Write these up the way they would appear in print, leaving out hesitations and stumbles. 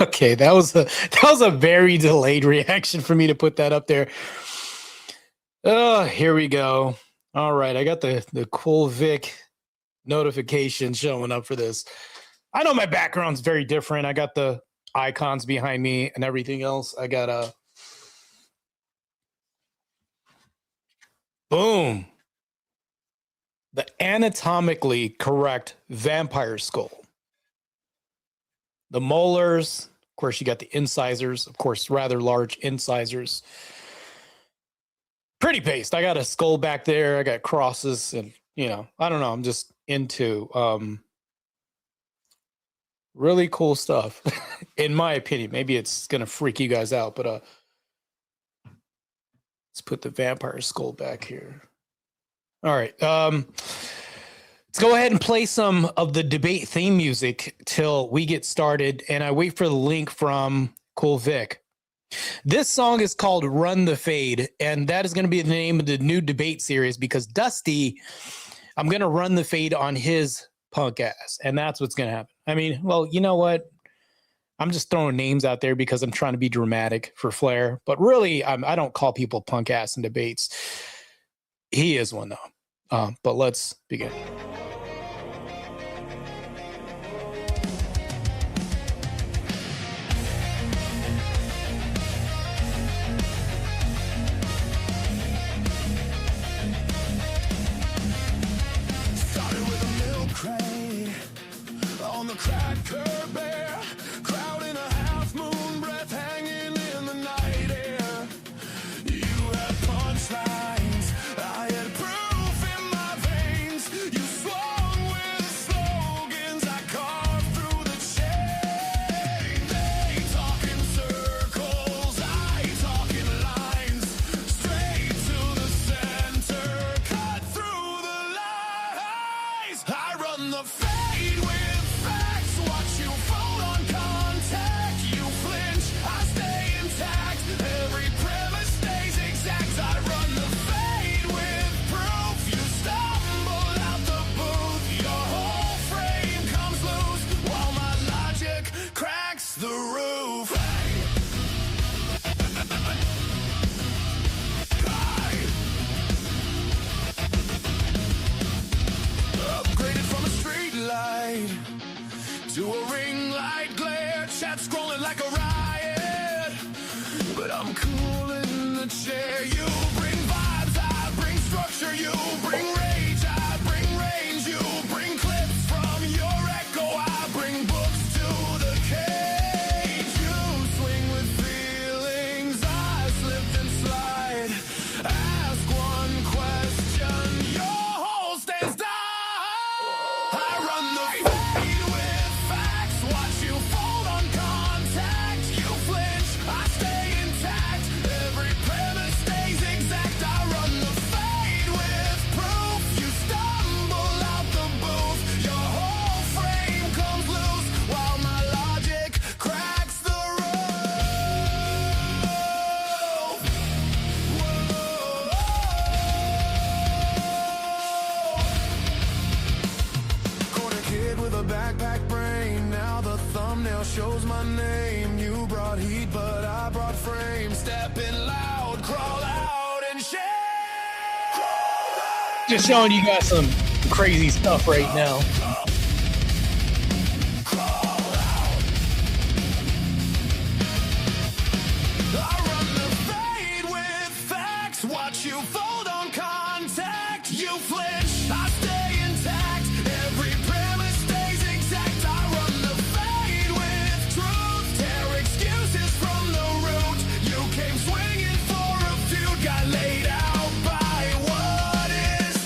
Okay, that was a very delayed reaction for me to put that up there. Oh, here we go. All right, I got the cool Vic notification showing up for this. I know my background's very different. I got the icons behind me and everything else. I got a boom. The anatomically correct vampire skull. The molars, of course, you got the incisors, of course, rather large incisors. Pretty paste. I got a skull back there. I got crosses, and I don't know. I'm just into really cool stuff, in my opinion. Maybe it's gonna freak you guys out, but let's put the vampire skull back here. All right. Let's go ahead and play some of the debate theme music till we get started, and I wait for the link from Cool Vic. This song is called Run the Fade, and that is going to be the name of the new debate series because Dusty, I'm going to run the fade on his punk ass, and that's what's going to happen. I mean, well, you know what? I'm just throwing names out there because I'm trying to be dramatic for flair, but really, I don't call people punk ass in debates. He is one, though. But let's begin. On the cracked curb bare, crowding a half moon breath hanging in the night air. You had punchlines, I had proof in my veins. You swung with slogans I carved through the chain. They talk in circles, I talk in lines. Straight to the center, cut through the lies. I run the fade with watch you fold on contact. You flinch, I stay intact. Every premise stays exact. I run the fade with proof. You stumble out the booth. Your whole frame comes loose while my logic cracks the roof. Upgraded from a street light to a ring light glare, chat scrolling like a riot. But I'm cool in the chair. You bring vibes, I bring structure. You bring rage, I bring range. You bring clips from your echo, I bring books to the cage. You swing with feelings, I slip and slide. Ask one question, your whole stance dies. I run the fade with facts, watch you fold on contact. You flinch, I stay intact. Every premise stays exact. I run the fade with proof. You stumble out the booth. Your whole frame comes loose while my logic cracks the roof. Corner kid with a backpack brain. Now the thumbnail shows my name. You brought heat, but I brought frame. Stepping loud, crawl out and shame. Just showing you guys some crazy stuff right now. I run the fade with facts. Watch you fold on contact. You flinch, I stay intact. Every premise stays exact. I run the fade with truth. Tear excuses from the root. You came swinging for a feud. Got laid out by what is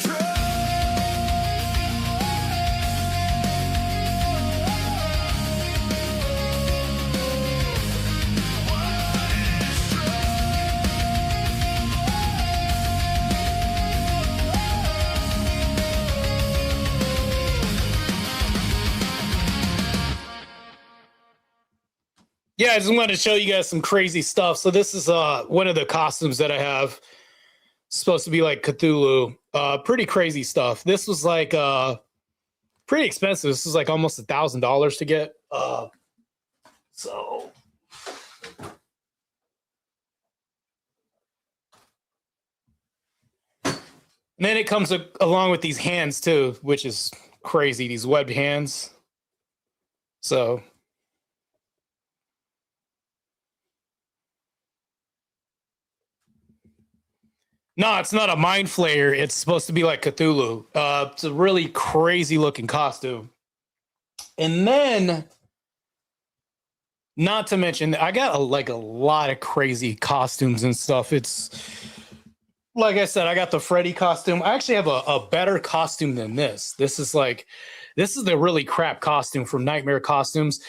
Yeah, I just wanted to show you guys some crazy stuff. So this is one of the costumes that I have. It's supposed to be like Cthulhu. Pretty crazy stuff. This was like pretty expensive. This is like almost $1,000 to get. So and then it comes along with these hands too, which is crazy, these webbed hands. So no, it's not a mind flayer. It's supposed to be like Cthulhu. It's a really crazy looking costume. And then, not to mention, I got a lot of crazy costumes and stuff. It's like I said, I got the Freddy costume. I actually have a better costume than this. This is the really crap costume from Nightmare Costumes.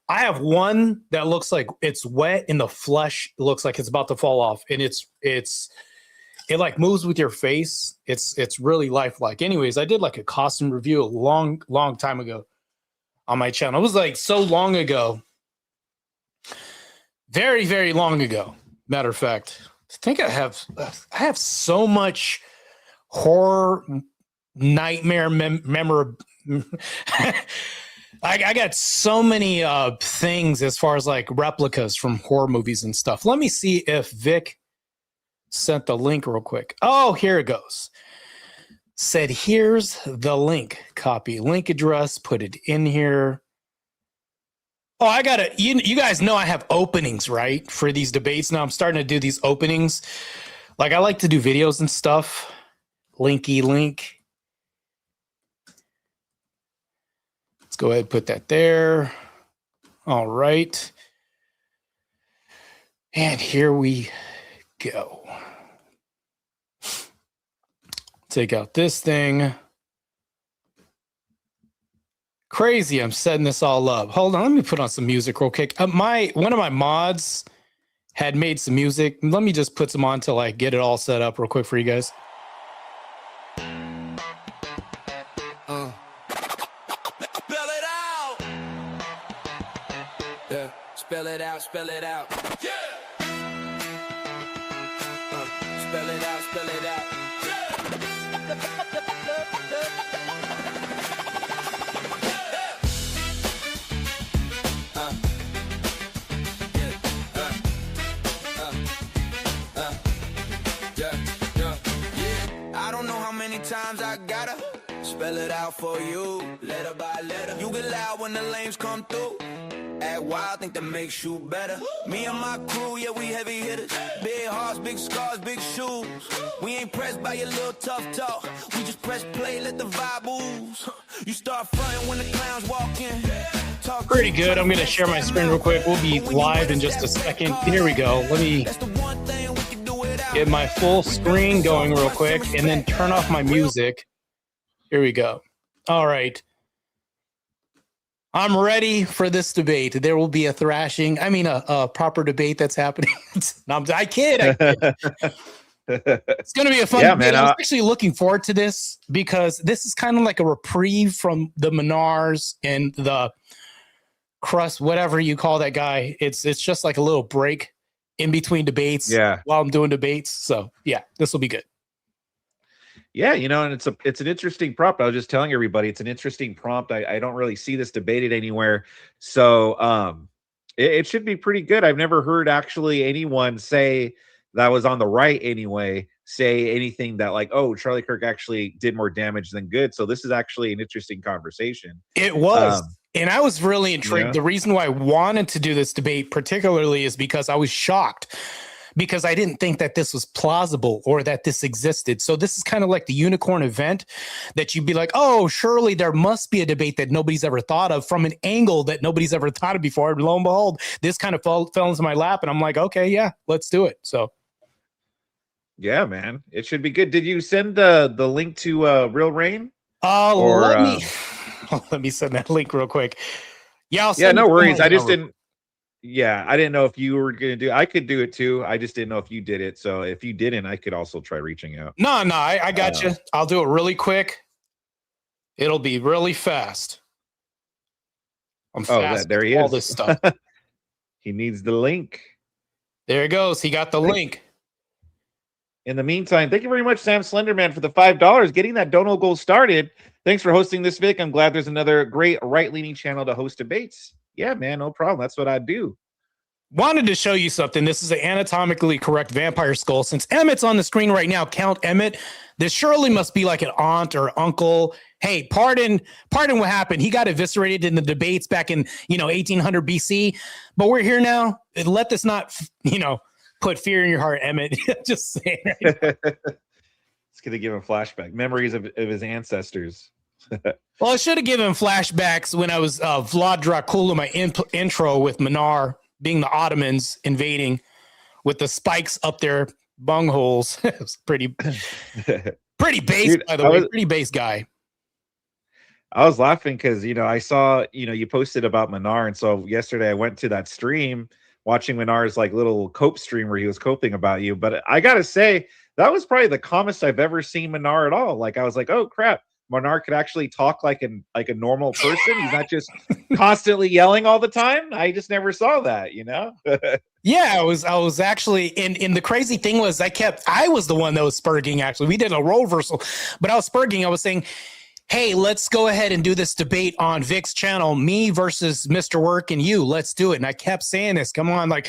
I have one that looks like it's wet and the flesh looks like it's about to fall off, and it like moves with your face. It's really lifelike. Anyways, I did like a costume review a long time ago on my channel. It was like so long ago. Very, very long ago. Matter of fact, I think I have so much horror nightmare I got so many things as far as like replicas from horror movies and stuff. Let me see if Vic sent the link real quick. Oh, here it goes. Said, here's the link. Copy link address, put it in here. Oh, I got it. You guys know I have openings, right? For these debates. Now I'm starting to do these openings. Like I like to do videos and stuff. Linky link. Let's go ahead and put that there. All right. And here we go. Take out this thing. Crazy, I'm setting this all up. Hold on, let me put on some music real quick. One of my mods had made some music. Let me just put some on till I get it all set up real quick for you guys. Spell it out. Yeah, spell it out, spell it out. Yeah. Spell it out, spell it out. I don't know how many times I gotta spell it out for you, letter by letter. You get loud when the lames come through. Act wild, think that makes you better. Me and my crew, yeah, we heavy hitters. Big hearts, big scars, big shoes. We ain't pressed by your little tough talk. We just press play, let the vibe ooze. You start fronting when the clowns walk in. Pretty good. I'm going to share my screen real quick. We'll be live in just a second. Here we go. Let me get my full screen going real quick and then turn off my music. Here we go. All right. I'm ready for this debate. There will be a thrashing. I mean, a proper debate that's happening. No, I kid. It's going to be a fun debate. Man, I'm actually looking forward to this because this is kind of like a reprieve from the Menars and the Crust, whatever you call that guy. It's just like a little break in between debates while I'm doing debates. So, yeah, this will be good. Yeah, and it's an interesting prompt. I was just telling everybody it's an interesting prompt. I don't really see this debated anywhere. So it should be pretty good. I've never heard actually anyone say that was on the right anyway, say anything that like, oh, Charlie Kirk actually did more damage than good. So this is actually an interesting conversation. It was. And I was really intrigued. Yeah. The reason why I wanted to do this debate particularly is because I was shocked because I didn't think that this was plausible or that this existed. So this is kind of like the unicorn event that you'd be like, oh, surely there must be a debate that nobody's ever thought of from an angle that nobody's ever thought of before. And lo and behold, this kind of fell into my lap and I'm like, okay, yeah, let's do it. So. Yeah, man, it should be good. Did you send the link to RealRain? Let me send that link real quick. Yeah, no worries. I just didn't. Yeah, I didn't know if you were gonna do. I could do it too. I just didn't know if you did it. So if you didn't, I could also try reaching out. No, I got you. I'll do it really quick. It'll be really fast. I'm fast. There he is. All this stuff. He needs the link. There it goes. He got the link. In the meantime, thank you very much, Sam Slenderman, for the $5. Getting that dono goal started. Thanks for hosting this, Vic. I'm glad there's another great right-leaning channel to host debates. Yeah, man, no problem. That's what I do. Wanted to show you something. This is an anatomically correct vampire skull. Since Emmett's on the screen right now, Count Emmett, this surely must be like an aunt or uncle. Hey, pardon what happened. He got eviscerated in the debates back in 1800 BC. But we're here now. Let this not put fear in your heart, Emmett. Just saying. Right? It's gonna give him flashback memories of his ancestors. Well, I should have given him flashbacks when I was Vlad Dracula, my intro with Minar being the Ottomans invading with the spikes up their bungholes. It was pretty base, dude, by the way. Pretty base guy. I was laughing because I saw you posted about Minar, and so yesterday I went to that stream watching Minar's like little cope stream where he was coping about you. But I gotta say that was probably the calmest I've ever seen Minar at all. Like I was like, oh crap, Minar could actually talk like a normal person. He's not just constantly yelling all the time. I just never saw that, Yeah, I was actually, and the crazy thing was I was the one that was spurging. Actually, we did a role reversal, but I was spurging. I was saying, hey, let's go ahead and do this debate on Vic's channel, me versus Mr. Work and you. Let's do it. And I kept saying this, come on, like,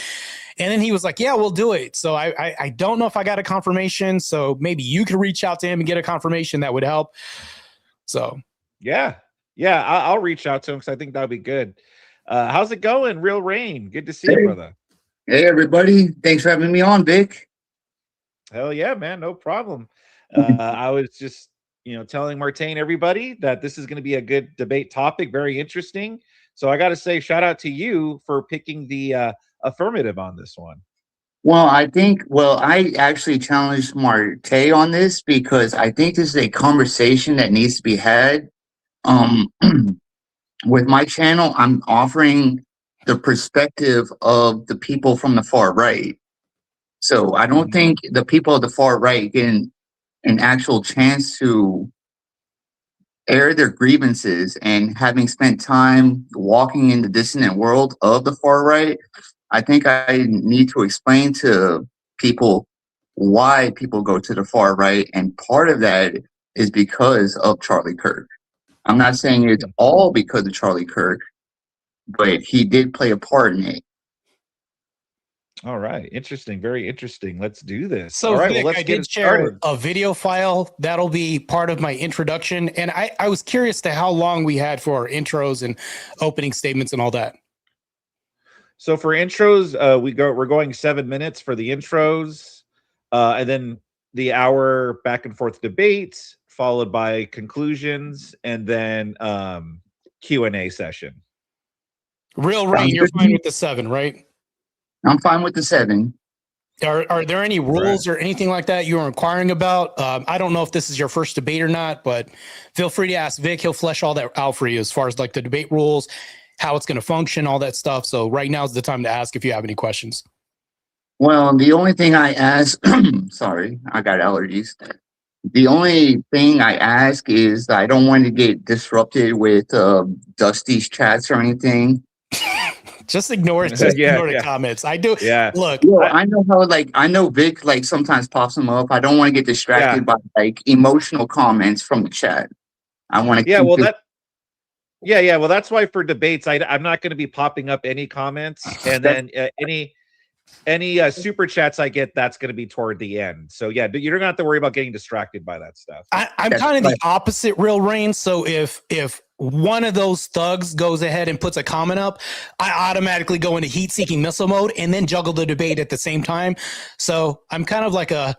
and then he was like, yeah, we'll do it. So I don't know if I got a confirmation. So maybe you could reach out to him and get a confirmation. That would help. So yeah, I'll reach out to him because I think that'll be good. How's it going, RealRain? Good to see you, brother. Hey, everybody. Thanks for having me on, Vic. Hell yeah, man. No problem. I was just, telling Martae and everybody that this is going to be a good debate topic. Very interesting. So I got to say, shout out to you for picking the affirmative on this one. Well, I actually challenged Martae on this because I think this is a conversation that needs to be had. With my channel, I'm offering the perspective of the people from the far right. So I don't think the people of the far right get an actual chance to air their grievances, and having spent time walking in the dissonant world of the far right, I think I need to explain to people why people go to the far right. And part of that is because of Charlie Kirk. I'm not saying it's all because of Charlie Kirk, but he did play a part in it. All right. Interesting. Very interesting. Let's do this. So, all right, Vic, well, let's I get did it share started. a video file. That'll be part of my introduction. And I was curious to how long we had for our intros and opening statements and all that. So for intros, we're going 7 minutes for the intros, and then the hour back and forth debates, followed by conclusions, and then Q&A session. RealRain, you're fine with the 7, right? I'm fine with the 7. Are there any rules or anything like that you were inquiring about? I don't know if this is your first debate or not, but feel free to ask Vic. He'll flesh all that out for you as far as like the debate rules, how it's going to function, all that stuff. So right now is the time to ask if you have any questions. Well, the only thing I ask, sorry, I got allergies. The only thing I ask is I don't want to get disrupted with Dusty's chats or anything. Just ignore it. Just ignore the comments. I do. Yeah. Look, I know how, I know Vic, sometimes pops them up. I don't want to get distracted by, emotional comments from the chat. I want to well, that's why for debates, I'm not going to be popping up any comments, and then any super chats I get, that's going to be toward the end. So yeah, but you're not have to worry about getting distracted by that stuff. I'm kind of the opposite, RealRain. So if one of those thugs goes ahead and puts a comment up, I automatically go into heat-seeking missile mode and then juggle the debate at the same time. So I'm kind of like a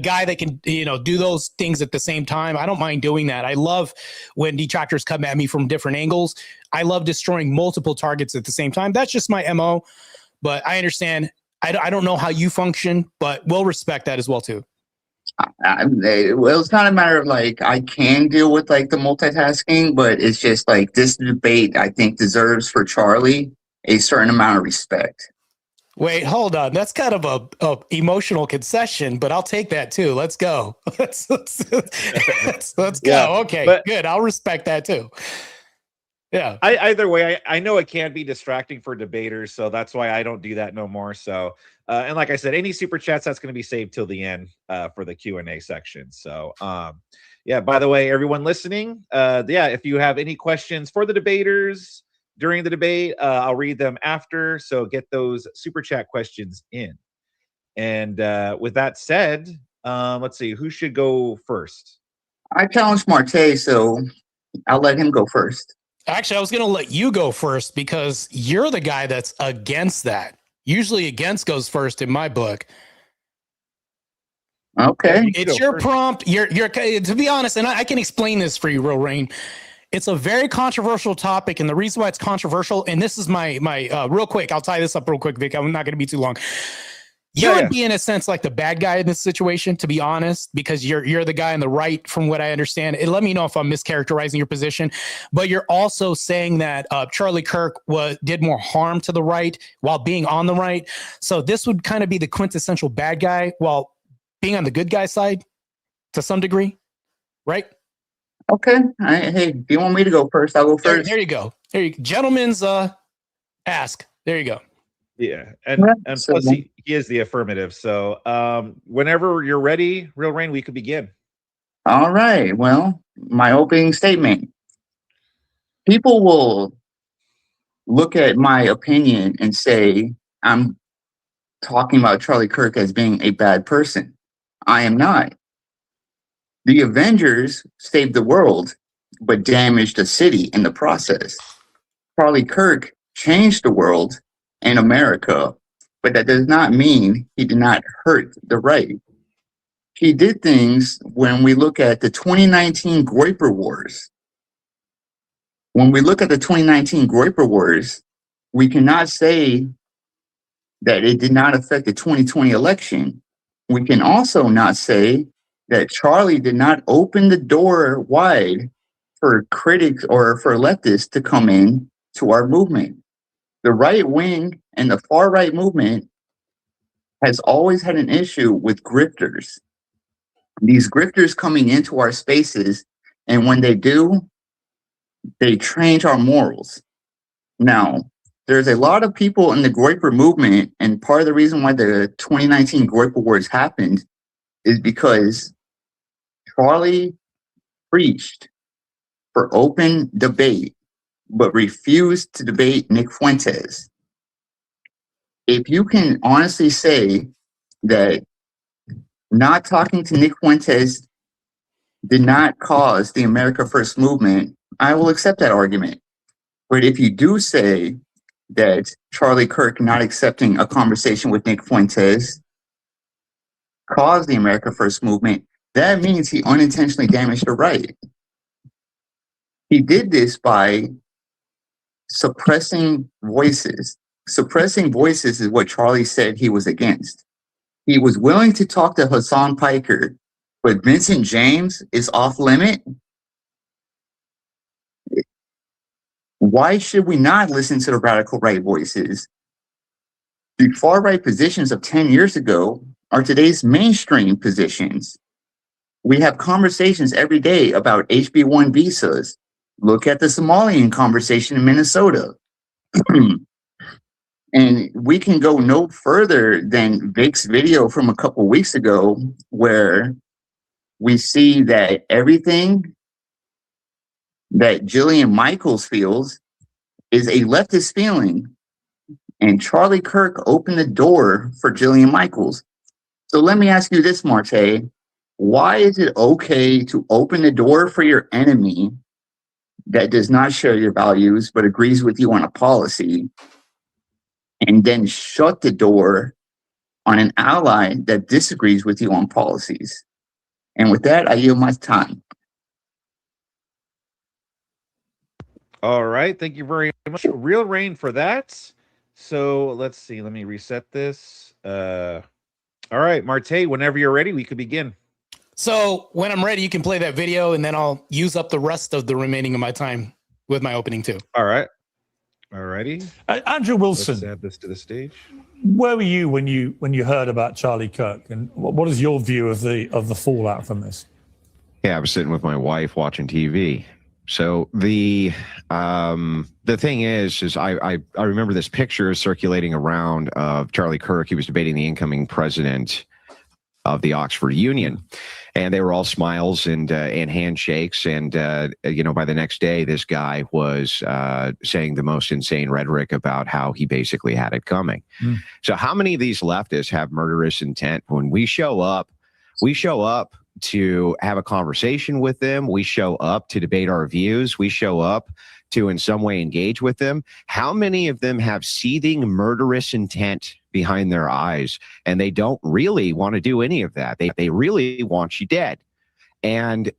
guy that can, do those things at the same time. I don't mind doing that. I love when detractors come at me from different angles. I love destroying multiple targets at the same time. That's just my MO, but I understand. I don't know how you function, but we'll respect that as well too. Well, it's not a matter of I can deal with the multitasking, but it's just this debate I think deserves for Charlie a certain amount of respect. Wait, hold on. That's kind of a emotional concession, but I'll take that too. Let's go. Let's go. Okay, good. I'll respect that too. Yeah. Either way, I know it can be distracting for debaters, so that's why I don't do that no more. So, and like I said, any super chats, that's going to be saved till the end for the Q&A section. So, yeah. By the way, everyone listening, if you have any questions for the debaters, during the debate. I'll read them after. So get those super chat questions in. And with that said, let's see, who should go first? I challenged Martae, so I'll let him go first. Actually, I was going to let you go first because you're the guy that's against that. Usually against goes first in my book. Okay. It's your prompt. You're to be honest, and I can explain this for you, RealRain. It's a very controversial topic, and the reason why it's controversial, and this is my real quick, I'll tie this up real quick, Vic. I'm not going to be too long. You would be in a sense like the bad guy in this situation, to be honest, because you're the guy on the right, from what I understand. And let me know if I'm mischaracterizing your position, but you're also saying that Charlie Kirk did more harm to the right while being on the right. So this would kind of be the quintessential bad guy while being on the good guy side to some degree, right? Okay. Hey, if you want me to go first, I'll go first. There you go. There you go. Gentlemen's ask. There you go. Yeah, and plus he is the affirmative. So whenever you're ready, RealRain, we could begin. All right. Well, my opening statement. People will look at my opinion and say I'm talking about Charlie Kirk as being a bad person. I am not. The Avengers saved the world, but damaged a city in the process. Charlie Kirk changed the world in America, but that does not mean he did not hurt the right. He did things. When we look at the 2019 Groyper Wars, we cannot say that it did not affect the 2020 election. We can also not say that Charlie did not open the door wide for critics or for leftists to come in to our movement. The right wing and the far right movement has always had an issue with grifters. These grifters coming into our spaces, and when they do, they change our morals. Now, there's a lot of people in the Groyper movement, and part of the reason why the 2019 Groyper Wars happened is because Charlie preached for open debate, but refused to debate Nick Fuentes. If you can honestly say that not talking to Nick Fuentes did not cause the America First movement, I will accept that argument. But if you do say that Charlie Kirk not accepting a conversation with Nick Fuentes caused the America First movement, that means he unintentionally damaged the right. He did this by suppressing voices. Suppressing voices is what Charlie said he was against. He was willing to talk to Hassan Piker, but Vincent James is off limit. Why should we not listen to the radical right voices? The far right positions of 10 years ago are today's mainstream positions. We have conversations every day about HB1 visas. Look at the Somalian conversation in Minnesota. And we can go no further than Vic's video from a couple weeks ago, where we see that everything that Jillian Michaels feels is a leftist feeling. And Charlie Kirk opened the door for Jillian Michaels. So let me ask you this, Martae. Why is it okay to open the door for your enemy that does not share your values but agrees with you on a policy, and then shut the door on an ally that disagrees with you on policies? And with that, I yield my time. All right. Thank you very much, RealRain, for that. So let's see. Let me reset this. All right, Martae, whenever you're ready, we could begin. So when I'm ready, you can play that video, and then I'll use up the rest of the remaining of my time with my opening too. All right. All righty. Andrew Wilson, Let's add this to the stage. where were you when you heard about Charlie Kirk, and what is your view of the fallout from this? Yeah, I was sitting with my wife watching TV. So the thing is I remember this picture circulating around of Charlie Kirk. He was debating the incoming president of the Oxford Union. and they were all smiles and handshakes. And by the next day, this guy was saying the most insane rhetoric about how he basically had it coming. So how many of these leftists have murderous intent? When we show up to have a conversation with them. We show up to debate our views. We show up to in some way engage with them. How many of them have seething murderous intent behind their eyes, and they don't really want to do any of that? They really want you dead. And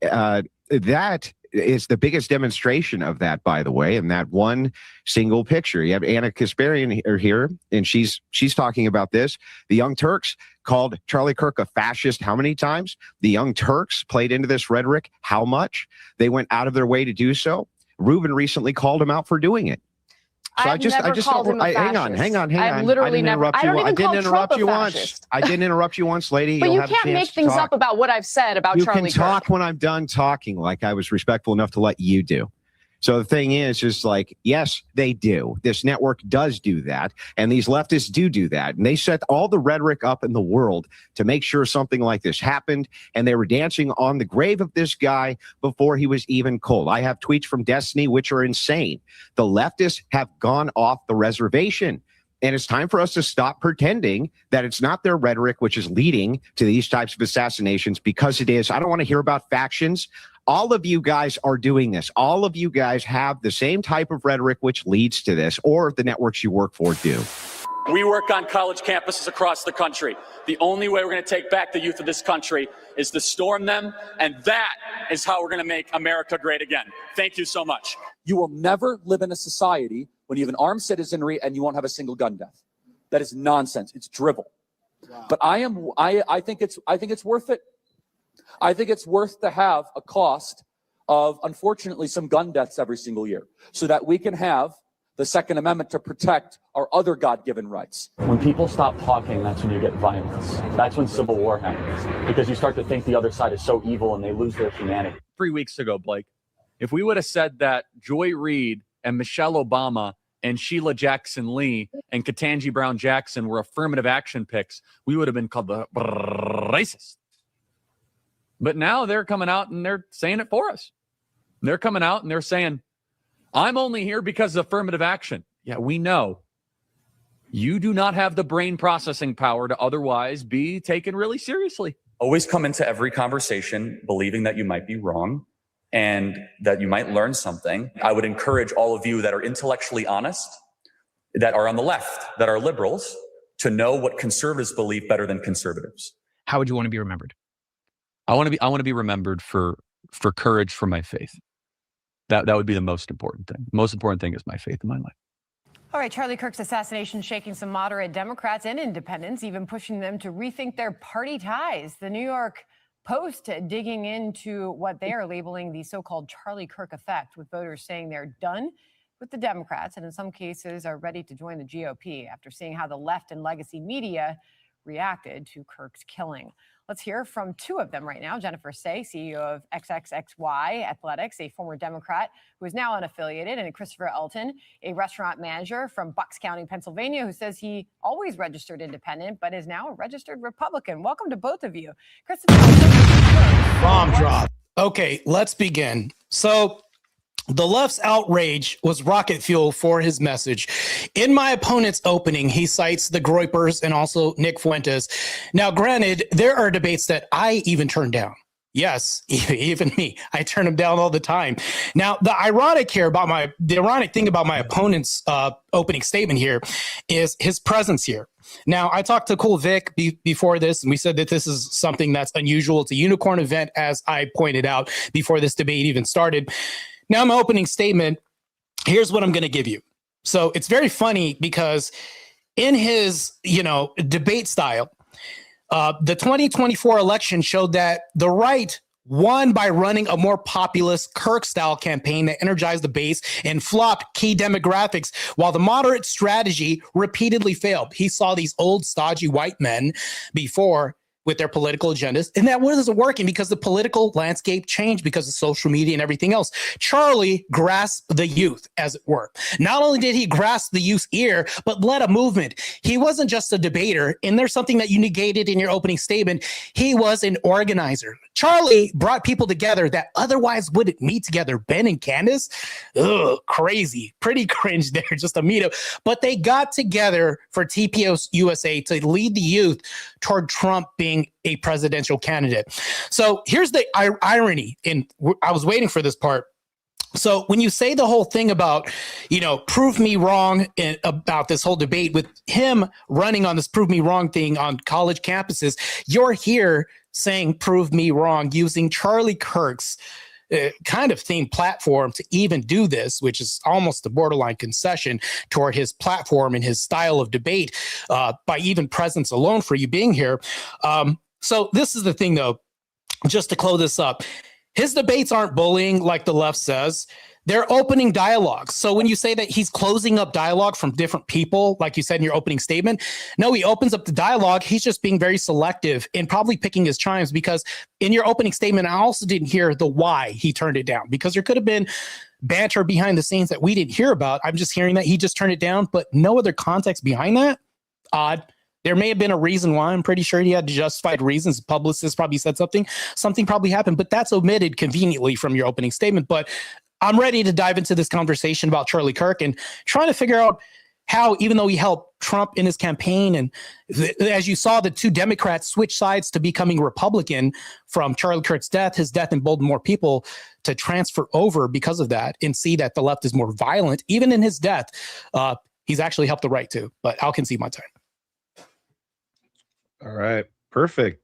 that is the biggest demonstration of that, by the way, in that one single picture. You have Anna Kasparian here, and she's talking about this. The Young Turks called Charlie Kirk a fascist how many times? The Young Turks played into this rhetoric how much? They went out of their way to do so. Rubin recently called him out for doing it. So I've never called him a fascist. Hang on. I've literally never. I don't even call Trump a fascist. I didn't interrupt you once, lady. But you can't make things up about what I've said about Charlie Kirk. You can talk when I'm done talking, like I was respectful enough to let you do. So the thing is like, yes, they do. This network does do that. And these leftists do that. And they set all the rhetoric up in the world to make sure something like this happened. And they were dancing on the grave of this guy before he was even cold. I have tweets from Destiny, which are insane. The leftists have gone off the reservation. And it's time for us to stop pretending that it's not their rhetoric which is leading to these types of assassinations, because it is. I don't want to hear about factions. All of you guys are doing this. All of you guys have the same type of rhetoric which leads to this, or the networks you work for do. We work on college campuses across the country. The only way we're going to take back the youth of this country is to storm them, and that is how we're going to make America great again. Thank you so much. You will never live in a society when you have an armed citizenry and you won't have a single gun death. That is nonsense. It's drivel. Wow. But I think it's worth it. I think it's worth to have a cost of, unfortunately, some gun deaths every single year so that we can have the Second Amendment to protect our other God-given rights. When people stop talking, that's when you get violence. That's when civil war happens, because you start to think the other side is so evil and they lose their humanity. 3 weeks ago, Blake, if we would have said that Joy Reid and Michelle Obama and Sheila Jackson Lee and Ketanji Brown Jackson were affirmative action picks, we would have been called the racist. But now they're coming out and they're saying it for us. They're coming out and they're saying, I'm only here because of affirmative action. Yeah, we know. You do not have the brain processing power to otherwise be taken really seriously. Always come into every conversation believing that you might be wrong and that you might learn something. I would encourage all of you that are intellectually honest, that are on the left, that are liberals, to know what conservatives believe better than conservatives. How would you want to be remembered? I want to be remembered for courage for my faith. That would be the most important thing. The most important thing is my faith in my life. All right, Charlie Kirk's assassination shaking some moderate Democrats and independents, even pushing them to rethink their party ties. The New York Post digging into what they are labeling the so-called Charlie Kirk effect, with voters saying they're done with the Democrats and in some cases are ready to join the GOP after seeing how the left and legacy media reacted to Kirk's killing. Let's hear from two of them right now. Jennifer Say, CEO of XXXY Athletics, a former Democrat who is now unaffiliated, and Christopher Elton, a restaurant manager from Bucks County, Pennsylvania, who says he always registered independent but is now a registered Republican. Welcome to both of you. Christopher Elton. Bomb drop. Okay, let's begin. So the left's outrage was rocket fuel for his message. In my opponent's opening, he cites the Groypers and also Nick Fuentes. Now, granted, there are debates that I even turn down. Yes, even me. I turn them down all the time. Now, the ironic thing about my opponent's opening statement here is his presence here. Now, I talked to Cool Vic before this, and we said that this is something that's unusual. It's a unicorn event, as I pointed out before this debate even started. Now, my opening statement, here's what I'm going to give you. So it's very funny because in his, debate style, the 2024 election showed that the right won by running a more populist Kirk-style campaign that energized the base and flopped key demographics, while the moderate strategy repeatedly failed. He saw these old, stodgy white men before with their political agendas. And that wasn't working because the political landscape changed because of social media and everything else. Charlie grasped the youth, as it were. Not only did he grasp the youth's ear, but led a movement. He wasn't just a debater. And there's something that you negated in your opening statement. He was an organizer. Charlie brought people together that otherwise wouldn't meet together. Ben and Candace, crazy, pretty cringe there, just a meetup. But they got together for TPO USA to lead the youth toward Trump being a presidential candidate. So here's the irony, and I was waiting for this part. So when you say the whole thing about, prove me wrong about this whole debate with him running on this prove me wrong thing on college campuses, you're here saying prove me wrong using Charlie Kirk's kind of themed platform to even do this, which is almost a borderline concession toward his platform and his style of debate by even presence alone for you being here. So this is the thing, though, just to close this up. His debates aren't bullying like the left says. They're opening dialogues. So when you say that he's closing up dialogue from different people, like you said in your opening statement, no, he opens up the dialogue. He's just being very selective and probably picking his chimes, because in your opening statement, I also didn't hear the why he turned it down, because there could have been banter behind the scenes that we didn't hear about. I'm just hearing that he just turned it down, but no other context behind that. Odd. There may have been a reason why. I'm pretty sure he had justified reasons. Publicist probably said something probably happened, but that's omitted conveniently from your opening statement. But I'm ready to dive into this conversation about Charlie Kirk and trying to figure out how, even though he helped Trump in his campaign, and as you saw, the two Democrats switch sides to becoming Republican from Charlie Kirk's death. His death emboldened more people to transfer over because of that and see that the left is more violent. Even in his death, he's actually helped the right too. But I'll concede my time. All right. Perfect.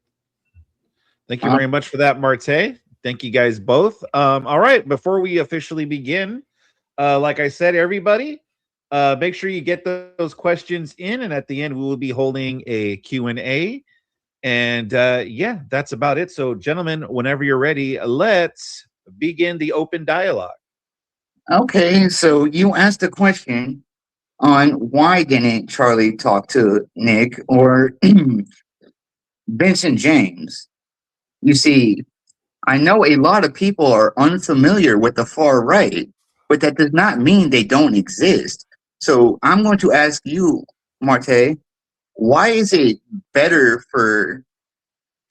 Thank you very much for that, Martae. Thank you guys both. All right. Before we officially begin, like I said, everybody, make sure you get those questions in. And at the end, we will be holding a Q&A. And yeah, that's about it. So, gentlemen, whenever you're ready, let's begin the open dialogue. Okay. So you asked a question on why didn't Charlie talk to Nick or Vincent James. You see, I know a lot of people are unfamiliar with the far right, but that does not mean they don't exist. So I'm going to ask you, Martae, why is it better for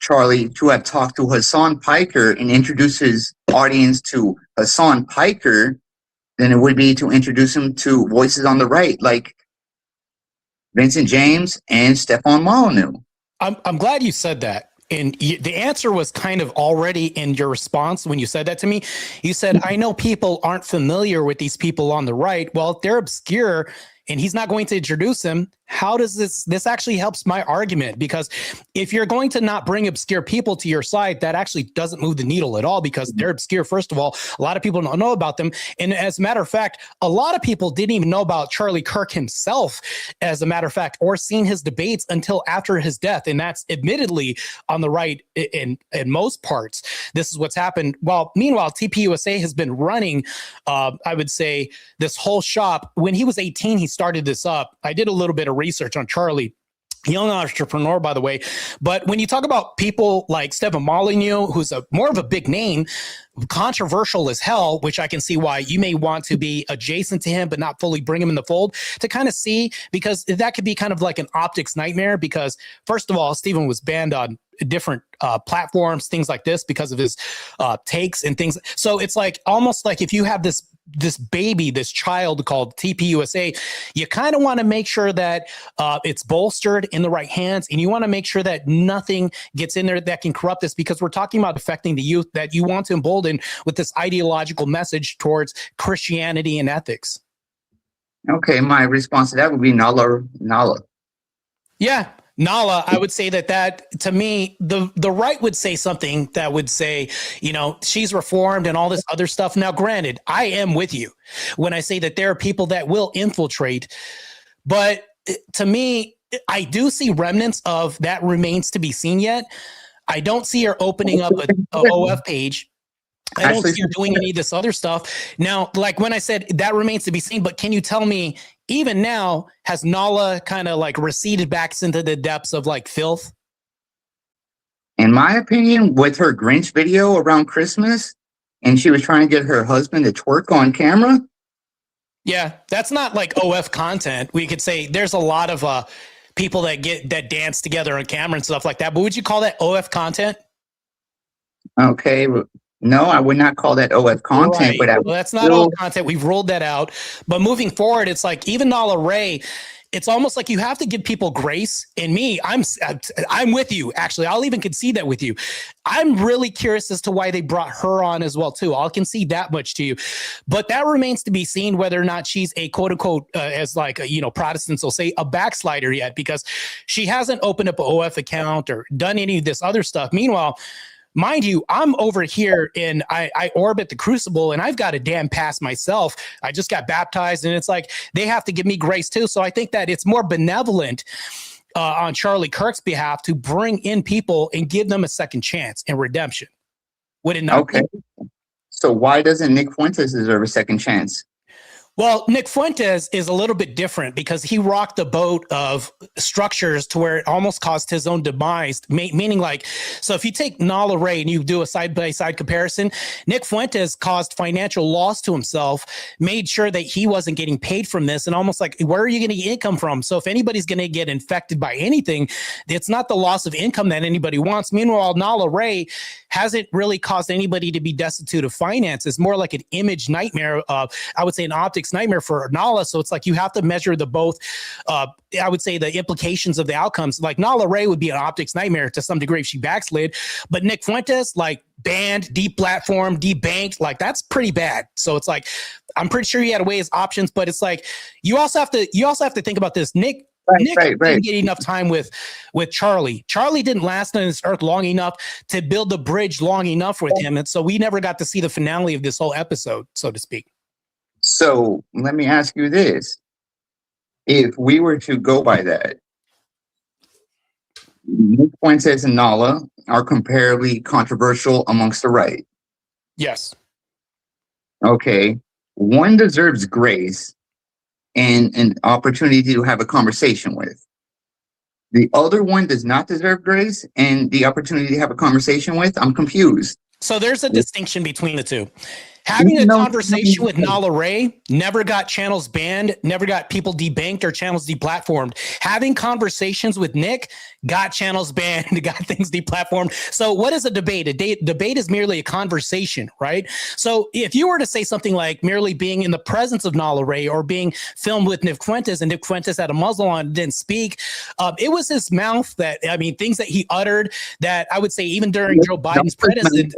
Charlie to have talked to Hassan Piker and introduce his audience to Hassan Piker than it would be to introduce him to voices on the right, like Vincent James and Stefan Molyneux? I'm glad you said that. And the answer was kind of already in your response when you said that to me. You said, I know people aren't familiar with these people on the right. Well, if they're obscure and he's not going to introduce them, how does this actually helps my argument? Because if you're going to not bring obscure people to your side, that actually doesn't move the needle at all, because they're obscure. First of all, a lot of people don't know about them. And as a matter of fact, a lot of people didn't even know about Charlie Kirk himself, as a matter of fact, or seen his debates until after his death. And that's admittedly on the right in most parts. This is what's happened. Well, meanwhile, TPUSA has been running, I would say, this whole shop. When he was 18, he started this up. I did a little bit of research on Charlie, young entrepreneur, by the way. But when you talk about people like Stefan Molyneux, who's more of a big name, controversial as hell, which I can see why you may want to be adjacent to him, but not fully bring him in the fold, to kind of see, because that could be kind of like an optics nightmare. Because first of all, Stephen was banned on different platforms, things like this, because of his takes and things. So it's like almost like if you have this baby, this child called TPUSA, you kind of want to make sure that it's bolstered in the right hands, and you want to make sure that nothing gets in there that can corrupt this, because we're talking about affecting the youth that you want to embolden with this ideological message towards Christianity and ethics. Okay, my response to that would be Nala. Yeah. Nala, I would say that to me, the right would say something that would say, she's reformed and all this other stuff. Now, granted, I am with you when I say that there are people that will infiltrate. But to me, I do see remnants of that remains to be seen yet. I don't see her opening up a OF page. I don't see her doing any of this other stuff. Now, like when I said that remains to be seen, but can you tell me, even now, has Nala kind of like receded back into the depths of like filth? In my opinion, with her Grinch video around Christmas, and she was trying to get her husband to twerk on camera. Yeah, that's not like OF content. We could say there's a lot of people that dance together on camera and stuff like that. But would you call that OF content? Okay, no, I would not call that OF content. Right. But Well, that's not OF content. We've ruled that out. But moving forward, it's like even Nala Ray, it's almost like you have to give people grace. And me, I'm with you. Actually, I'll even concede that with you. I'm really curious as to why they brought her on as well too. I'll concede that much to you, but that remains to be seen whether or not she's a quote unquote, as like Protestants will say, a backslider yet, because she hasn't opened up an OF account or done any of this other stuff. Meanwhile, mind you, I'm over here and I orbit the crucible and I've got a damn pass myself. I just got baptized and it's like they have to give me grace too. So I think that it's more benevolent on Charlie Kirk's behalf to bring in people and give them a second chance and redemption. Would it not? Okay. So why doesn't Nick Fuentes deserve a second chance? Well, Nick Fuentes is a little bit different because he rocked the boat of structures to where it almost caused his own demise, meaning like, so if you take Nala Ray and you do a side-by-side comparison, Nick Fuentes caused financial loss to himself, made sure that he wasn't getting paid from this, and almost like, where are you going to get income from? So if anybody's going to get infected by anything, it's not the loss of income that anybody wants. Meanwhile, Nala Ray hasn't really caused anybody to be destitute of finance. It's more like an image nightmare, I would say an optics nightmare for Nala. So it's like you have to measure the both, I would say the implications of the outcomes. Like Nala Ray would be an optics nightmare to some degree if she backslid, but Nick Fuentes, like banned, deplatformed, debanked, like that's pretty bad. So it's like, I'm pretty sure he had to weigh his options, but it's like, you also have to think about this. Nick didn't get enough time with Charlie. Charlie didn't last on this earth long enough to build the bridge long enough with him. And so we never got to see the finale of this whole episode, so to speak. So let me ask you this. If we were to go by that, Nick Fuentes and Nala are comparably controversial amongst the right. Yes. Okay. One deserves grace and an opportunity to have a conversation with. The other one does not deserve grace and the opportunity to have a conversation with. I'm confused. So there's a distinction between the two. Having a conversation with Nala Ray never got channels banned, never got people debanked or channels deplatformed. Having conversations with Nick got channels banned, got things deplatformed. So what is a debate? A debate is merely a conversation, right? So if you were to say something like merely being in the presence of Nala Ray or being filmed with Nick Fuentes and Nick Fuentes had a muzzle on and didn't speak, it was his mouth that, I mean, things that he uttered that I would say even during Joe Biden's presidency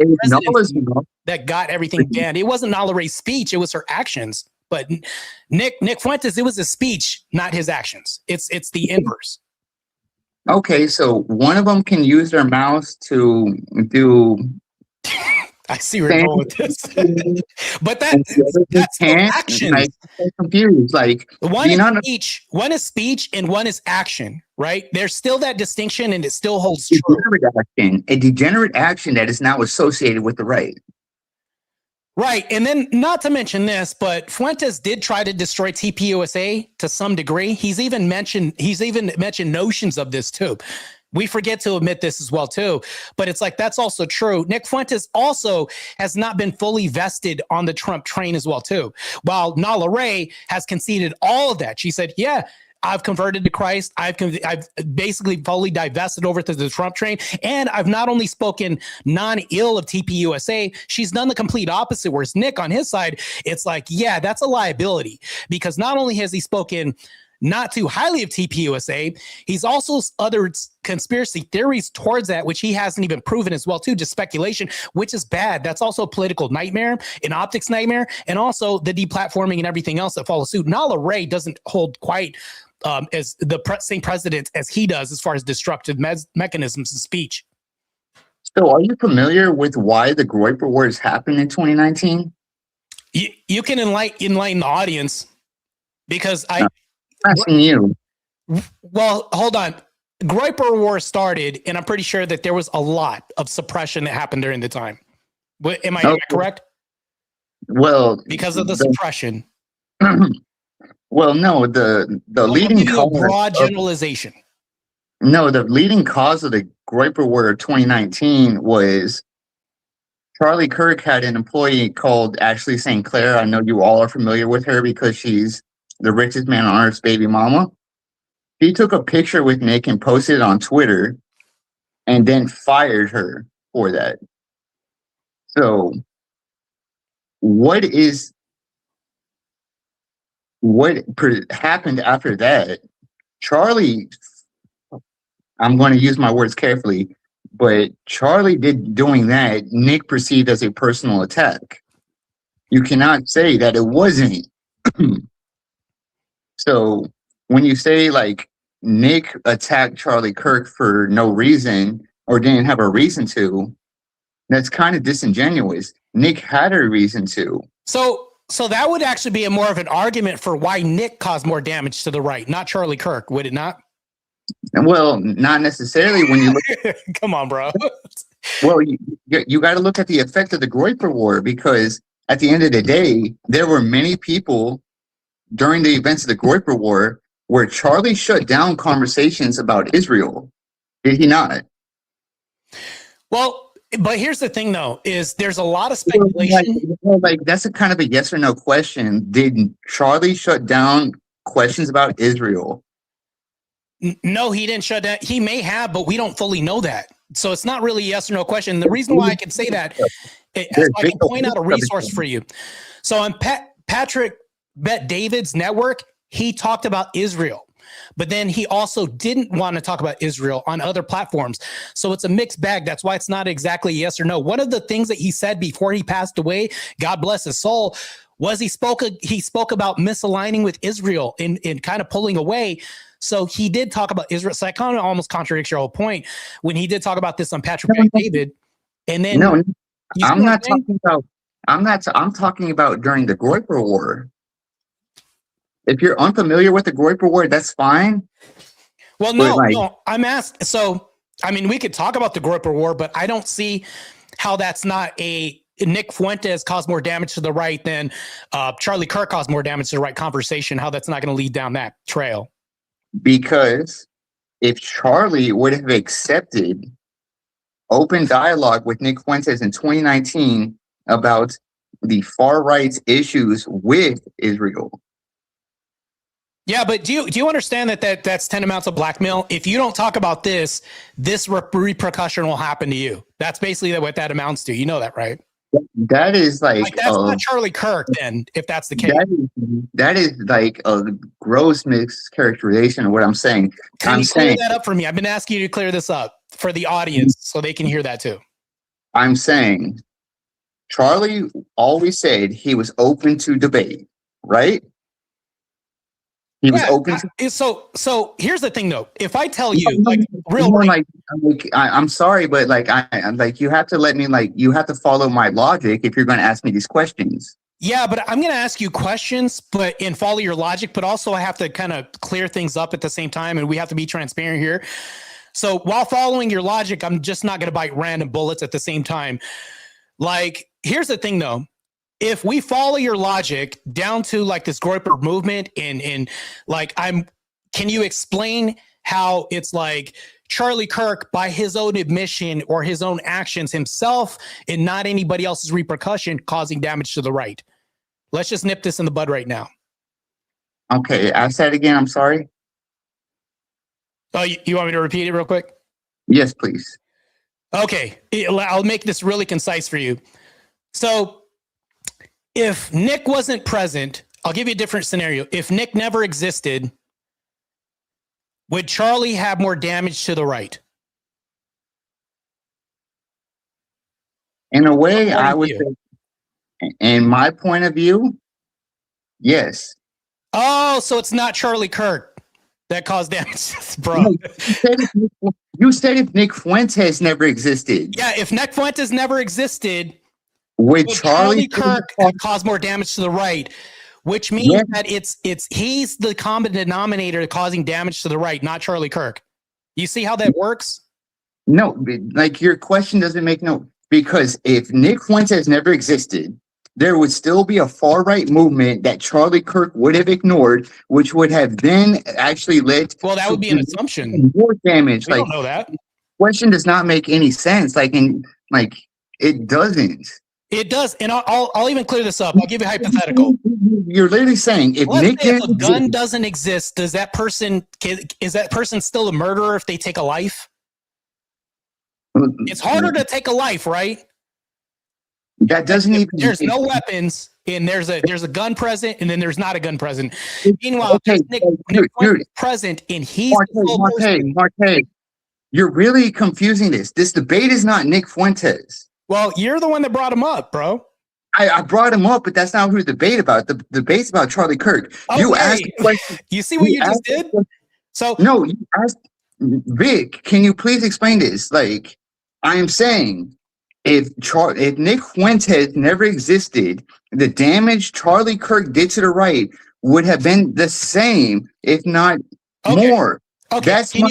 that got everything banned. It wasn't Nala Ray's speech, it was her actions. But Nick Fuentes, it was his speech, not his actions. It's the inverse. Okay, so one of them can use their mouths to do. I see where you're going with this. But that's action. Like, I'm confused. Like one is speech and one is action, right? There's still that distinction and it still holds true. A degenerate action that is now associated with the right. Right. And then not to mention this, but Fuentes did try to destroy TPUSA to some degree. He's even mentioned notions of this too. We forget to admit this as well too, but it's like, that's also true. Nick Fuentes also has not been fully vested on the Trump train as well too. While Nala Ray has conceded all of that. She said, yeah, I've converted to Christ. I've basically fully divested over to the Trump train. And I've not only spoken non-ill of TPUSA, she's done the complete opposite. Whereas Nick on his side, it's like, yeah, that's a liability because not only has he spoken not too highly of TPUSA, he's also uttered conspiracy theories towards that, which he hasn't even proven as well too, just speculation, which is bad. That's also a political nightmare, an optics nightmare, and also the deplatforming and everything else that follows suit. Nala Ray doesn't hold quite as the same precedent as he does as far as destructive mechanisms of speech. So are you familiar with why the Groyper Wars happened in 2019? You can enlighten the audience because I'm asking you. Well, hold on. Groyper War started, and I'm pretty sure that there was a lot of suppression that happened during the time. Am I correct? Well, because of the suppression. Well, no, the leading cause broad generalization. No, the leading cause of the Groyper War 2019 was Charlie Kirk had an employee called Ashley St. Clair. I know you all are familiar with her because she's the richest man on earth's baby mama. He took a picture with Nick and posted it on Twitter and then fired her for that. So what happened after that? Charlie, I'm going to use my words carefully, but Charlie did doing that, Nick perceived as a personal attack. You cannot say that it wasn't. So when you say like Nick attacked Charlie Kirk for no reason or didn't have a reason to, that's kind of disingenuous. Nick had a reason to. So that would actually be more of an argument for why Nick caused more damage to the right, not Charlie Kirk, would it not? Well, not necessarily when you look. Come on, bro. Well, you got to look at the effect of the Groyper War, because at the end of the day, there were many people during the events of the Groyper War where Charlie shut down conversations about Israel. Did he not? Well, but here's the thing, though, is there's a lot of speculation. Like that's a kind of a yes or no question. Did Charlie shut down questions about Israel? No, he didn't shut down. He may have, but we don't fully know that. So it's not really a yes or no question. The reason why I can say that, I can point out a resource for you. So on Patrick Bet David's network, he talked about Israel, but then he also didn't want to talk about Israel on other platforms. So it's a mixed bag. That's why it's not exactly yes or no. One of the things that he said before he passed away, God bless his soul, was he spoke about misaligning with Israel and kind of pulling away. So he did talk about Israel. So I kind of almost contradicts your whole point when he did talk about this on Patrick Bet David. And then I'm talking about during the Groyper War. If you're unfamiliar with the Groyper War, that's fine. Well, no, I'm asked. So, I mean, we could talk about the Groyper War, but I don't see how that's not a Nick Fuentes caused more damage to the right than Charlie Kirk caused more damage to the right conversation, how that's not going to lead down that trail. Because if Charlie would have accepted open dialogue with Nick Fuentes in 2019 about the far right's issues with Israel. Yeah, but do you understand that's tantamount to blackmail? If you don't talk about this repercussion will happen to you. That's basically what that amounts to. You know that, right? That is like that's not Charlie Kirk, then, if that's the case. That is like a gross mischaracterization of what I'm saying. Can you clear that up for me? I've been asking you to clear this up for the audience so they can hear that too. I'm saying Charlie always said he was open to debate, right? He was open to. So here's the thing, though. If I tell you, I'm sorry, but you have to let me, you have to follow my logic if you're going to ask me these questions. Yeah, but I'm going to ask you questions, and follow your logic, but also I have to kind of clear things up at the same time, and we have to be transparent here. So while following your logic, I'm just not going to bite random bullets at the same time. Here's the thing, though. If we follow your logic down to this Groyper movement can you explain how it's Charlie Kirk, by his own admission or his own actions himself and not anybody else's repercussion, causing damage to the right? Let's just nip this in the bud right now. Okay, ask that again. I'm sorry. Oh, you want me to repeat it real quick? Yes, please. Okay, I'll make this really concise for you. So if Nick wasn't present, I'll give you a different scenario. If Nick never existed, would Charlie have more damage to the right? In a way, I would say, in my point of view, yes. Oh, so it's not Charlie Kirk that caused damage, bro. You said if Nick Fuentes never existed. Yeah, if Nick Fuentes never existed, would Charlie Kirk cause more damage to the right, which means that he's the common denominator causing damage to the right, not Charlie Kirk. You see how that works? No, your question doesn't make because if Nick Fuentes never existed, there would still be a far right movement that Charlie Kirk would have ignored, which would have then actually led that would be an assumption. More damage. We don't know that. question does not make any sense. It doesn't. It does, and I'll even clear this up. I'll give you a hypothetical. You're literally saying if if a gun doesn't exist, is that person still a murderer if they take a life? It's harder to take a life, right? That doesn't even. There's no weapons, and there's a gun present, and then there's not a gun present. Meanwhile, Nick is present, and he's Martae, you're really confusing this. This debate is not Nick Fuentes. Well, you're the one that brought him up, bro. I brought him up, but that's not who the debate about. The debate's about Charlie Kirk. Okay. You asked a question. You see what you just did? So no, you asked Vic. Can you please explain this? Like, I am saying, if Nick Fuentes never existed, the damage Charlie Kirk did to the right would have been the same, if not more. Okay. That's can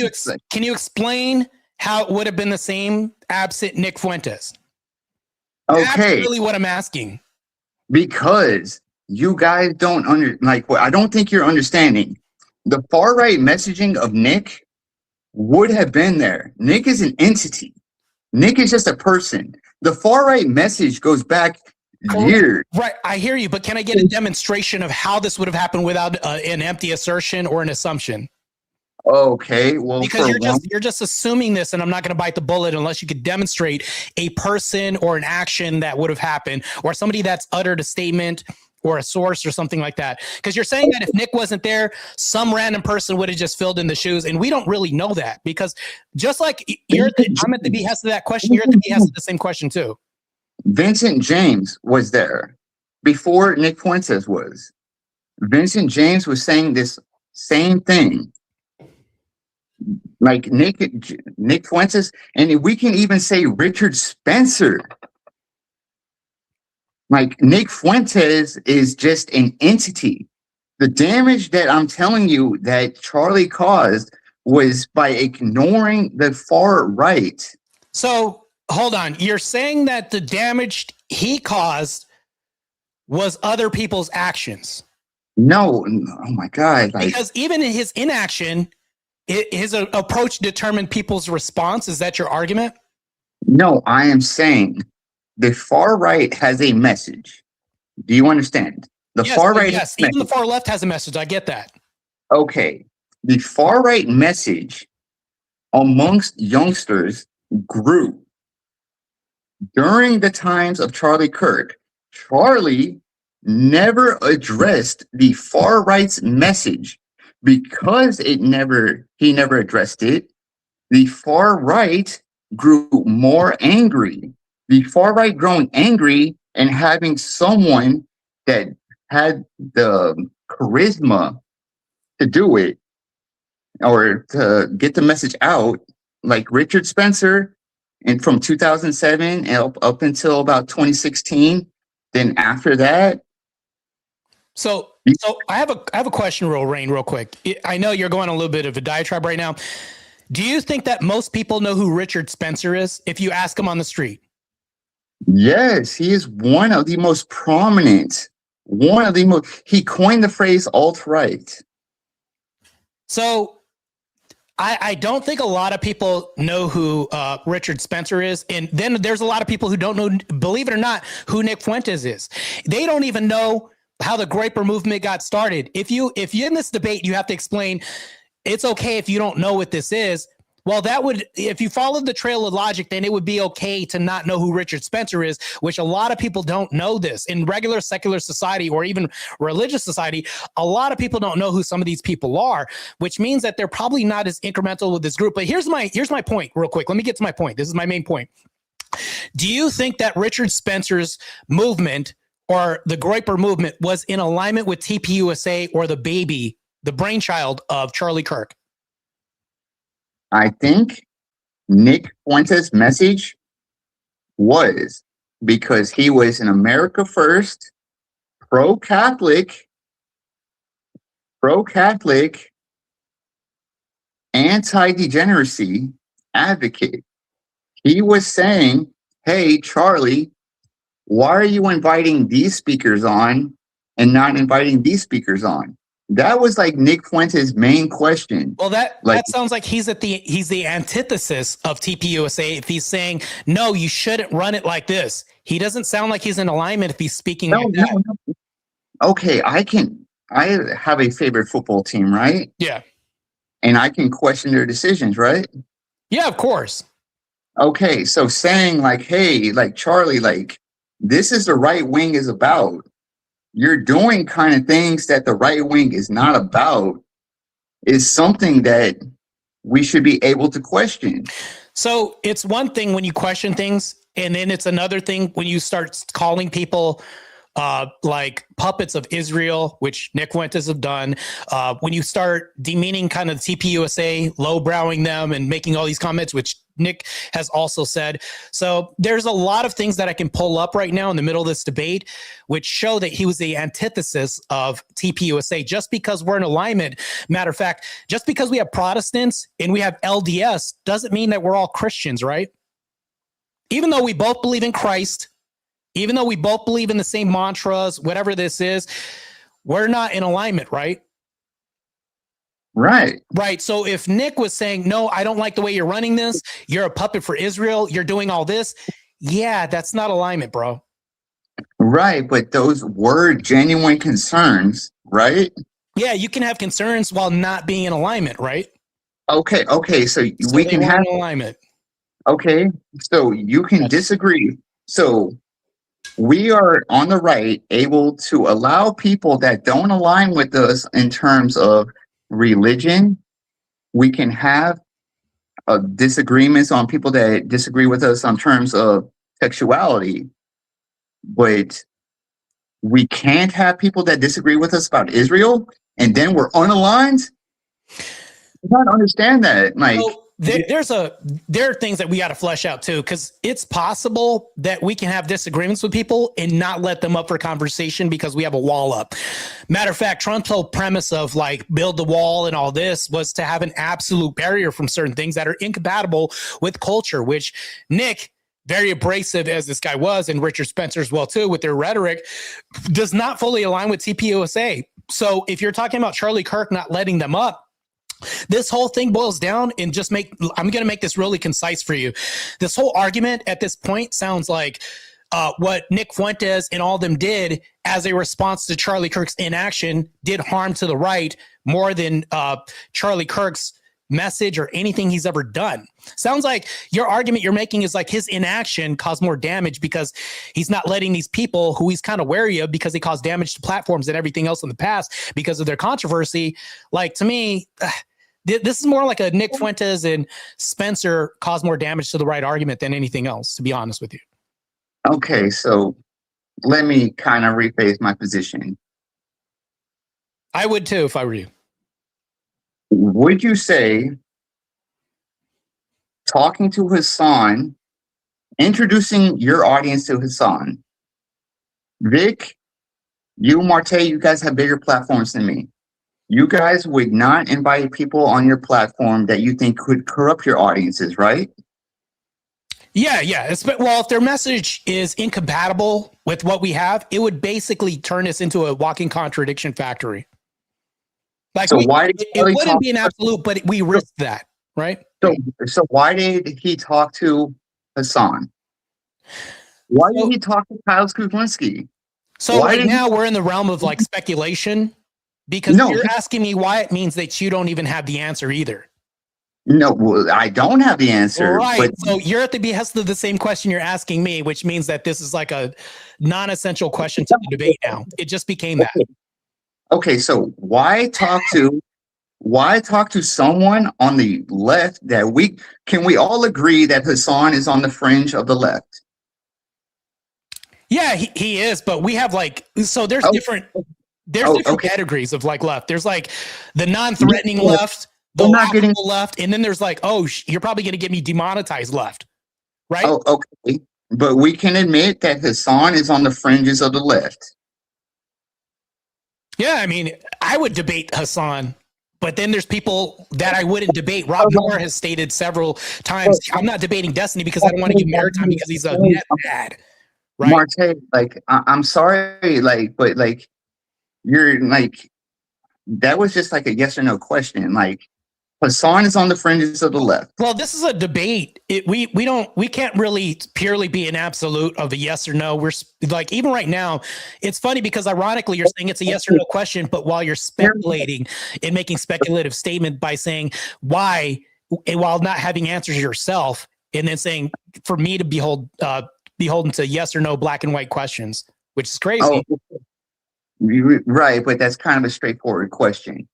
you explain how it would have been the same absent Nick Fuentes? Okay. That's really what I'm asking. Because you guys don't I don't think you're understanding. The far right messaging of Nick would have been there. Nick is an entity. Nick is just a person. The far right message goes back years. Right, I hear you, but can I get a demonstration of how this would have happened without an empty assertion or an assumption? Okay, well, because you're just assuming this, and I'm not going to bite the bullet unless you could demonstrate a person or an action that would have happened, or somebody that's uttered a statement or a source or something like that. Because you're saying that if Nick wasn't there, some random person would have just filled in the shoes, and we don't really know that, because just like I'm at the behest of that question, you're at the behest of the same question too. Vincent James was there before Nick Fuentes was. Vincent James was saying this same thing. Like Nick Fuentes, and we can even say Richard Spencer. Like, Nick Fuentes is just an entity. The damage that I'm telling you that Charlie caused was by ignoring the far right. So hold on, you're saying that the damage he caused was other people's actions? No, oh my God! Because even in his inaction, his approach determined people's response. Is that your argument? No, I am saying the far right has a message. Do you understand? Far right. Yes, even the far left has a message. I get that. Okay. The far right message amongst youngsters grew during the times of Charlie Kirk. Charlie never addressed the far right's message. Because he never addressed it, the far right grew more angry. The far right growing angry and having someone that had the charisma to do it or to get the message out, like Richard Spencer, and from 2007 and up until about 2016. Then after that. So I have a question, RealRain, real quick. I know you're going a little bit of a diatribe right now. Do you think that most people know who Richard Spencer is if you ask them on the street? Yes, he is one of the most prominent. He coined the phrase alt-right. So I don't think a lot of people know who Richard Spencer is. And then there's a lot of people who don't know, believe it or not, who Nick Fuentes is. They don't even know how the Graper movement got started. If you're in this debate, you have to explain it's okay if you don't know what this is. Well, if you followed the trail of logic, then it would be okay to not know who Richard Spencer is, which a lot of people don't know this. In regular secular society or even religious society, a lot of people don't know who some of these people are, which means that they're probably not as incremental with this group. But here's my point real quick. Let me get to my point. This is my main point. Do you think that Richard Spencer's movement or the Graper movement was in alignment with TPUSA or the brainchild of Charlie Kirk? I think Nick Fuentes' message was because he was an America First, pro-Catholic, anti-degeneracy advocate. He was saying, hey, Charlie, why are you inviting these speakers on and not inviting these speakers on? That was like Nick Fuentes' main question. Well, that sounds like he's the antithesis of TPUSA. If he's saying no, you shouldn't run it like this, he doesn't sound like he's in alignment if he's speaking like that. No. Okay, I have a favorite football team, right? Yeah. And I can question their decisions, right? Yeah, of course. Okay, so saying like, hey, like Charlie, like this is the right wing is about. You're doing kind of things that the right wing is not about is something that we should be able to question. So it's one thing when you question things, and then it's another thing when you start calling people like puppets of Israel, which Nick Fuentes have done. When you start demeaning kind of the TPUSA, lowbrowing them and making all these comments, which Nick has also said. So there's a lot of things that I can pull up right now in the middle of this debate, which show that he was the antithesis of TPUSA. Just because we're in alignment, matter of fact, just because we have Protestants and we have LDS doesn't mean that we're all Christians, right? Even though we both believe in Christ, even though we both believe in the same mantras, whatever this is, we're not in alignment, right? Right. Right. So if Nick was saying, no, I don't like the way you're running this, you're a puppet for Israel, you're doing all this. Yeah, that's not alignment, bro. Right. But those were genuine concerns, right? Yeah, you can have concerns while not being in alignment, right? Okay. So we can have alignment. Okay. So you can disagree. So we are on the right able to allow people that don't align with us in terms of religion. We can have disagreements on people that disagree with us on terms of sexuality, but we can't have people that disagree with us about Israel and then we're unaligned. I don't understand that. Like, so there are things that we got to flesh out too, because it's possible that we can have disagreements with people and not let them up for conversation because we have a wall up. Matter of fact, Trump's whole premise of like build the wall and all this was to have an absolute barrier from certain things that are incompatible with culture, which Nick, very abrasive as this guy was, and Richard Spencer as well too, with their rhetoric, does not fully align with TPUSA. So if you're talking about Charlie Kirk not letting them up, this whole thing boils down and I'm going to make this really concise for you. This whole argument at this point sounds like what Nick Fuentes and all of them did as a response to Charlie Kirk's inaction did harm to the right more than Charlie Kirk's message or anything he's ever done. Sounds like your argument you're making is like his inaction caused more damage because he's not letting these people who he's kind of wary of because they caused damage to platforms and everything else in the past because of their controversy. Like, to me, this is more like a Nick Fuentes and Spencer caused more damage to the right argument than anything else, to be honest with you. Okay, so let me kind of rephrase my position. I would too if I were you. Would you say talking to Hassan, introducing your audience to Hassan, Vic, you, Martae, you guys have bigger platforms than me. You guys would not invite people on your platform that you think could corrupt your audiences, right? Yeah. Well, if their message is incompatible with what we have, it would basically turn us into a walking contradiction factory. Like, so it wouldn't be an absolute, but we risk that, right? So why did he talk to Hassan? Why did he talk to Kyle Skrzynski? So right now we're in the realm of like speculation because you're asking me why it means that you don't even have the answer either. No, well, I don't have the answer. Right. But so you're at the behest of the same question you're asking me, which means that this is like a non-essential question to the debate now. It just became that. Okay, so why talk to someone on the left that we all agree that Hassan is on the fringe of the left? Yeah, he is, but we have like, so there's different categories of like left. There's like the non-threatening left, the laughable left, and then there's like, you're probably going to get me demonetized left, right? Oh, okay, but we can admit that Hassan is on the fringes of the left. Yeah, I mean, I would debate Hassan, but then there's people that I wouldn't debate. Rob Moore has stated several times, I'm not debating Destiny because I don't want to give him airtime because he's a net bad. Right? Martae, like, I'm sorry, like, but like, you're like, that was just like a yes or no question. Like, Hassan is on the fringes of the left. Well, this is a debate. We can't really purely be an absolute of a yes or no. We're like, even right now, it's funny because ironically you're saying it's a yes or no question, but while you're speculating and making speculative statement by saying why, while not having answers yourself, and then saying for me to beholden to yes or no black and white questions, which is crazy. Oh, right, but that's kind of a straightforward question.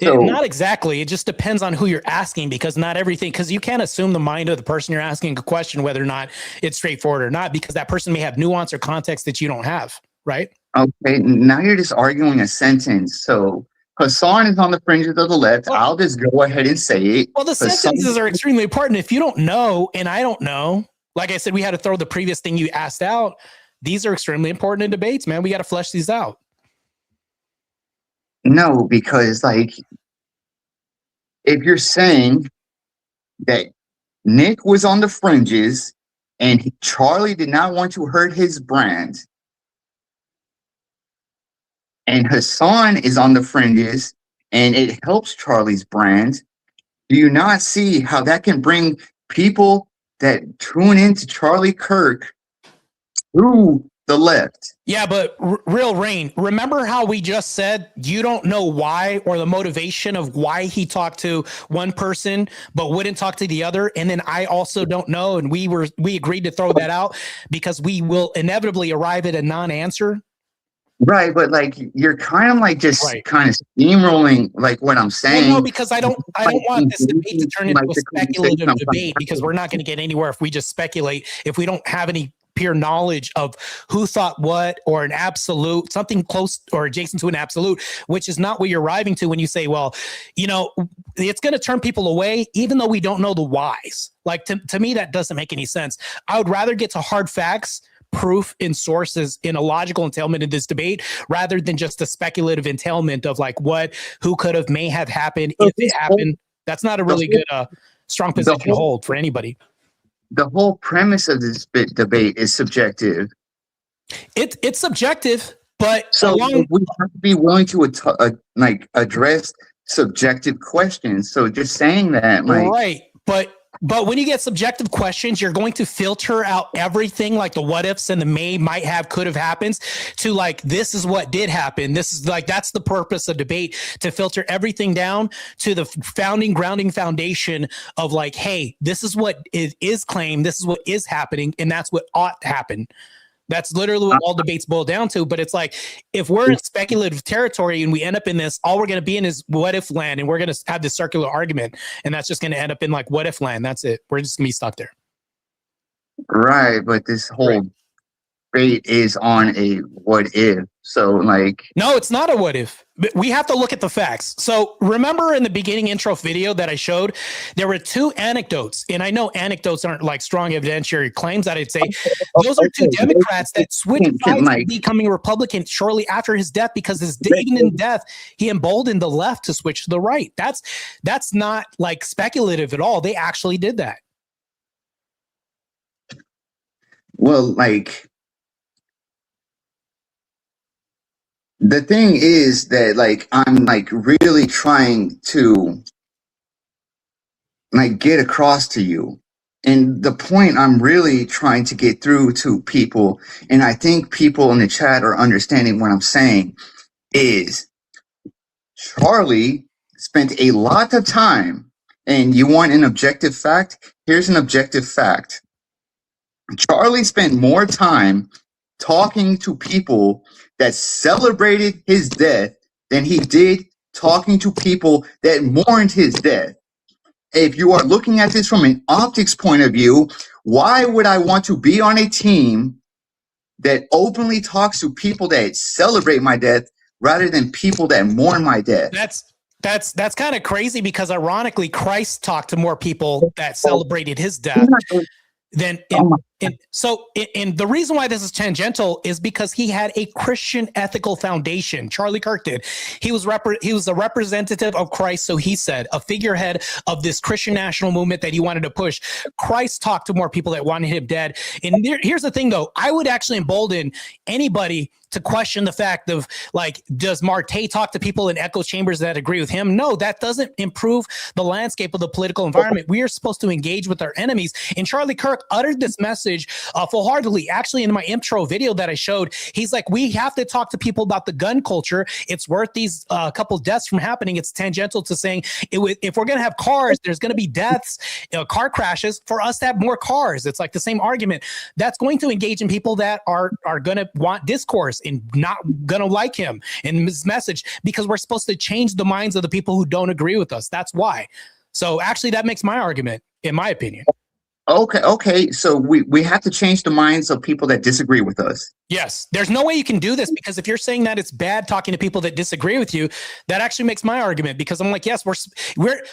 So, not exactly. It just depends on who you're asking, because not everything, because you can't assume the mind of the person you're asking a question, whether or not it's straightforward or not, because that person may have nuance or context that you don't have, right? Okay, now you're just arguing a sentence. So Hassan is on the fringes of the left. Well, I'll just go ahead and say it. Well, the sentences are extremely important. If you don't know, and I don't know, like I said, we had to throw the previous thing you asked out. These are extremely important in debates, man. We got to flesh these out. No, because like, if you're saying that Nick was on the fringes and Charlie did not want to hurt his brand, and Hassan is on the fringes and it helps Charlie's brand, do you not see how that can bring people that tune into Charlie Kirk to the left? Yeah, but RealRain, remember how we just said you don't know why, or the motivation of why he talked to one person but wouldn't talk to the other, and then I also don't know, and we agreed to throw that out because we will inevitably arrive at a non-answer. Right, but like you're kind of like just kind of steamrolling like what I'm saying. Well, no, because I don't want this debate to turn into a speculative debate, because we're not going to get anywhere if we just speculate, if we don't have any pure knowledge of who thought what, or an absolute, something close or adjacent to an absolute, which is not what you're arriving to when you say, well, you know, it's going to turn people away, even though we don't know the whys. Like to me, that doesn't make any sense. I would rather get to hard facts, proof, and sources in a logical entailment in this debate, rather than just a speculative entailment of like who could have, may have happened, if it happened. That's not a really good, strong position to hold for anybody. The whole premise of this debate is subjective. It's subjective, but so we have to be willing to address subjective questions. So just saying that, like, right, but when you get subjective questions, you're going to filter out everything, like the what ifs and the may, might have, could have happens, to like, this is what did happen. This is like, that's the purpose of debate, to filter everything down to the grounding foundation of like, hey, this is what is claimed, this is what is happening, and that's what ought to happen. That's literally what all debates boil down to. But it's like, if we're in speculative territory and we end up in this, all we're going to be in is what if land, and we're going to have this circular argument, and that's just going to end up in like what if land. That's it. We're just going to be stuck there. Right, but this whole debate is on a what if. So like, no, it's not a what if. We have to look at the facts. So remember in the beginning intro video that I showed, there were two anecdotes, and I know anecdotes aren't like strong evidentiary claims that I'd say. Those are two Democrats that switched sides to becoming Republican shortly after his death, because even in death, he emboldened the left to switch to the right. That's not like speculative at all. They actually did that. Well, like, the thing is that like I'm like really trying to like get across to you, and the point I'm really trying to get through to people, and I think people in the chat are understanding what I'm saying, is Charlie spent a lot of time, and you want an objective fact? Here's an objective fact. Charlie spent more time talking to people that celebrated his death than he did talking to people that mourned his death. If you are looking at this from an optics point of view, why would I want to be on a team that openly talks to people that celebrate my death rather than people that mourn my death? That's kind of crazy, because ironically, Christ talked to more people that celebrated his death than and the reason why this is tangential is because he had a Christian ethical foundation. Charlie Kirk did. He was a representative of Christ, so he said, a figurehead of this Christian national movement that he wanted to push. Christ talked to more people that wanted him dead. And here's the thing, though. I would actually embolden anybody to question the fact of, like, does Martae talk to people in echo chambers that agree with him? No, that doesn't improve the landscape of the political environment. We are supposed to engage with our enemies. And Charlie Kirk uttered this message full-heartedly. Actually, in my intro video that I showed, he's like, we have to talk to people about the gun culture. It's worth these couple deaths from happening. It's tangential to saying if we're going to have cars, there's going to be deaths, car crashes for us to have more cars. It's like the same argument. That's going to engage in people that are going to want discourse and not gonna like him and his message, because we're supposed to change the minds of the people who don't agree with us. That's why. So actually that makes my argument, in my opinion. Okay. So we have to change the minds of people that disagree with us. Yes. There's no way you can do this, because if you're saying that it's bad talking to people that disagree with you, that actually makes my argument, because I'm like, yes, we're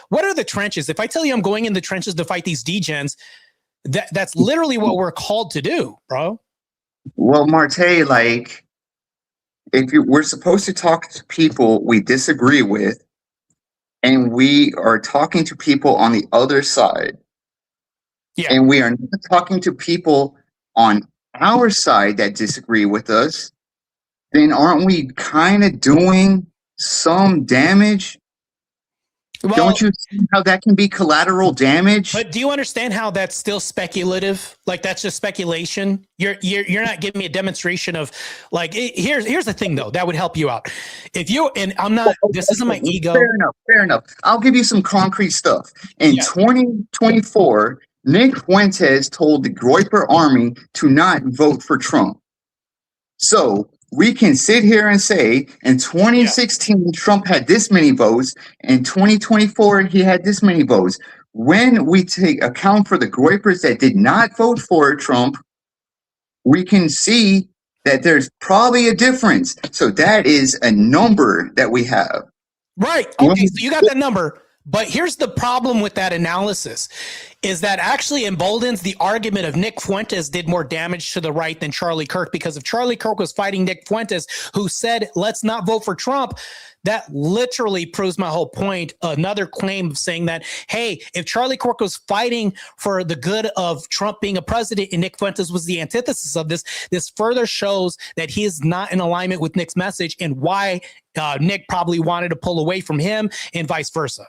what are the trenches? If I tell you I'm going in the trenches to fight these degens, that's literally what we're called to do, bro. Well, Martae, like, we're supposed to talk to people we disagree with, and we are talking to people on the other side, and we are not talking to people on our side that disagree with us, then aren't we kind of doing some damage? Well, don't you see how that can be collateral damage? But do you understand how that's still speculative? Like, that's just speculation. You're not giving me a demonstration of, like, here's the thing, though, that would help you out. If you, and I'm not, this isn't my ego. Fair enough. I'll give you some concrete stuff. In 2024, Nick Fuentes told the Groyper Army to not vote for Trump. So we can sit here and say in 2016, Trump had this many votes. In 2024, he had this many votes. When we take account for the Groypers that did not vote for Trump, we can see that there's probably a difference. So that is a number that we have. Right. Okay. So you got that number. But here's the problem with that analysis, is that actually emboldens the argument of Nick Fuentes did more damage to the right than Charlie Kirk, because if Charlie Kirk was fighting Nick Fuentes, who said, let's not vote for Trump, that literally proves my whole point. Another claim of saying that, hey, if Charlie Kirk was fighting for the good of Trump being a president and Nick Fuentes was the antithesis of this, this further shows that he is not in alignment with Nick's message, and why Nick probably wanted to pull away from him and vice versa.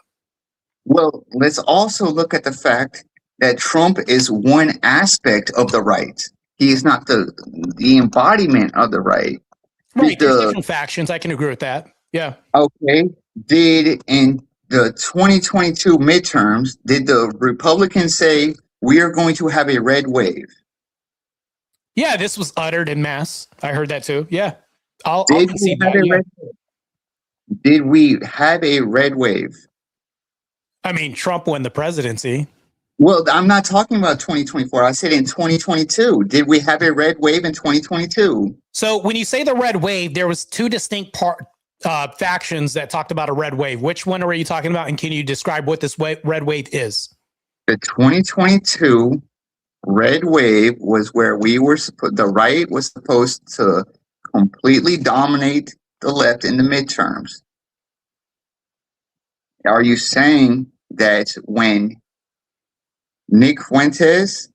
Well, let's also look at the fact that Trump is one aspect of the right. He is not the embodiment of the right. Right, there's different factions. I can agree with that. Yeah. Okay. Did in the 2022 midterms, did the Republicans say we are going to have a red wave? Yeah, this was uttered in mass. I heard that too. Yeah. I'll concede that. Did we have a red wave? I mean, Trump won the presidency. Well, I'm not talking about 2024. I said in 2022. Did we have a red wave in 2022? So when you say the red wave, there was two distinct factions that talked about a red wave. Which one are you talking about? And can you describe what this red wave is? The 2022 red wave was where we were the right was supposed to completely dominate the left in the midterms. Are you saying that when Nick Fuentes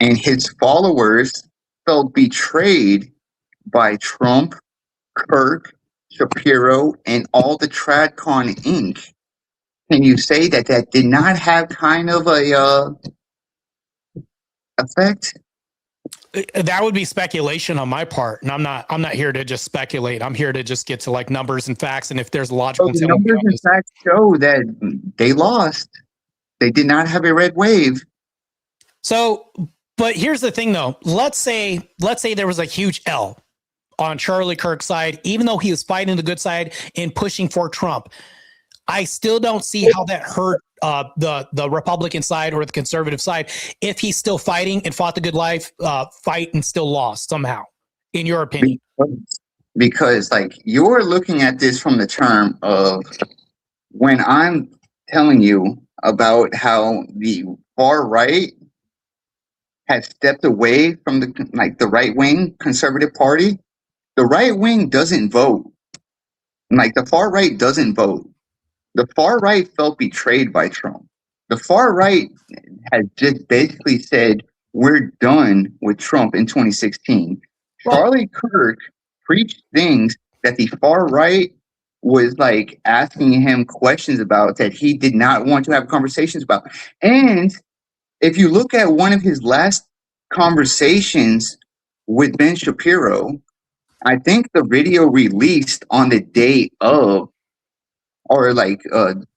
and his followers felt betrayed by Trump, Kirk, Shapiro, and all the TradCon Inc., can you say that that did not have kind of a effect? That would be speculation on my part, and I'm not here to just speculate. I'm here to just get to like numbers and facts, and if there's logical, the numbers and facts show that they lost. They did not have a red wave. So, but here's the thing, though. Let's say there was a huge L on Charlie Kirk's side, even though he was fighting the good side and pushing for Trump. I still don't see how that hurt the Republican side or the conservative side if he's still fighting and fought the good life fight and still lost somehow, in your opinion. Because like you're looking at this from the term of when I'm telling you about how the far right has stepped away from the right wing conservative party. The right wing doesn't vote. Like the far right doesn't vote. The far right felt betrayed by Trump. The far right has just basically said, we're done with Trump in 2016. Charlie Kirk preached things that the far right was like asking him questions about that he did not want to have conversations about. And if you look at one of his last conversations with Ben Shapiro, I think the video released on the day of, or like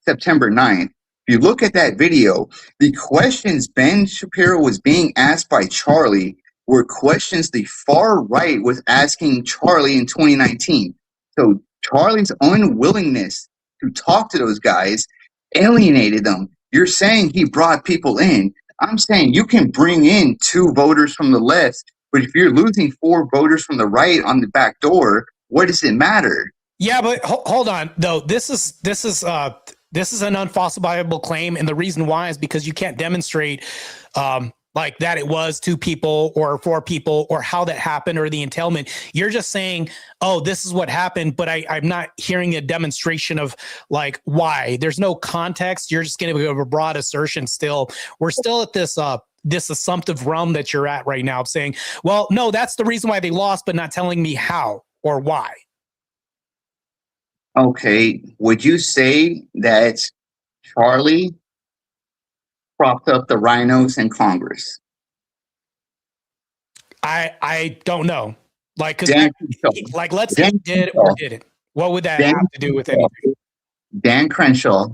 September 9th, if you look at that video, the questions Ben Shapiro was being asked by Charlie were questions the far right was asking Charlie in 2019. So Charlie's unwillingness to talk to those guys alienated them. You're saying he brought people in. I'm saying you can bring in 2 voters from the left, but if you're losing 4 voters from the right on the back door, what does it matter? Yeah, but hold on though. This is an unfalsifiable claim, and the reason why is because you can't demonstrate like that it was 2 people or 4 people or how that happened or the entailment. You're just saying, oh, this is what happened, but I'm not hearing a demonstration of like why. There's no context. You're just going to give a broad assertion. Still, we're still at this assumptive realm that you're at right now of saying, well, no, that's the reason why they lost, but not telling me how or why. Okay, would you say that Charlie propped up the rhinos in Congress? I don't know. Like, cause like let's say Dan he did Crenshaw. or didn't. What would that have to do with anything? Dan Crenshaw.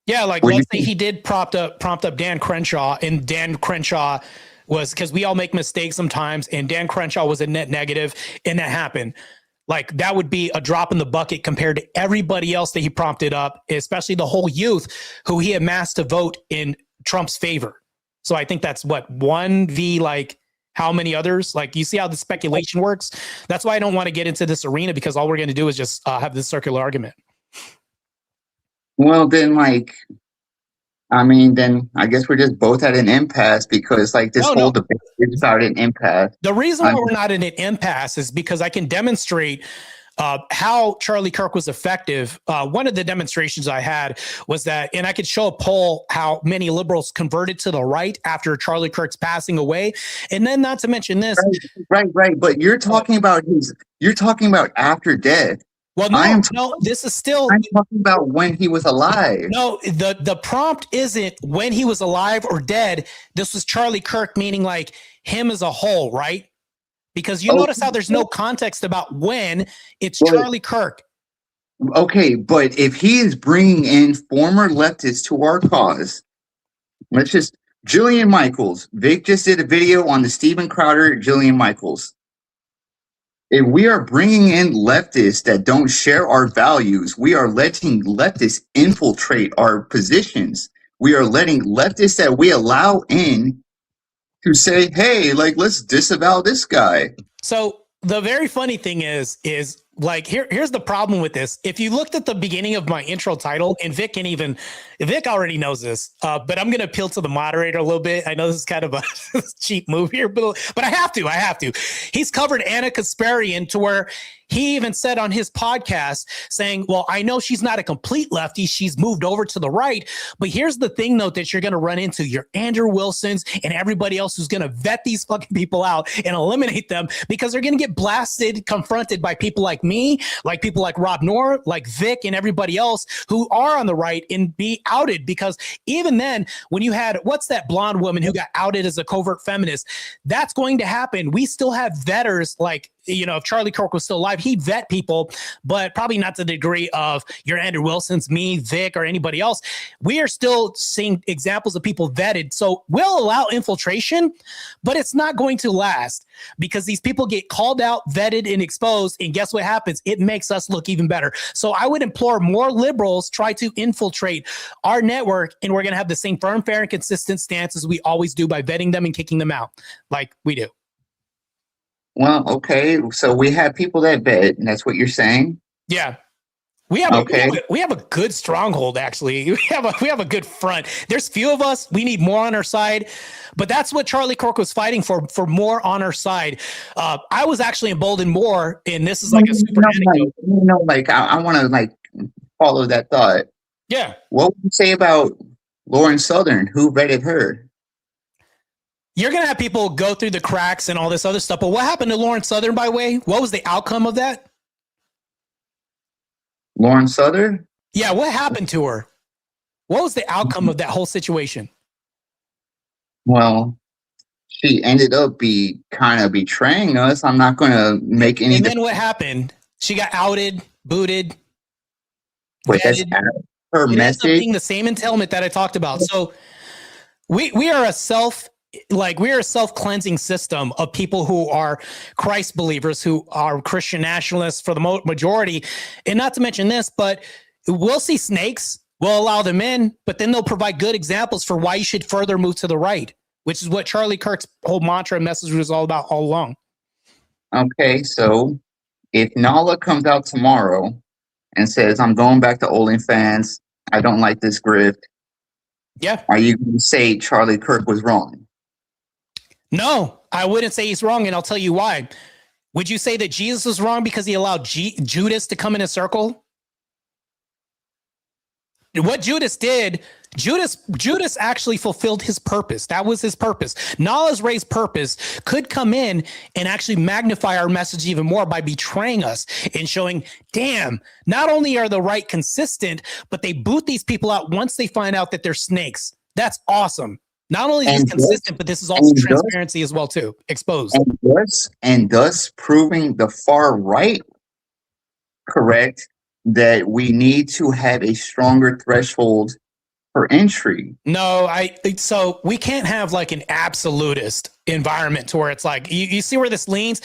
Yeah, like let's say he did prompt up Dan Crenshaw, and Dan Crenshaw was, because we all make mistakes sometimes, and Dan Crenshaw was a net negative, and that happened. Like that would be a drop in the bucket compared to everybody else that he prompted up, especially the whole youth who he amassed to vote in Trump's favor. So I think that's what 1v like how many others? Like you see how the speculation works. That's why I don't want to get into this arena, because all we're going to do is just have this circular argument. Well, then then I guess we're just both at an impasse, because like this whole debate is about an impasse. The reason why we're not in an impasse is because I can demonstrate how Charlie Kirk was effective. One of the demonstrations I had was that, and I could show a poll how many liberals converted to the right after Charlie Kirk's passing away. And then not to mention this. Right. But you're talking about after death. Well, no, this is still. I'm talking about when he was alive. No, the prompt isn't when he was alive or dead. This was Charlie Kirk, meaning like him as a whole, right? Because you notice how there's no context about when it's Charlie Kirk. Okay, but if he is bringing in former leftists to our cause, Jillian Michaels. Vic just did a video on the Steven Crowder, Jillian Michaels. If we are bringing in leftists that don't share our values, we are letting leftists infiltrate our positions. We are letting leftists that we allow in to say, hey, like, let's disavow this guy. So the very funny thing is like, here's the problem with this. If you looked at the beginning of my intro title, and Vic already knows this, but I'm going to appeal to the moderator a little bit. I know this is kind of a cheap move here, but I have to. He's covered Anna Kasparian to where he even said on his podcast saying, well, I know she's not a complete lefty. She's moved over to the right. But here's the thing, though, that you're going to run into your Andrew Wilsons and everybody else who's going to vet these fucking people out and eliminate them, because they're going to get confronted by people like me, like people like Rob Noor, like Vic and everybody else who are on the right, and be outed. Because even then, when you had, what's that blonde woman who got outed as a covert feminist, that's going to happen. We still have vetters like, if Charlie Kirk was still alive, he'd vet people, but probably not to the degree of your Andrew Wilsons, me, Vic, or anybody else. We are still seeing examples of people vetted. So we'll allow infiltration, but it's not going to last, because these people get called out, vetted, and exposed. And guess what happens? It makes us look even better. So I would implore more liberals try to infiltrate our network, and we're going to have the same firm, fair, and consistent stance as we always do by vetting them and kicking them out like we do. Well, okay, so we have people that vet, and that's what you're saying? Yeah. We have a good stronghold, actually. We have a good front. There's few of us. We need more on our side, but that's what Charlie Kirk was fighting for more on our side. I was actually emboldened more, and this is like a super anecdote. I want to follow that thought. Yeah. What would you say about Lauren Southern, who rated her? You're gonna have people go through the cracks and all this other stuff, but what happened to Lauren Southern, by the way? What was the outcome of that? Lauren Southern? Yeah, what happened to her? What was the outcome of that whole situation? Well, she ended up kind of betraying us. I'm not going to make any. And then what happened? She got outed, booted. Wait, that's her message. Being the same entailment that I talked about. So we are a self-cleansing system of people who are Christ believers, who are Christian nationalists for the majority. And not to mention this, but we'll see snakes, we'll allow them in, but then they'll provide good examples for why you should further move to the right, which is what Charlie Kirk's whole mantra and message was all about all along. Okay, so if Nala comes out tomorrow and says, I'm going back to OnlyFans, I don't like this grift. Yeah. Are you going to say Charlie Kirk was wrong? No, I wouldn't say he's wrong, and I'll tell you why. Would you say that Jesus was wrong because he allowed Judas to come in a circle? What Judas did, Judas actually fulfilled his purpose. That was his purpose. Nala's Ray's purpose could come in and actually magnify our message even more by betraying us and showing, damn, not only are the right consistent, but they boot these people out once they find out that they're snakes. That's awesome. Not only is this consistent, but this is also transparency as well, too. Exposed. And thus proving the far right correct that we need to have a stronger threshold for entry. No, so we can't have like an absolutist environment to where it's like, you see where this leans?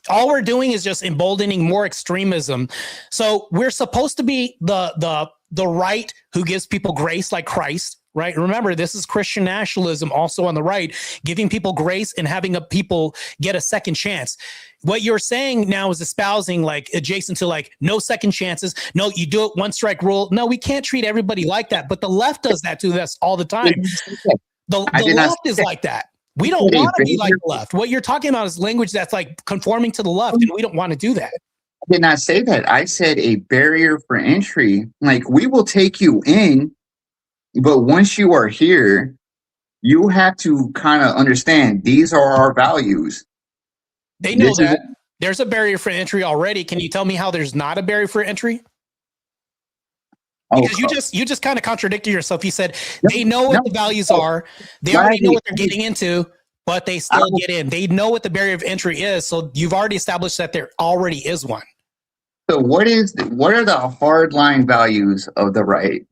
All we're doing is just emboldening more extremism. So we're supposed to be the right who gives people grace like Christ. Right. Remember, this is Christian nationalism also on the right, giving people grace and having people get a second chance. What you're saying now is espousing like adjacent to like no second chances. No, you do it one strike rule. No, we can't treat everybody like that. But the left does that to us all the time. The left is like that. We don't want to be like the left. What you're talking about is language that's like conforming to the left, and we don't want to do that. I did not say that. I said a barrier for entry. Like, we will take you in, but once you are here, you have to kind of understand these are our values. They know that. There's a barrier for entry already. Can you tell me how there's not a barrier for entry? Because you just kind of contradicted yourself. You said they know what the values are. They already know what they're getting into, but they still get in. They know what the barrier of entry is. So you've already established that there already is one. So what are the hardline values of the right?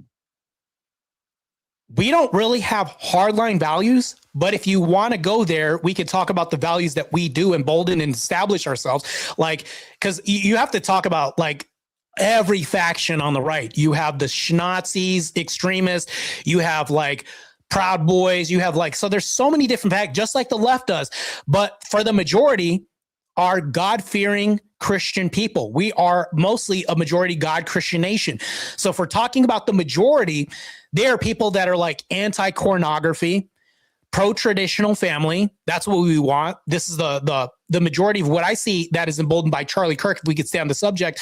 We don't really have hardline values, but if you want to go there, we could talk about the values that we do embolden and establish ourselves. Like, because you have to talk about like every faction on the right. You have the Schnazis, extremists. You have like Proud Boys. You have like, so there's so many different factions, just like the left does. But for the majority, are God-fearing Christian people. We are mostly a majority God Christian nation. So if we're talking about the majority, there are people that are like anti-pornography, pro-traditional family. That's what we want. This is the majority of what I see that is emboldened by Charlie Kirk, if we could stay on the subject.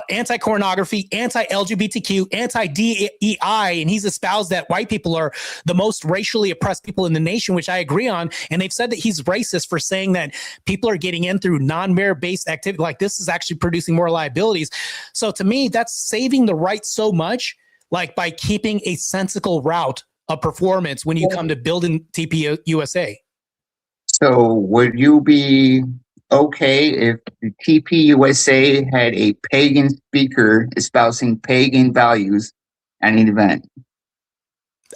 Anti-pornography, anti-LGBTQ, anti-DEI, and he's espoused that white people are the most racially oppressed people in the nation, which I agree on. And they've said that he's racist for saying that people are getting in through non-merit-based activity. Like, this is actually producing more liabilities. So to me, that's saving the right so much, like by keeping a sensical route of performance when you come to building TP USA. So would you be okay if the TP USA had a pagan speaker espousing pagan values at an event?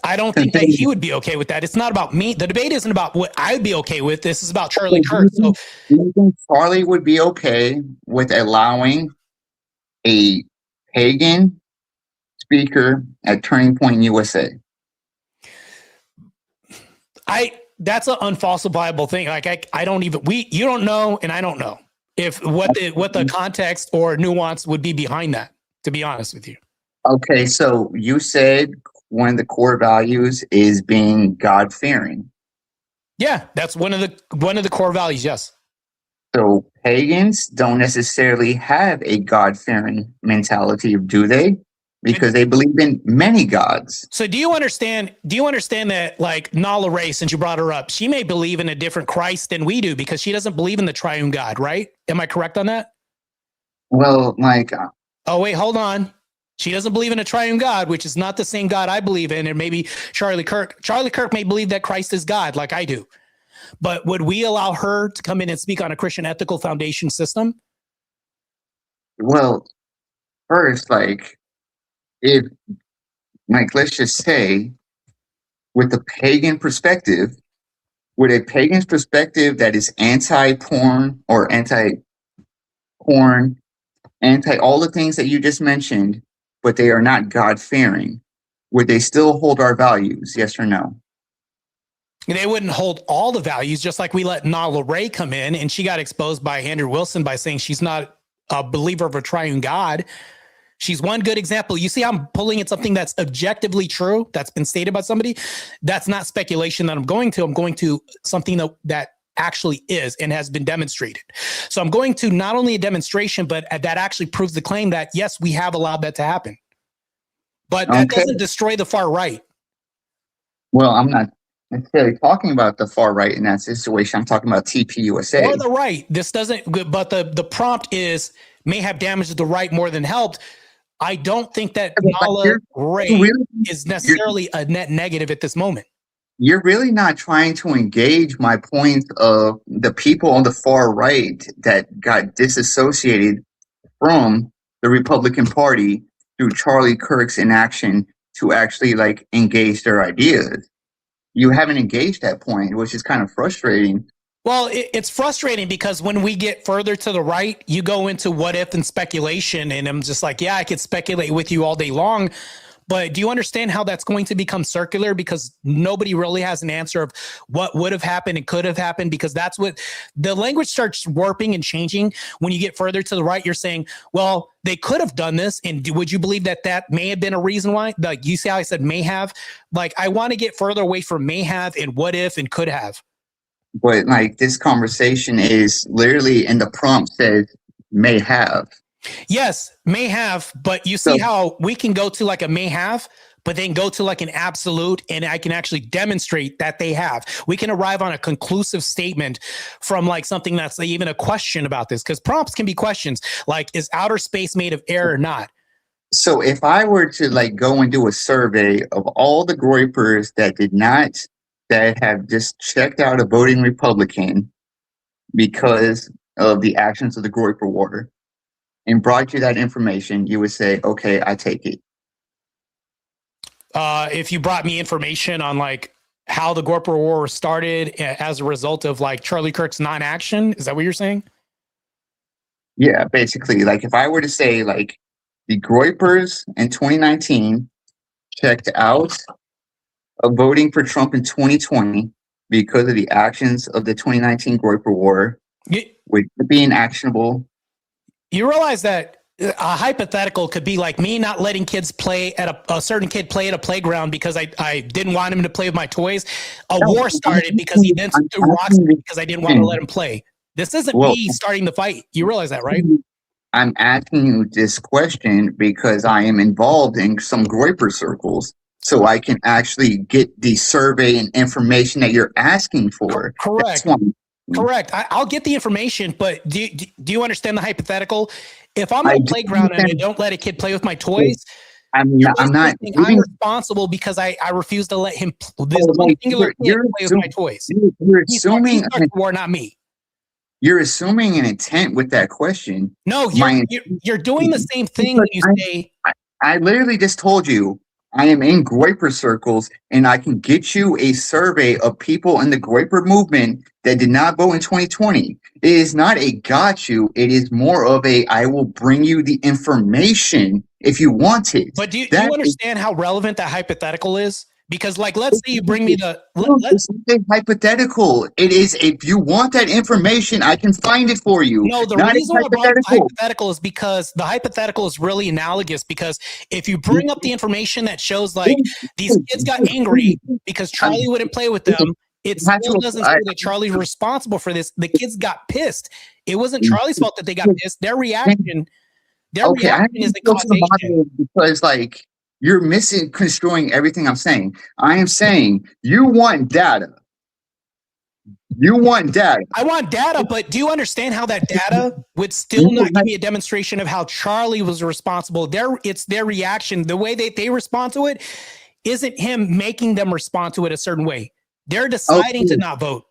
I don't think that he would be okay with that. It's not about me. The debate isn't about what I'd be okay with. This is about Charlie Kirk. So do you think Charlie would be okay with allowing a pagan speaker at Turning Point USA? That's an unfalsifiable thing. Like I don't even, you don't know, and I don't know if what the context or nuance would be behind that. to be honest with you. Okay, so you said one of the core values is being God-fearing. Yeah, that's one of the core values, yes. So pagans don't necessarily have a God-fearing mentality, do they? Because they believe in many gods. So do you understand that, like, Nala Ray, since you brought her up, she may believe in a different Christ than we do because she doesn't believe in the triune God, right? Am I correct on that? Well, like... oh, wait, hold on. She doesn't believe in a triune God, which is not the same God I believe in. And maybe Charlie Kirk may believe that Christ is God like I do. But would we allow her to come in and speak on a Christian ethical foundation system? Well, first, like, if, like, let's just say, with the pagan perspective, with a pagan's perspective that is anti-porn or anti-porn, anti all the things that you just mentioned, but they are not God-fearing, would they still hold our values? Yes or no? They wouldn't hold all the values, just like we let Nala Ray come in and she got exposed by Andrew Wilson by saying she's not a believer of a triune God. She's one good example. You see, I'm pulling at something that's objectively true, that's been stated by somebody. That's not speculation that I'm going to. I'm going to something that actually is and has been demonstrated. So I'm going to not only a demonstration, but that actually proves the claim that, yes, we have allowed that to happen. But that doesn't destroy the far right. Well, I'm not necessarily talking about the far right in that situation. I'm talking about TPUSA. Or the right. This doesn't, but the prompt is may have damaged the right more than helped. I don't think that Nala Ray is necessarily a net negative at this moment. You're really not trying to engage my point of the people on the far right that got disassociated from the Republican Party through Charlie Kirk's inaction to actually, like, engage their ideas. You haven't engaged that point, which is kind of frustrating. Well, it's frustrating because when we get further to the right, you go into what if and speculation. And I'm just like, yeah, I could speculate with you all day long. But do you understand how that's going to become circular? Because nobody really has an answer of what would have happened and could have happened, because that's what the language starts warping and changing. When you get further to the right, you're saying, well, they could have done this. And would you believe that that may have been a reason why? Like, you see how I said may have? Like, I want to get further away from may have and what if and could have. But, like, this conversation is literally in the prompt says may have. Yes, may have, but you see how we can go to like a may have, but then go to like an absolute, and I can actually demonstrate that they have. We can arrive on a conclusive statement from like something that's like even a question about this, because prompts can be questions like, is outer space made of air or not? So if I were to like go and do a survey of all the groypers that have just checked out a voting Republican because of the actions of the groyper war, and brought you that information, you would say, okay, I take it. If you brought me information on like how the Groyper War started as a result of like Charlie Kirk's non-action, is that what you're saying? Yeah, basically, like if I were to say like the groypers in 2019 checked out of voting for Trump in 2020 because of the actions of the 2019 Groyper War, with being actionable. You realize that a hypothetical could be like me not letting kids play at a certain kid play at a playground because I didn't want him to play with my toys. A war started because he then threw rocks at me because I didn't want to let him play. This isn't me starting the fight. You realize that, right? I'm asking you this question because I am involved in some groyper circles, so I can actually get the survey and information that you're asking for. Correct. Correct. I'll get the information, but do you understand the hypothetical? If I'm on a playground and I don't let a kid play with my toys, I'm responsible because I refuse to let him this one singular kid play with my toys. You're assuming the war, not me. You're assuming an intent with that question. No, you're doing the same thing when you say. I literally just told you I am in groyper circles, and I can get you a survey of people in the groyper movement that did not vote in 2020. It is not a got you. It is more of a I will bring you the information if you want it. But do you understand how relevant that hypothetical is? Because, like, let's say you bring me the. It's not hypothetical. It is, if you want that information, I can find it for you. No, the reason why I brought up the hypothetical is because the hypothetical is really analogous. Because if you bring up the information that shows, like, these kids got angry because Charlie wouldn't play with them, it still doesn't say that Charlie's responsible for this. The kids got pissed. It wasn't Charlie's fault that they got pissed. Their reaction is the causation. Because, like, you're misconstruing everything I'm saying. I am saying you want data. You want data. I want data, but do you understand how that data would still not give me a demonstration of how Charlie was responsible? It's their reaction. The way they respond to it isn't him making them respond to it a certain way. They're deciding to not vote.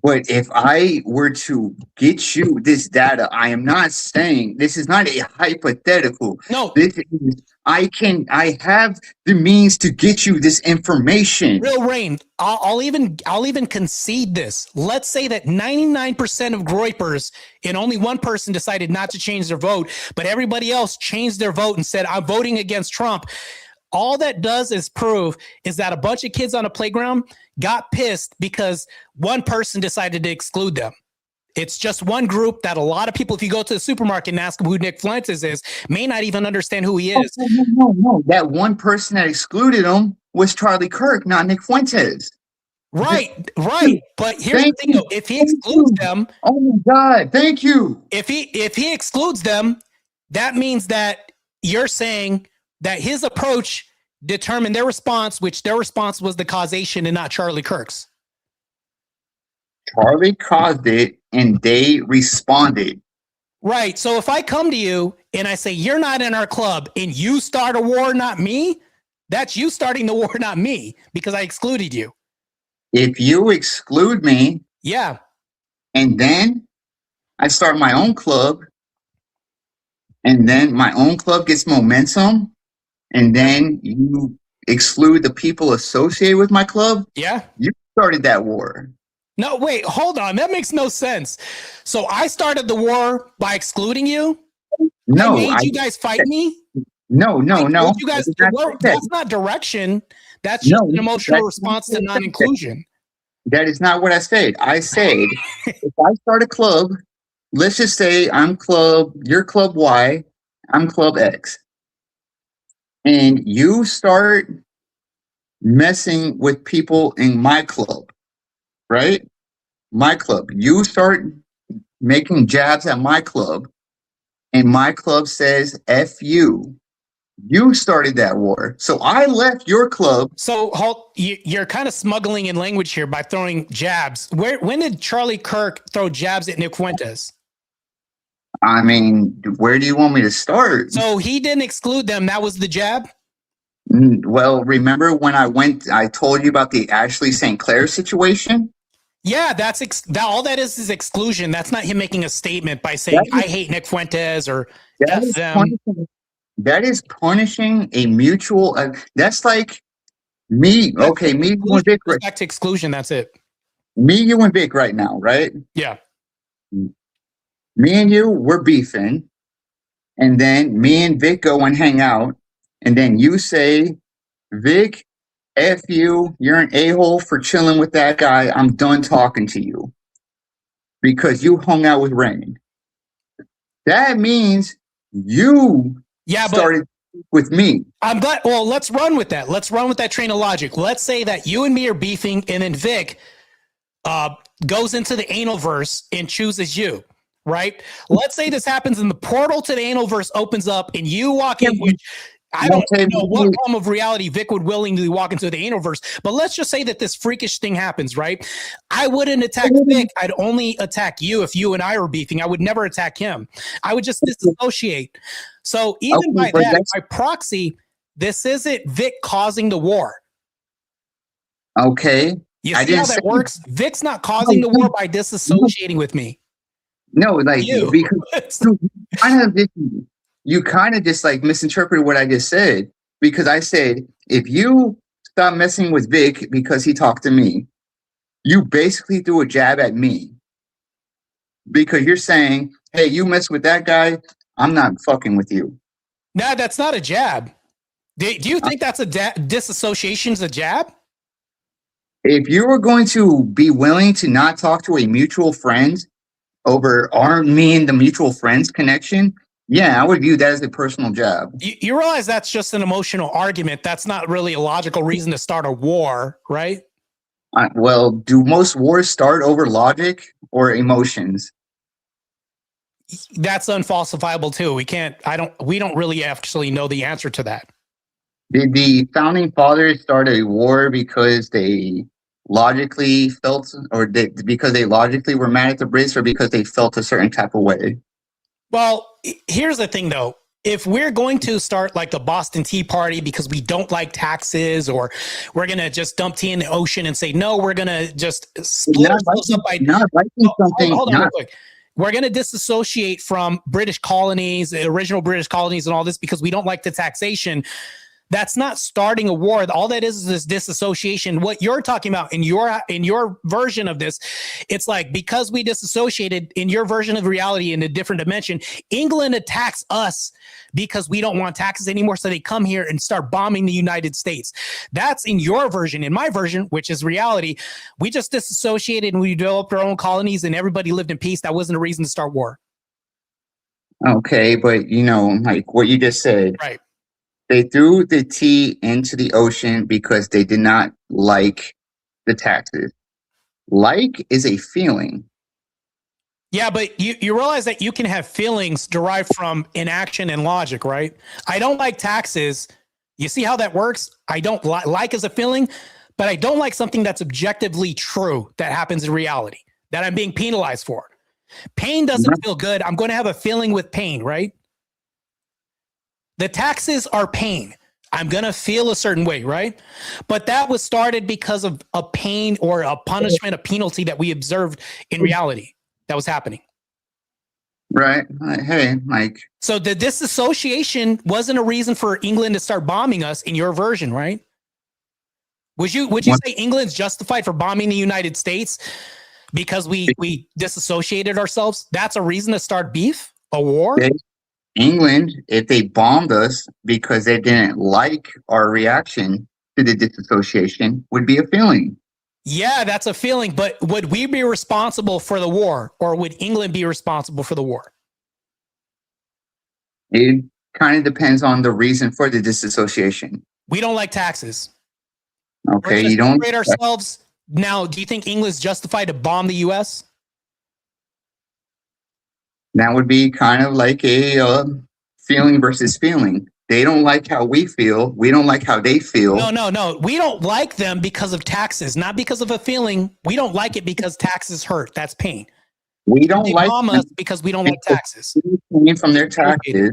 But if I were to get you this data, I am not saying this is not a hypothetical. No, this is, I have the means to get you this information. RealRain, I'll even concede this. Let's say that 99% of Groypers and only one person decided not to change their vote, but everybody else changed their vote and said, I'm voting against Trump. All that does is prove is that a bunch of kids on a playground got pissed because one person decided to exclude them. It's just one group that a lot of people, if you go to the supermarket and ask them who Nick Fuentes is, may not even understand who he is. No. That one person that excluded him was Charlie Kirk, not Nick Fuentes. Right. But here's the thing, though. If he excludes them, oh my God, thank you. If he excludes them, that means that you're saying that his approach determined their response, which their response was the causation and not Charlie Kirk's. Charlie caused it and they responded. Right. So if I come to you and I say, you're not in our club and you start a war, not me, that's you starting the war, not me, because I excluded you. If you exclude me, yeah, and then I start my own club, and then my own club gets momentum, and then you exclude the people associated with my club, yeah, you started that war. No, wait, hold on. That makes no sense. So I started the war by excluding you? No. I made you guys fight me? No. You guys, that's not direction. That's just an emotional response to non-inclusion. That is not what I said. I said, if I start a club, let's just say you're club Y, I'm club X. And you start messing with people in my club, right? My club. You start making jabs at my club, and my club says, F you. You started that war. So I left your club. So you're kind of smuggling in language here by throwing jabs. When did Charlie Kirk throw jabs at Nick Fuentes? I mean, where do you want me to start? So he didn't exclude them. That was the jab? Well, remember when I told you about the Ashley St. Clair situation? Yeah, all that is exclusion. That's not him making a statement by saying, I hate Nick Fuentes or F them. That is punishing a mutual. That's like me. Okay, me, you, and Vic. Back to exclusion. That's it. Me, you, and Vic right now, right? Yeah. Me and you, we're beefing, and then me and Vic go and hang out, and then you say, Vic, F you, you're an a-hole for chilling with that guy. I'm done talking to you because you hung out with Rain. That means you started with me. I'm glad. Well, let's run with that. Let's run with that train of logic. Let's say that you and me are beefing, and then Vic goes into the analverse and chooses you, right? Let's say this happens and the portal to the analverse opens up and you walk in. I don't know what realm of reality Vic would willingly walk into the analverse, but let's just say that this freakish thing happens, right? I wouldn't attack Vic. I'd only attack you if you and I were beefing. I would never attack him. I would just disassociate. So even by that, by proxy, this isn't Vic causing the war. Okay. You see how that works? Vic's not causing the war by disassociating with me. No, like because you kind of just like misinterpreted what I just said, because I said, if you stop messing with Vic because he talked to me, you basically threw a jab at me because you're saying, hey, you mess with that guy, I'm not fucking with you. No, that's not a jab. Do you think that's a disassociation's a jab? If you were going to be willing to not talk to a mutual friend over me and the mutual friends connection, yeah, I would view that as a personal jab. You realize that's just an emotional argument. That's not really a logical reason to start a war, right? Well, do most wars start over logic or emotions? That's unfalsifiable too. We don't really actually know the answer to that. Did the founding fathers start a war because they logically felt, because they logically were mad at the Brits, or because they felt a certain type of way? Well, here's the thing though. If we're going to start like the Boston Tea Party because we don't like taxes, or we're going to just dump tea in the ocean and say, no, we're going to just split ourselves up by hold on real quick. We're going to disassociate from British colonies, the original British colonies and all this because we don't like the taxation. That's not starting a war. All that is this disassociation. What you're talking about in your version of this, it's like because we disassociated in your version of reality in a different dimension, England attacks us because we don't want taxes anymore. So they come here and start bombing the United States. That's in your version. In my version, which is reality, we just disassociated and we developed our own colonies and everybody lived in peace. That wasn't a reason to start war. Okay, but like what you just said, right? They threw the tea into the ocean because they did not like the taxes. Like is a feeling. Yeah, but you realize that you can have feelings derived from inaction and logic, right? I don't like taxes. You see how that works? I don't like as a feeling, but I don't like something that's objectively true that happens in reality, that I'm being penalized for. Pain doesn't feel good. I'm going to have a feeling with pain, right? The taxes are pain. I'm going to feel a certain way, right? But that was started because of a pain or a punishment, a penalty that we observed in reality that was happening. Right. Hey, Mike. So the disassociation wasn't a reason for England to start bombing us in your version, right? Would you say England's justified for bombing the United States because we disassociated ourselves? That's a reason to start beef, a war? England, if they bombed us because they didn't like our reaction to the disassociation, would be a feeling. Yeah, that's a feeling. But would we be responsible for the war, or would England be responsible for the war? It kind of depends on the reason for the disassociation. We don't like taxes. Okay, you don't separate ourselves. Now, do you think England's justified to bomb the U.S.? That would be kind of like a feeling versus feeling. They don't like how we feel. We don't like how they feel. No. We don't like them because of taxes, not because of a feeling. We don't like it because taxes hurt. That's pain. We don't like bomb us because we don't like taxes. From their taxes,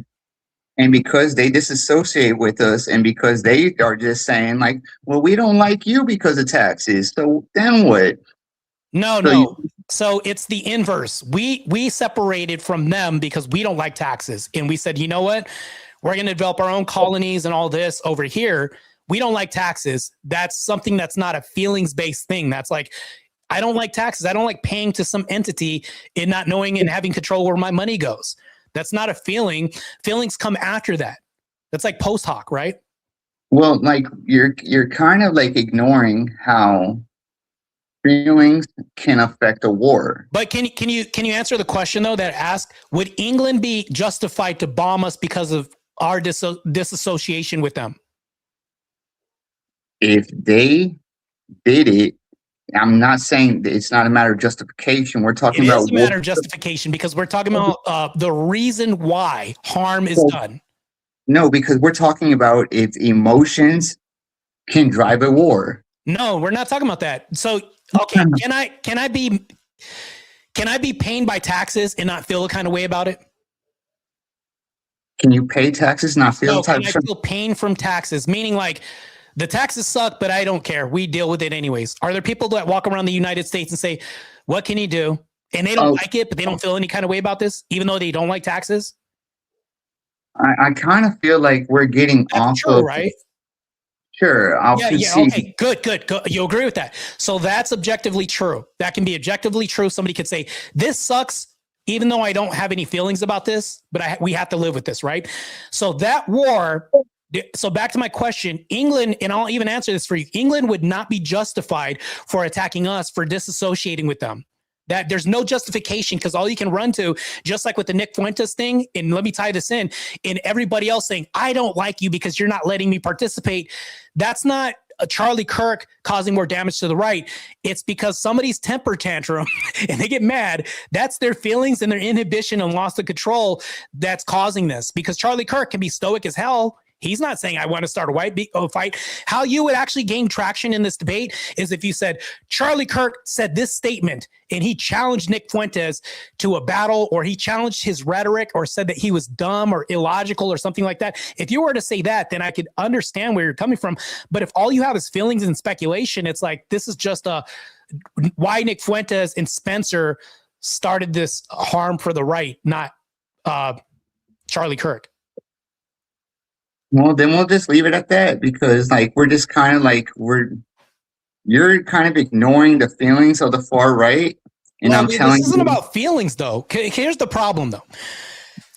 and because they disassociate with us, and because they are just saying like, well, we don't like you because of taxes. So then what? No. So it's the inverse. We separated from them because we don't like taxes. And we said, you know what? We're going to develop our own colonies and all this over here. We don't like taxes. That's something that's not a feelings-based thing. That's like, I don't like taxes. I don't like paying to some entity and not knowing and having control where my money goes. That's not a feeling. Feelings come after that. That's like post hoc, right? Well, like you're kind of like ignoring how feelings can affect a war. But can you answer the question though that asked, would England be justified to bomb us because of our disassociation with them? If they did it, I'm not saying that it's not a matter of justification. We're talking about a matter of justification because we're talking about the reason why harm is done. No, because we're talking about if emotions can drive a war. No, we're not talking about that. So, okay, can I be pained by taxes and not feel a kind of way about it? Can you pay taxes, not feel can I feel pain from taxes? Meaning like the taxes suck, but I don't care. We deal with it anyways. Are there people that walk around the United States and say, what can you do? And they don't like it, but they don't feel any kind of way about this, even though they don't like taxes? I kind of feel like we're getting off of, right? Sure. Okay, good. You agree with that. So that's objectively true. That can be objectively true. Somebody could say, this sucks, even though I don't have any feelings about this, but we have to live with this, right? So that war So back to my question, England, and I'll even answer this for you. England would not be justified for attacking us for disassociating with them. That there's no justification, because all you can run to, just like with the Nick Fuentes thing, and let me tie this in everybody else saying, I don't like you because you're not letting me participate. That's not a Charlie Kirk causing more damage to the right. It's because somebody's temper tantrum and they get mad. That's their feelings and their inhibition and loss of control that's causing this. Because Charlie Kirk can be stoic as hell. He's not saying I want to start a fight. How you would actually gain traction in this debate is if you said, Charlie Kirk said this statement and he challenged Nick Fuentes to a battle, or he challenged his rhetoric, or said that he was dumb or illogical or something like that. If you were to say that, then I could understand where you're coming from. But if all you have is feelings and speculation, it's like, this is just why Nick Fuentes and Spencer started this harm for the right, not Charlie Kirk. Well, then we'll just leave it at that, because like we're just kind of like you're kind of ignoring the feelings of the far right, and well, I'm telling you, this isn't about feelings though. Here's the problem though.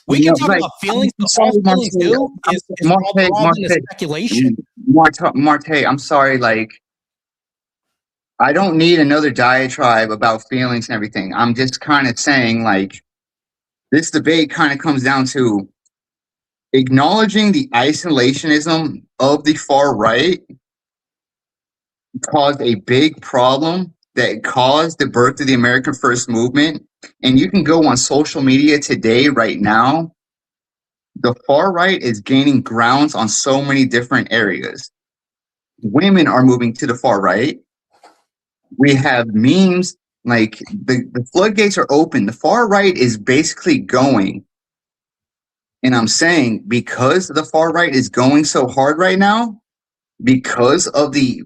We can talk about feelings, but all feelings do is speculation. Martae, I'm sorry, like I don't need another diatribe about feelings and everything. I'm just kind of saying, like, this debate kind of comes down to acknowledging the isolationism of the far right caused a big problem that caused the birth of the American First Movement. And you can go on social media today, right now. The far right is gaining grounds on so many different areas. Women are moving to the far right. We have memes, like the floodgates are open. The far right is basically going. And I'm saying, because the far right is going so hard right now, because of the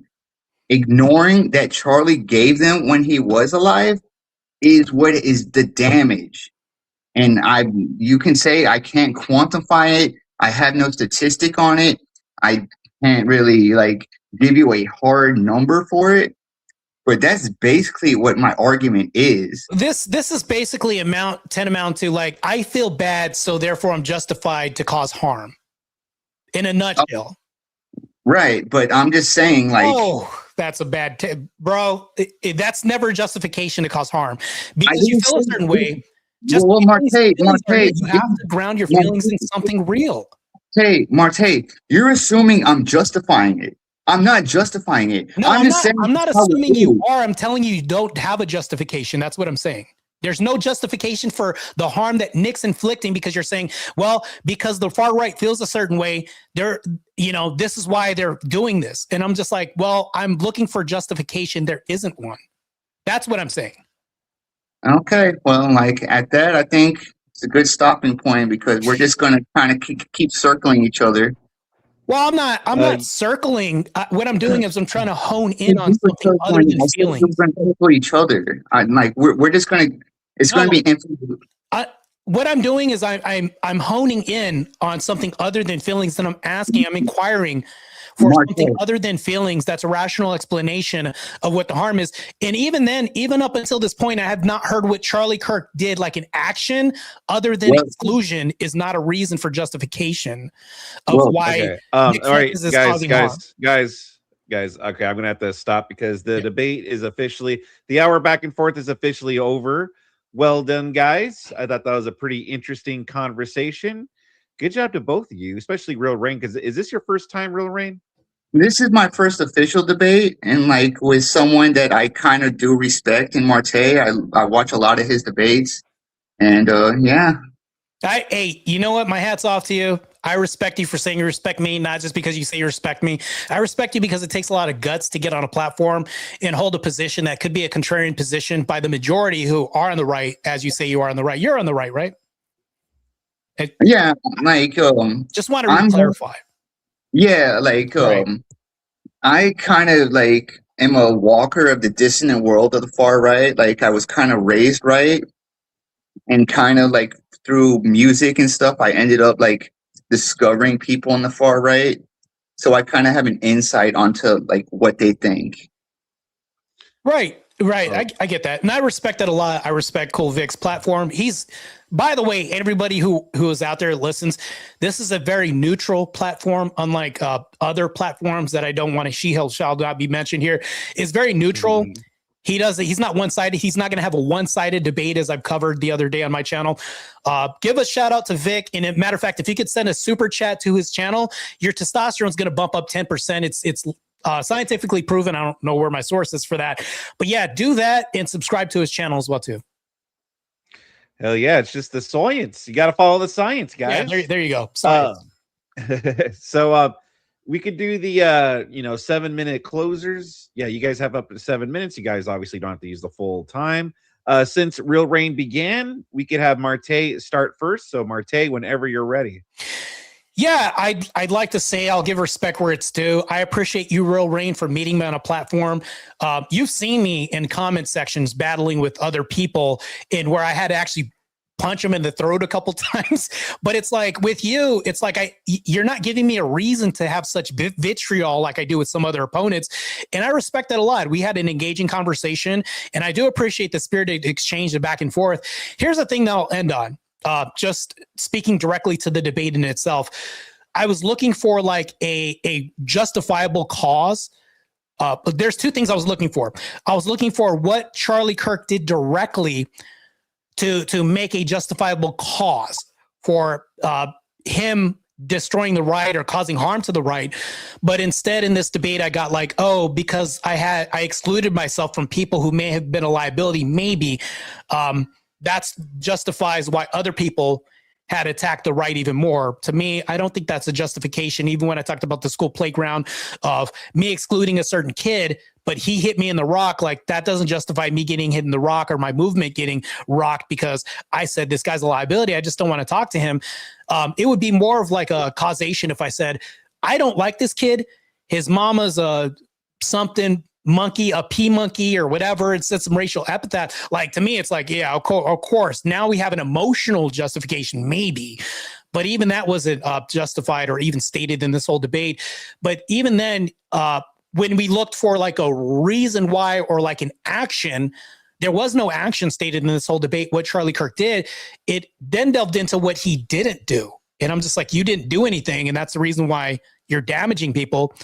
ignoring that Charlie gave them when he was alive, is what is the damage. And you can say I can't quantify it. I have no statistic on it. I can't really like give you a hard number for it. But that's basically what my argument is. This is basically amount to like, I feel bad, so therefore I'm justified to cause harm. In a nutshell. Right, but I'm just saying, like, oh, that's a bad bro. That's never justification to cause harm, because you feel a certain way. Just Martae, you have to ground your feelings in something real. Hey, Martae, you're assuming I'm justifying it. I'm not justifying it. No, I'm not assuming you are. I'm telling you don't have a justification. That's what I'm saying. There's no justification for the harm that Nick's inflicting, because you're saying, well, because the far right feels a certain way, this is why they're doing this. And I'm just like, well, I'm looking for justification. There isn't one. That's what I'm saying. Okay. Well, like at that, I think it's a good stopping point, because we're just going to kind of keep circling each other. Well, I'm not circling. What I'm doing is I'm trying to hone in on something other than feelings. We're going to circle each other. We're just going to. It's going to be. What I'm doing is I'm honing in on something other than feelings, and I'm inquiring for something other than feelings. That's a rational explanation of what the harm is. And even then, even up until this point, I have not heard what Charlie Kirk did, like an action other than exclusion is not a reason for justification of why. Okay. All right, guys. Okay, I'm gonna have to stop, because the debate is officially, the hour back and forth is officially over. Well done, guys. I thought that was a pretty interesting conversation. Good job to both of you, especially RealRain, because is this your first time, RealRain? This is my first official debate, and like with someone that I kind of do respect in Martae. I watch a lot of his debates, and yeah. Hey, you know what? My hat's off to you. I respect you for saying you respect me, not just because you say you respect me. I respect you because it takes a lot of guts to get on a platform and hold a position that could be a contrarian position by the majority who are on the right, as you say you are on the right. You're on the right, right? Yeah, like just want to clarify. Yeah, like I kind of like am a walker of the dissonant world of the far right. Like I was kind of raised right, and kind of like through music and stuff, I ended up like discovering people on the far right. So I kind of have an insight onto like what they think. Right. Right. I get that. And I respect that a lot. I respect Cool Vic's platform. He's, by the way, everybody who is out there listens, this is a very neutral platform, unlike other platforms that I don't want to, shall not be mentioned here. It's very neutral. Mm-hmm. He's not one-sided. He's not going to have a one-sided debate, as I've covered the other day on my channel. Give a shout out to Vic. And as a matter of fact, if you could send a super chat to his channel, your testosterone is going to bump up 10%. It's scientifically proven. I don't know where my source is for that, but yeah, do that and subscribe to his channel as well too. Hell yeah, it's just the science. You got to follow the science, guys. Yeah, there you go. Science. So we could do the 7-minute closers. Yeah, you guys have up to 7 minutes. You guys obviously don't have to use the full time. Since RealRain began, we could have Martae start first. So Martae, whenever you're ready. Yeah, I'd like to say I'll give respect where it's due. I appreciate you, RealRain, for meeting me on a platform. You've seen me in comment sections battling with other people in where I had to actually punch them in the throat a couple times. But it's like with you, it's like you're not giving me a reason to have such vitriol like I do with some other opponents. And I respect that a lot. We had an engaging conversation, and I do appreciate the spirited exchange, the back and forth. Here's the thing that I'll end on. Just speaking directly to the debate in itself, I was looking for like a justifiable cause. There's two things I was looking for. I was looking for what Charlie Kirk did directly to make a justifiable cause for him destroying the right or causing harm to the right. But instead in this debate, I got like, oh, because I excluded myself from people who may have been a liability, maybe that justifies why other people had attacked the right even more. To me, I don't think that's a justification. Even when I talked about the school playground of me excluding a certain kid, but he hit me in the rock, like that doesn't justify me getting hit in the rock or my movement getting rocked because I said this guy's a liability. I just don't want to talk to him. It would be more of like a causation if I said, I don't like this kid. His mama's a something monkey, a pea monkey or whatever. It said some racial epithet. Like to me, it's like, yeah, of course. Now we have an emotional justification, maybe, but even that wasn't justified or even stated in this whole debate. But even then, when we looked for like a reason why or like an action, there was no action stated in this whole debate. What Charlie Kirk did, it then delved into what he didn't do. And I'm just like, you didn't do anything. And that's the reason why you're damaging people.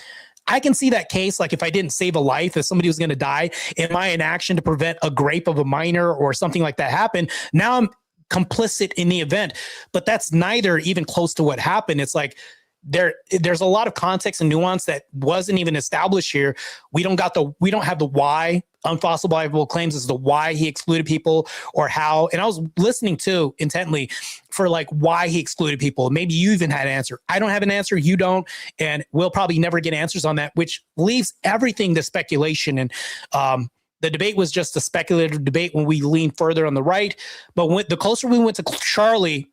I can see that case. Like if I didn't save a life, if somebody was going to die, am I in action to prevent a grape of a minor or something like that happen? Now I'm complicit in the event, but that's neither even close to what happened. It's like, there's a lot of context and nuance that wasn't even established here. We don't have the why. Unfalsifiable claims as to why he excluded people or how. And I was listening to intently for like why he excluded people. Maybe you even had an answer. I don't have an answer. You don't. And we'll probably never get answers on that, which leaves everything to speculation. And the debate was just a speculative debate when we leaned further on the right. But the closer we went to Charlie,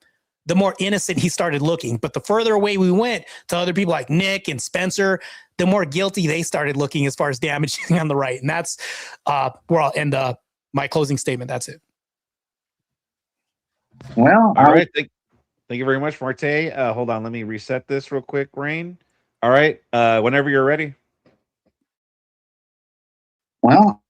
the more innocent he started looking. But the further away we went to other people like Nick and Spencer, the more guilty they started looking as far as damaging on the right. And that's where I'll end my closing statement. That's it. Well, all right. Thank you very much, Martae. Hold on. Let me reset this real quick, Rain. All right. Whenever you're ready. Well,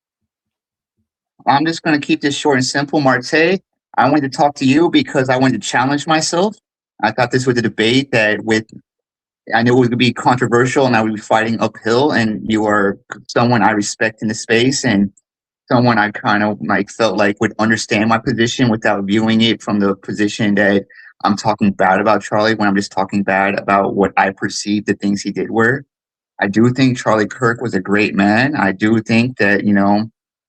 I'm just going to keep this short and simple. Martae, I wanted to talk to you because I wanted to challenge myself. I thought this was a debate that I knew it was going to be controversial and I would be fighting uphill, and you are someone I respect in the space and someone I kind of like felt like would understand my position without viewing it from the position that I'm talking bad about Charlie when I'm just talking bad about what I perceive the things he did were. I do think Charlie Kirk was a great man. I do think that,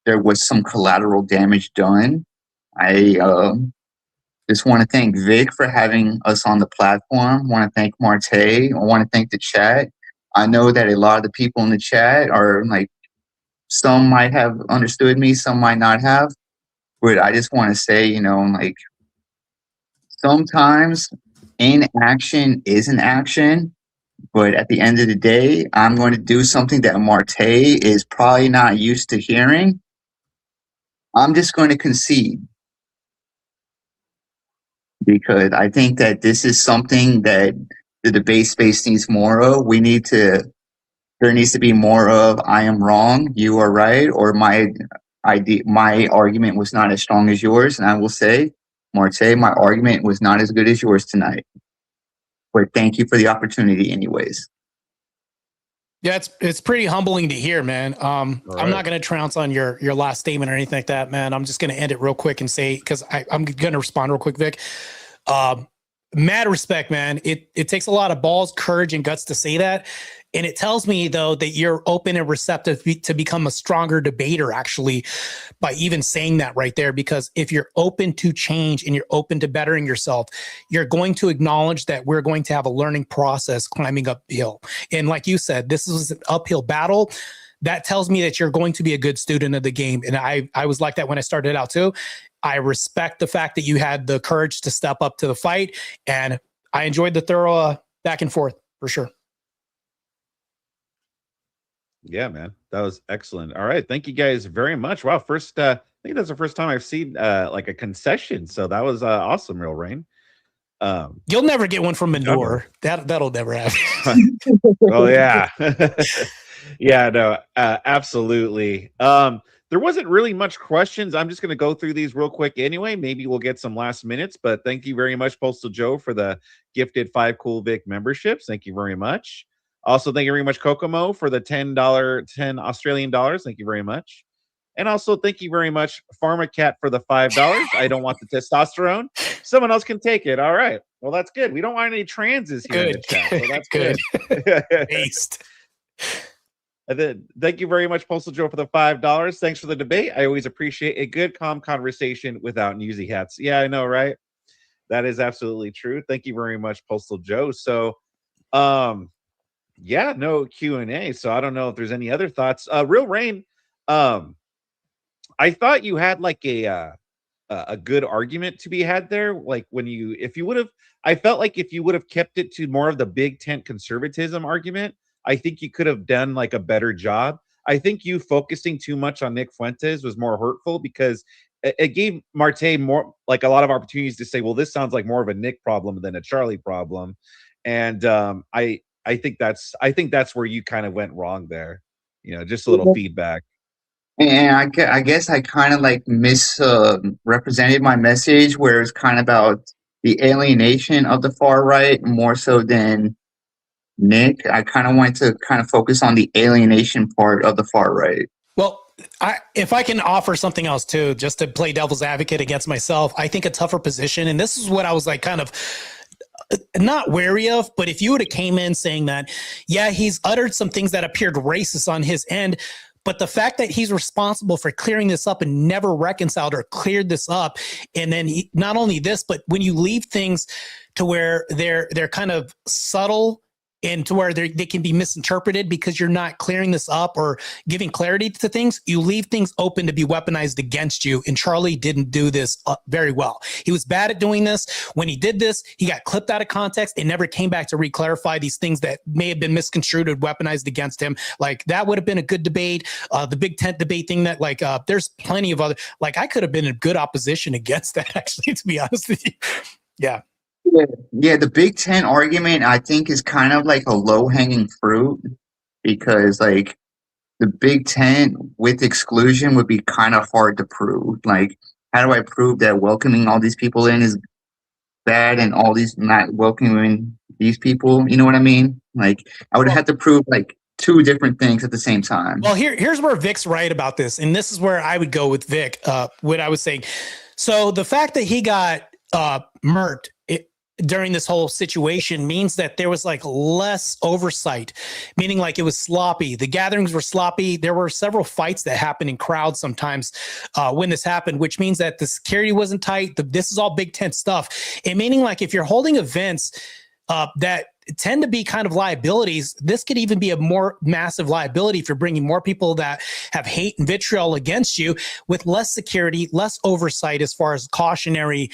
there was some collateral damage done. I just want to thank Vic for having us on the platform. I want to thank Martae. I want to thank the chat. I know that a lot of the people in the chat are like, some might have understood me, some might not have. But I just want to say, like, sometimes inaction is an action. But at the end of the day, I'm going to do something that Martae is probably not used to hearing. I'm just going to concede. Because I think that this is something that the debate space needs more of. There needs to be more of, I am wrong, you are right, or my argument was not as strong as yours, and I will say, Martae, my argument was not as good as yours tonight. But thank you for the opportunity, anyways. Yeah, it's pretty humbling to hear, man. I'm not going to trounce on your last statement or anything like that, man. I'm just going to end it real quick and say, because I'm going to respond real quick, Vic. Mad respect, man. It takes a lot of balls, courage, and guts to say that. And it tells me, though, that you're open and receptive to become a stronger debater, actually, by even saying that right there. Because if you're open to change and you're open to bettering yourself, you're going to acknowledge that we're going to have a learning process climbing uphill. And like you said, this is an uphill battle. That tells me that you're going to be a good student of the game. And I was like that when I started out, too. I respect the fact that you had the courage to step up to the fight. And I enjoyed the thorough back and forth, for sure. Yeah, man, that was excellent. All right, thank you guys very much. Wow, first, I think that's the first time I've seen like a concession, so that was awesome, RealRain. You'll never get one from Manure. That'll never happen. Oh yeah, yeah, no, absolutely. There wasn't really much questions. I'm just going to go through these real quick anyway. Maybe we'll get some last minutes, but thank you very much, Postal Joe, for the gifted 5 Cool Vic memberships. Thank you very much. Also, thank you very much, Kokomo, for the $10 Australian dollars. Thank you very much. And also, thank you very much, PharmaCat, for the $5. I don't want the testosterone. Someone else can take it. All right. Well, that's good. We don't want any transes here in the chat, so that's good. Based. And then, thank you very much, Postal Joe, for the $5. Thanks for the debate. I always appreciate a good, calm conversation without newsy hats. Yeah, I know, right? That is absolutely true. Thank you very much, Postal Joe. So, yeah, no Q&A. So I don't know if there's any other thoughts. RealRain, I thought you had like a good argument to be had there. Like I felt like if you would have kept it to more of the big tent conservatism argument, I think you could have done like a better job. I think you focusing too much on Nick Fuentes was more hurtful because it gave Martae more like a lot of opportunities to say, well, this sounds like more of a Nick problem than a Charlie problem. And I think that's where you kind of went wrong there. You know, just a little feedback. And I guess I kind of like misrepresented my message, where it's kind of about the alienation of the far right more so than Nick. I kind of wanted to kind of focus on the alienation part of the far right. Well, if I can offer something else too, just to play devil's advocate against myself, I think a tougher position, and this is what I was like kind of not wary of, but if you would have came in saying that, yeah, he's uttered some things that appeared racist on his end, but the fact that he's responsible for clearing this up and never reconciled or cleared this up, and then not only this, but when you leave things to where they're kind of subtle and to where they can be misinterpreted because you're not clearing this up or giving clarity to things, you leave things open to be weaponized against you. And Charlie didn't do this very well. He was bad at doing this. When he did this, he got clipped out of context and never came back to re-clarify these things that may have been misconstrued or weaponized against him. Like that would have been a good debate. The big tent debate thing that like, there's plenty of other, like I could have been in good opposition against that actually, to be honest with you. Yeah. Yeah, the Big Ten argument I think is kind of like a low-hanging fruit because like the Big Ten with exclusion would be kind of hard to prove. Like, how do I prove that welcoming all these people in is bad and all these not welcoming these people? You know what I mean? Like, I would have to prove like 2 different things at the same time. Well, here's where Vic's right about this, and this is where I would go with Vic. What I was saying. So the fact that he got murked during this whole situation means that there was like less oversight, meaning like it was sloppy. The gatherings were sloppy. There were several fights that happened in crowds sometimes when this happened, which means that the security wasn't tight. This is all Big Tent stuff. And meaning like if you're holding events that tend to be kind of liabilities, this could even be a more massive liability if you're bringing more people that have hate and vitriol against you with less security, less oversight as far as cautionary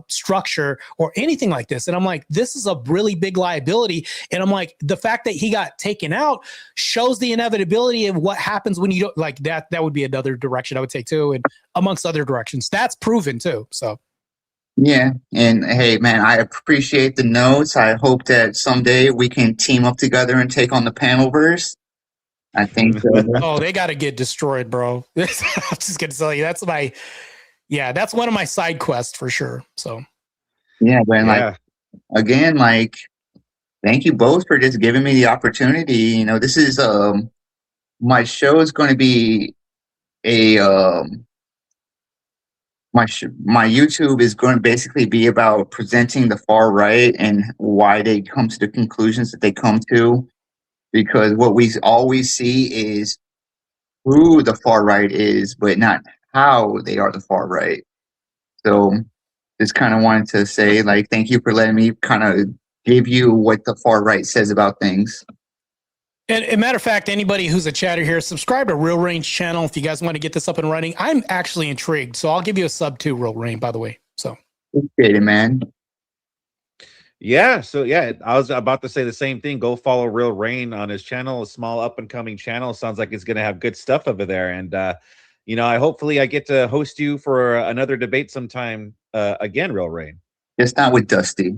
structure or anything like this. And I'm like, this is a really big liability. And I'm like, the fact that he got taken out shows the inevitability of what happens when you don't like that. That would be another direction I would take too. And amongst other directions, that's proven too. So. Yeah, and hey, man, I appreciate the notes. I hope that someday we can team up together and take on the Panelverse. I think so. Oh, they got to get destroyed, bro. I'm just gonna tell you that's that's one of my side quests for sure. So yeah, but like again, like thank you both for just giving me the opportunity. You know, this is my show is going to be a my YouTube is going to basically be about presenting the far right and why they come to the conclusions that they come to. Because what we always see is who the far right is, but not how they are the far right. So just kind of wanted to say, like, thank you for letting me kind of give you what the far right says about things. And a matter of fact, anybody who's a chatter here, subscribe to RealRain's channel if you guys want to get this up and running. I'm actually intrigued, so I'll give you a sub to RealRain, by the way. So appreciate it, man. Yeah, so yeah, I was about to say the same thing. Go follow RealRain on his channel, a small up and coming channel. Sounds like it's going to have good stuff over there. And you know, I get to host you for another debate sometime again, RealRain. Just not with Dusty.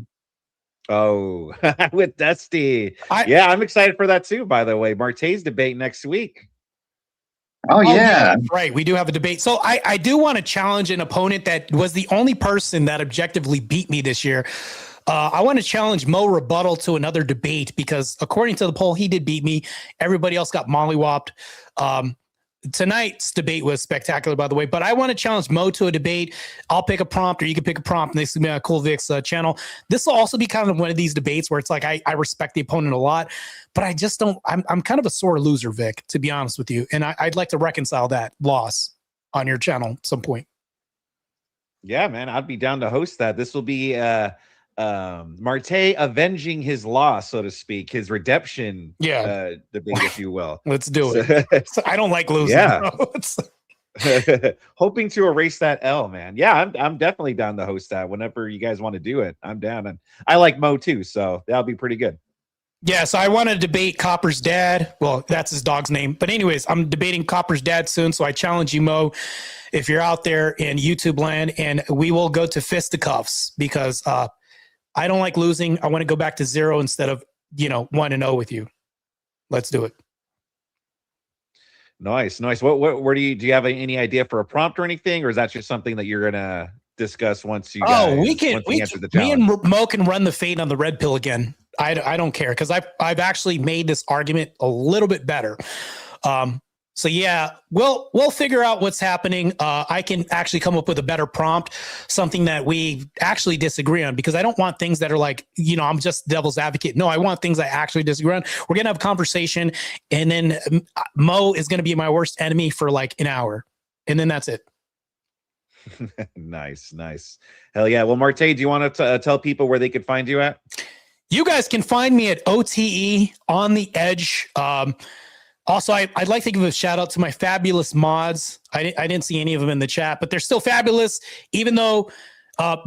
Oh, with Dusty. Yeah, I'm excited for that too, by the way. Martae's debate next week. Oh yeah. Right. We do have a debate. So I do want to challenge an opponent that was the only person that objectively beat me this year. I want to challenge Mo Rebuttal to another debate because according to the poll, he did beat me. Everybody else got mollywopped. Tonight's debate was spectacular, by the way, but I want to challenge Mo to a debate. I'll pick a prompt or you can pick a prompt. This is my Cool Vic's channel. This will also be kind of one of these debates where it's like, I respect the opponent a lot, but I just don't, I'm kind of a sore loser, Vic, to be honest with you. And I'd like to reconcile that loss on your channel at some point. Yeah, man, I'd be down to host that. This will be, Martae avenging his loss, so to speak, his redemption debate, if you will. Let's do it. I don't like losing. Yeah. Hoping to erase that L, man. Yeah, I'm definitely down to host that whenever you guys want to do it. I'm down, and I like Mo too, so that'll be pretty good. Yeah, so I want to debate Copper's dad. Well, that's his dog's name. But anyways, I'm debating Copper's dad soon, so I challenge you, Mo, if you're out there in YouTube land, and we will go to fisticuffs because I don't like losing. I want to go back to 0 instead of, 1-0 with you. Let's do it. Nice. Where do you have any idea for a prompt or anything, or is that just something that you're gonna discuss once you? Answer the challenge? Me and Mo can run the fade on the red pill again. I don't care because I've actually made this argument a little bit better. So yeah, we'll figure out what's happening. I can actually come up with a better prompt, something that we actually disagree on, because I don't want things that are like, I'm just devil's advocate. No, I want things I actually disagree on. We're going to have a conversation, and then Mo is going to be my worst enemy for like an hour, and then that's it. Nice. Hell yeah. Well, Martae, do you want to tell people where they could find you at? You guys can find me at OTE on the Edge. Also, I'd like to give a shout out to my fabulous mods. I didn't see any of them in the chat, but they're still fabulous, even though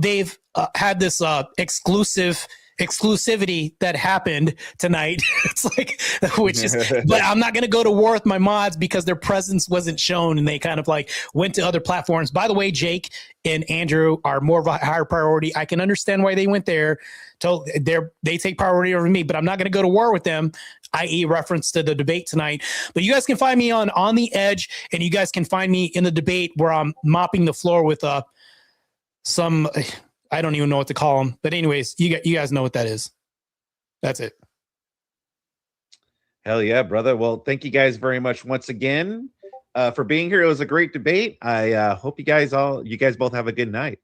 they've had this exclusivity that happened tonight. It's like, but I'm not going to go to war with my mods because their presence wasn't shown and they kind of like went to other platforms. By the way, Jake and Andrew are more of a higher priority. I can understand why they went there. They take priority over me, but I'm not going to go to war with them, i.e. reference to the debate tonight. But you guys can find me on the Edge, and you guys can find me in the debate where I'm mopping the floor with some, I don't even know what to call them. But anyways, you guys know what that is. That's it. Hell yeah, brother. Well, thank you guys very much once again for being here. It was a great debate. I hope you guys both have a good night.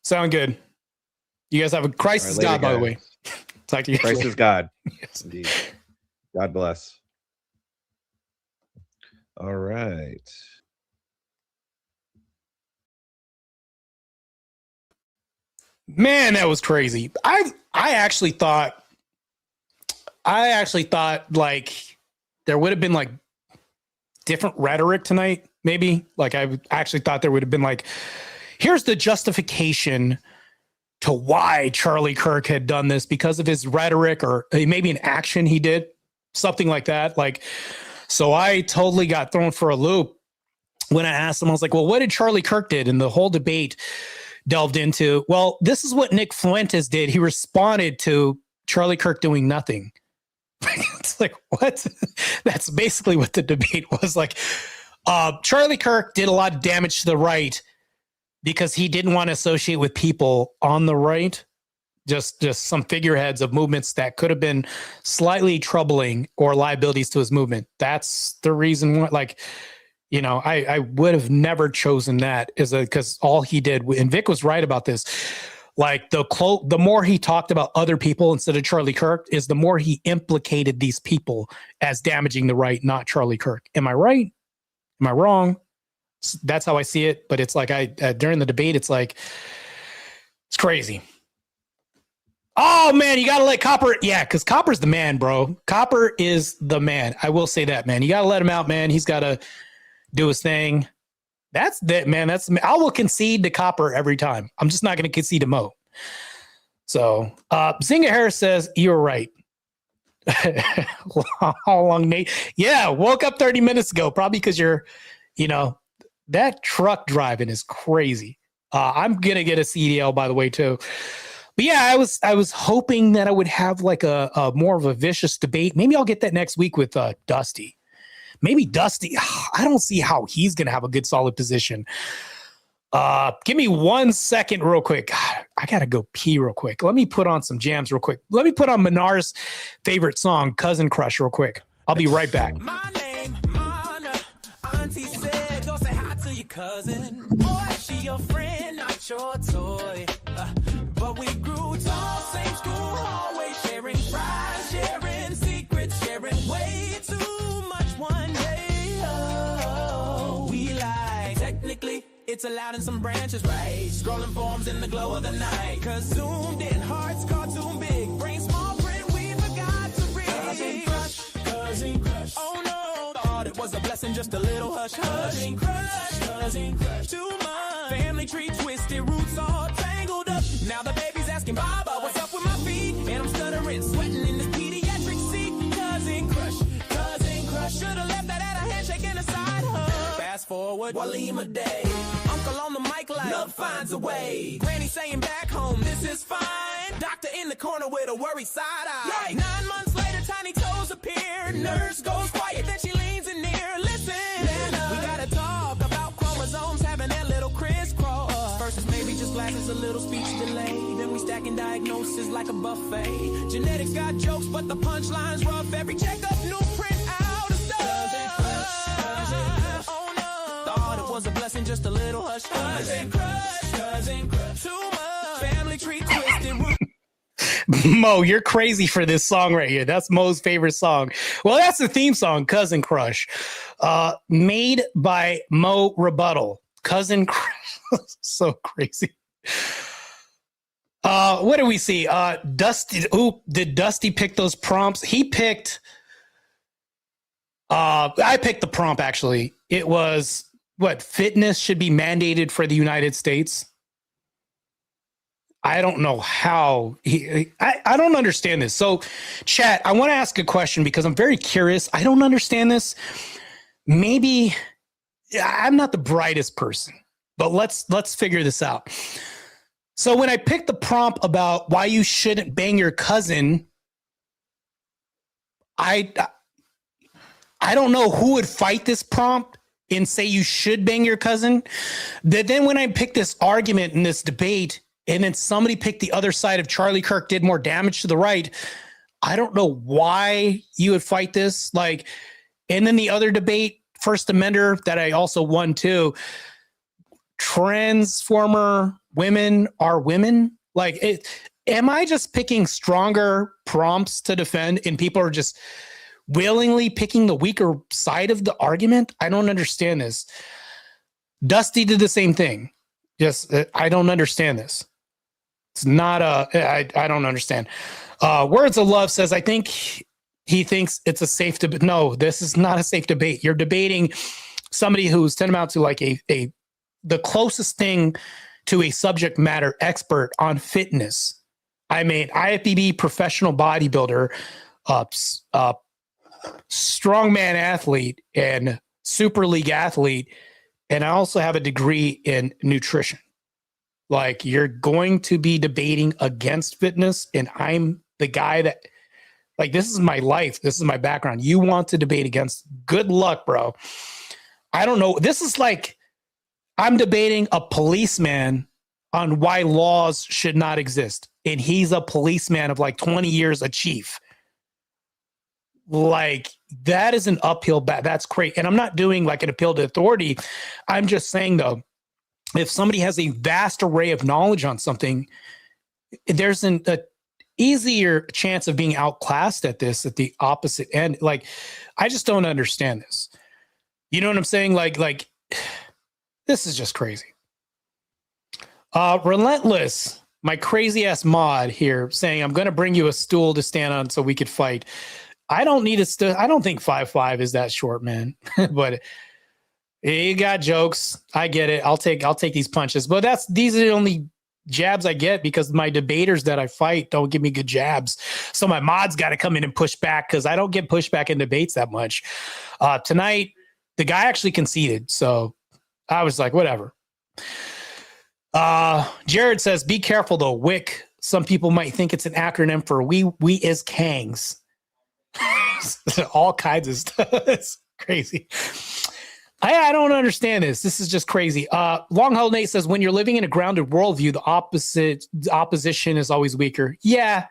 Sound good. You guys have a Christ is God, by the way. Talk to you. Christ is God. Yes, indeed. God bless. All right. Man, that was crazy. I actually thought like there would have been like different rhetoric tonight, maybe. Like I actually thought there would have been like, here's the justification to why Charlie Kirk had done this because of his rhetoric or maybe an action he did, something like that. Like, so I totally got thrown for a loop when I asked him. I was like, well, what did Charlie Kirk did? And the whole debate delved into, well, this is what Nick Fuentes did. He responded to Charlie Kirk doing nothing. It's like, what? That's basically what the debate was. Like, Charlie Kirk did a lot of damage to the right because he didn't want to associate with people on the right. Just some figureheads of movements that could have been slightly troubling or liabilities to his movement. That's the reason why, like, you know, I would have never chosen that because all he did, and Vic was right about this. Like the more he talked about other people instead of Charlie Kirk is the more he implicated these people as damaging the right, not Charlie Kirk. Am I right? Am I wrong? That's how I see it. But it's like during the debate, it's like, it's crazy. Oh man, you got to let Copper. Yeah, because Copper's the man, bro. Copper is the man. I will say that, man. You got to let him out, man. He's got to do his thing. That's that, man. I will concede to Copper every time. I'm just not going to concede to Mo. So, Zinga Harris says, you're right. How long, Nate? Yeah, woke up 30 minutes ago, probably because you're, you know, that truck driving is crazy. I'm going to get a CDL, by the way, too. But yeah, I was hoping that I would have like a more of a vicious debate. Maybe I'll get that next week with Dusty. Maybe Dusty. I don't see how he's going to have a good solid position. Give me 1 second real quick. God, I got to go pee real quick. Let me put on some jams real quick. Let me put on Minar's favorite song, Cousin Crush, real quick. I'll be right back. My name, Mana. Auntie said, go say hi to your cousin. Boy, she your friend, not your toy. But we grew tall, same school, always sharing fries, sharing secrets, sharing way too much one day. Oh, we like, technically, it's allowed in some branches, right? Scrolling forms in the glow of the night. Consumed in hearts, cartoon big. Brain small print, we forgot to read. Cousin crush, cousin crush. Oh no, thought it was a blessing, just a little hush hush. Cousin crush, too much. Family tree twisted, roots all tangled up. Now the baby's asking Baba, what's up with my feet? And I'm stuttering, sweating in this pediatric seat. Cousin crush. Should've left that at a handshake and a side hug. Fast forward, Walima Day. Uncle on the mic like, love finds a way. Granny saying back home, this is fine. Doctor in the corner with a worried side eye. 9 months later, tiny toes appear. Nurse goes quiet, then she leans in near. Listen, we gotta talk about chromosomes having that little crisscross. First is maybe just glasses, a little speech delay. Then we stacking diagnoses like a buffet. Genetics got jokes, but the punchline's rough. Every checkup, new print out of stuff. Oh no, thought it was a blessing, just a little hush. Cousin crush, too much. Family tree twisted. Mo, you're crazy for this song right here. That's Mo's favorite song. Well, that's the theme song, Cousin Crush, made by Mo Rebuttal. Cousin Crush, so crazy. What do we see? Dusty. Did Dusty pick those prompts? He picked. I picked the prompt actually. It was what fitness should be mandated for the United States. I don't know how I don't understand this. So, chat, I want to ask a question because I'm very curious. I don't understand this. Maybe I'm not the brightest person, but let's figure this out. So when I picked the prompt about why you shouldn't bang your cousin, I don't know who would fight this prompt and say you should bang your cousin. Then when I picked this argument in this debate, and then somebody picked the other side of Charlie Kirk did more damage to the right, I don't know why you would fight this. Like, and then the other debate, First Amender, that I also won too. Transformer women are women. Like, am I just picking stronger prompts to defend and people are just willingly picking the weaker side of the argument? I don't understand this. Dusty did the same thing. Yes, I don't understand this. It's not I don't understand. Words of Love says, I think he thinks it's a safe debate. No, this is not a safe debate. You're debating somebody who's tantamount to like the closest thing to a subject matter expert on fitness. I'm an IFBB professional bodybuilder, strongman athlete, and Super League athlete, and I also have a degree in nutrition. Like, you're going to be debating against fitness, and I'm the guy that Like, this is my life. This is my background. You want to debate against, good luck, bro. I don't know. This is like I'm debating a policeman on why laws should not exist. And he's a policeman of like 20 years, a chief. Like, that is an uphill battle. That's great. And I'm not doing like an appeal to authority. I'm just saying, though, if somebody has a vast array of knowledge on something, there's an easier chance of being outclassed at this at the opposite end. Like, I just don't understand this. You know what I'm saying? Like this is just crazy. Relentless, my crazy ass mod here, saying I'm going to bring you a stool to stand on so we could fight. I don't need a stool. I don't think 5'5" is that short, man. But you got jokes. I get it. I'll take these punches. But these are the only jabs I get because my debaters that I fight don't give me good jabs. So my mods got to come in and push back because I don't get pushback in debates that much. Tonight, the guy actually conceded. So I was like, whatever. Jared says, be careful though, WIC. Some people might think it's an acronym for we is Kangs. All kinds of stuff. It's crazy. I don't understand this. This is just crazy. Long Haul Nate says, when you're living in a grounded worldview, the opposition is always weaker. Yeah,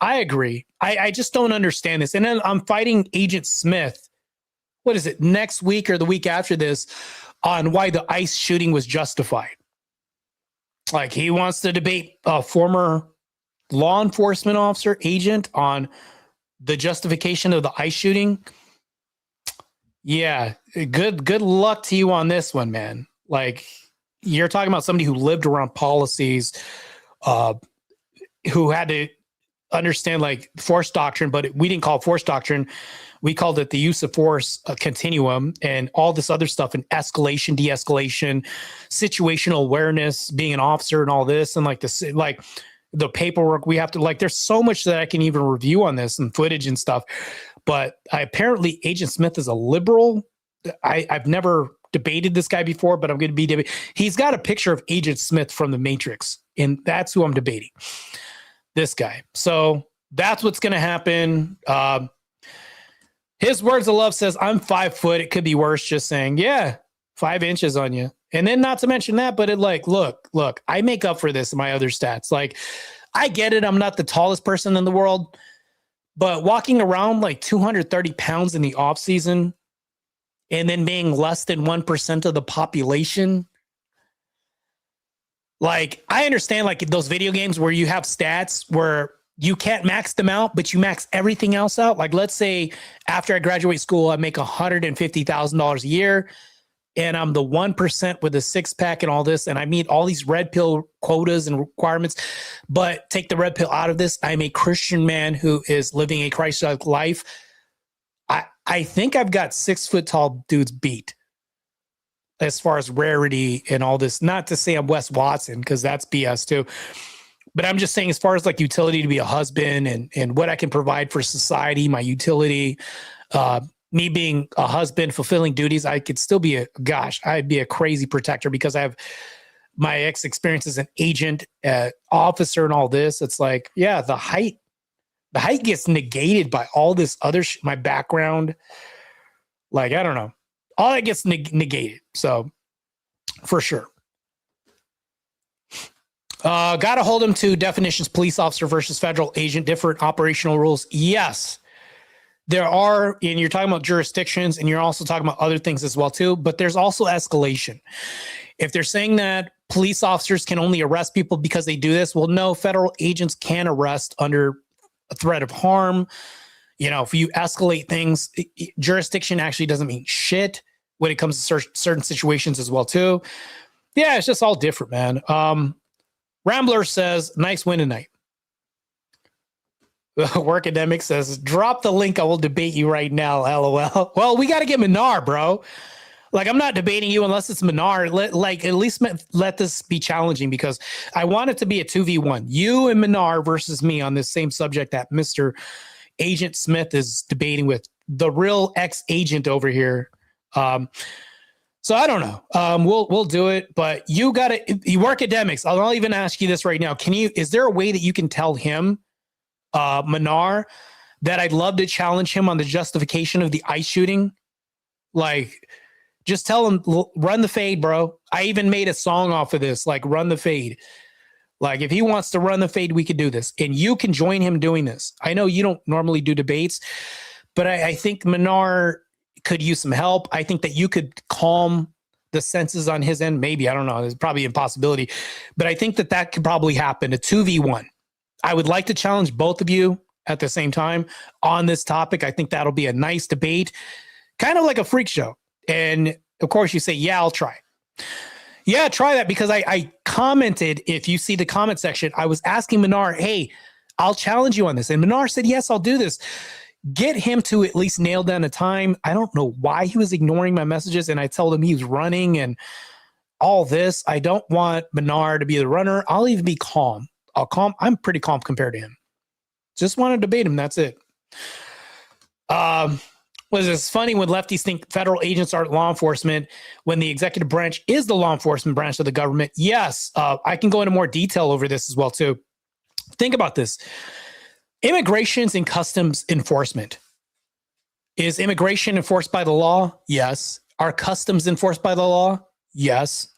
I agree. I just don't understand this. And then I'm fighting Agent Smith. What is it, next week or the week after this, on why the ICE shooting was justified. Like, he wants to debate a former law enforcement officer, agent, on the justification of the ICE shooting. Yeah, good luck to you on this one, man. Like, you're talking about somebody who lived around policies, who had to understand like force doctrine, but we didn't call it force doctrine. We called it the use of force continuum and all this other stuff, and escalation, de-escalation, situational awareness, being an officer and all this. And like this, like the paperwork we have to, like, there's so much that I can even review on this and footage and stuff. But apparently Agent Smith is a liberal. I've never debated this guy before, but I'm going to be debating. He's got a picture of Agent Smith from The Matrix, and that's who I'm debating. This guy. So that's what's going to happen. His words of love says, I'm 5 foot. It could be worse. Just saying, yeah, 5 inches on you. And then not to mention that, but it like, look, I make up for this in my other stats. Like, I get it. I'm not the tallest person in the world, but walking around like 230 pounds in the off season and then being less than 1% of the population. Like, I understand like those video games where you have stats where you can't max them out, but you max everything else out. Like, let's say after I graduate school, I make $150,000 a year and I'm the 1% with a 6-pack and all this. And I meet all these red pill quotas and requirements, but take the red pill out of this. I'm a Christian man who is living a Christ-like life. I think I've got 6 foot tall dudes beat as far as rarity and all this. Not to say I'm Wes Watson, because that's BS too. But I'm just saying, as far as like utility to be a husband and what I can provide for society, my utility, me being a husband, fulfilling duties, I could still be I'd be a crazy protector because I have my ex experience as an agent, officer and all this. It's like, yeah, the height gets negated by all this other my background. Like, I don't know. All that gets negated. So for sure. Got to hold them to definitions, police officer versus federal agent, different operational rules. Yes, there are, and you're talking about jurisdictions and you're also talking about other things as well too, but there's also escalation. If they're saying that police officers can only arrest people because they do this, well, no, federal agents can arrest under a threat of harm. You know, if you escalate things, jurisdiction actually doesn't mean shit when it comes to certain situations as well too. Yeah, it's just all different, man. Rambler says, nice win tonight. Workademic says, drop the link. I will debate you right now. LOL. Well, we got to get Minar, bro. Like, I'm not debating you unless it's Minar. At least let this be challenging, because I want it to be a 2v1. You and Minar versus me on this same subject that Mr. Agent Smith is debating with the real ex-agent over here. So I don't know. We'll do it, but you Workademics. I'll even ask you this right now. Is there a way that you can tell him, Minar, that I'd love to challenge him on the justification of the ICE shooting. Like, just tell him, run the fade, bro. I even made a song off of this, like, run the fade. Like, if he wants to run the fade, we could do this. And you can join him doing this. I know you don't normally do debates, but I think Minar could use some help. I think that you could calm the senses on his end. Maybe, I don't know. There's probably a possibility. But I think that that could probably happen, a 2v1. I would like to challenge both of you at the same time on this topic. I think that'll be a nice debate, kind of like a freak show. And of course you say, yeah, I'll try. Yeah, try that, because I commented, if you see the comment section, I was asking Minar, hey, I'll challenge you on this. And Minar said, yes, I'll do this. Get him to at least nail down a time. I don't know why he was ignoring my messages, and I told him he was running and all this. I don't want Minar to be the runner. I'll even be calm. I'm pretty calm compared to him. Just want to debate him. That's it. Was this funny when lefties think federal agents aren't law enforcement when the executive branch is the law enforcement branch of the government? Yes. I can go into more detail over this as well, too. Think about this. Immigrations and customs enforcement. Is immigration enforced by the law? Yes. Are customs enforced by the law? Yes.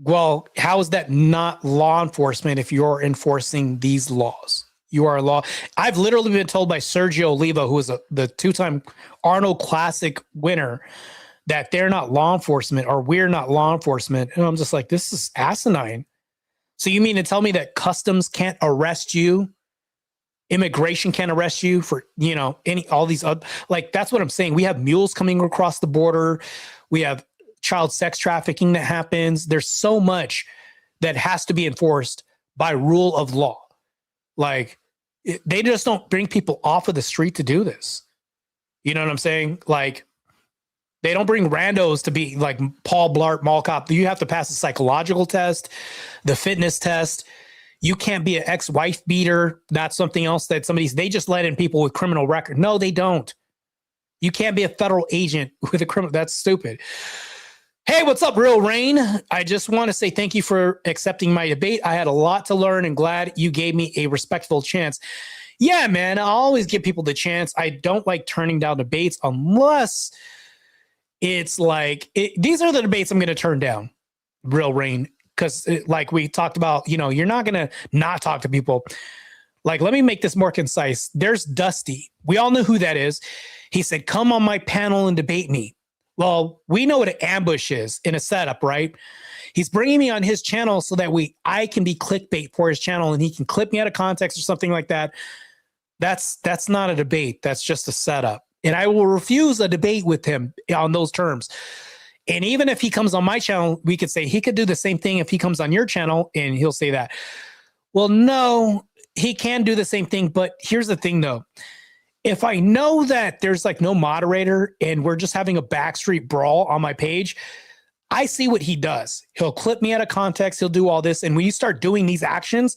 Well, how is that not law enforcement if you're enforcing these laws? You are a law. I've literally been told by Sergio Oliva, who is the two-time Arnold Classic winner, that they're not law enforcement, or we're not law enforcement. And I'm just like, this is asinine. So you mean to tell me that customs can't arrest you? Immigration can't arrest you for, all these other, like, that's what I'm saying. We have mules coming across the border. We have child sex trafficking that happens. There's so much that has to be enforced by rule of law. Like, they just don't bring people off of the street to do this. You know what I'm saying? Like, they don't bring randos to be like Paul Blart Mall Cop. You have to pass the psychological test, the fitness test. You can't be an ex-wife beater. That's something else that they just let in people with criminal record. No, they don't. You can't be a federal agent with a criminal. That's stupid. Hey, what's up, RealRain? I just want to say thank you for accepting my debate. I had a lot to learn and glad you gave me a respectful chance. Yeah, man, I always give people the chance. I don't like turning down debates unless it's like, these are the debates I'm going to turn down, RealRain, because like we talked about, you're not going to not talk to people. Like, let me make this more concise. There's Dusty. We all know who that is. He said, come on my panel and debate me. Well, we know what an ambush is in a setup, right? He's bringing me on his channel so that I can be clickbait for his channel, and he can clip me out of context or something like that. That's not a debate. That's just a setup. And I will refuse a debate with him on those terms. And even if he comes on my channel, we could say he could do the same thing if he comes on your channel, and he'll say that. Well, no, he can do the same thing. But here's the thing, though. If I know that there's like no moderator and we're just having a backstreet brawl on my page, I see what he does. He'll clip me out of context. He'll do all this. And when you start doing these actions,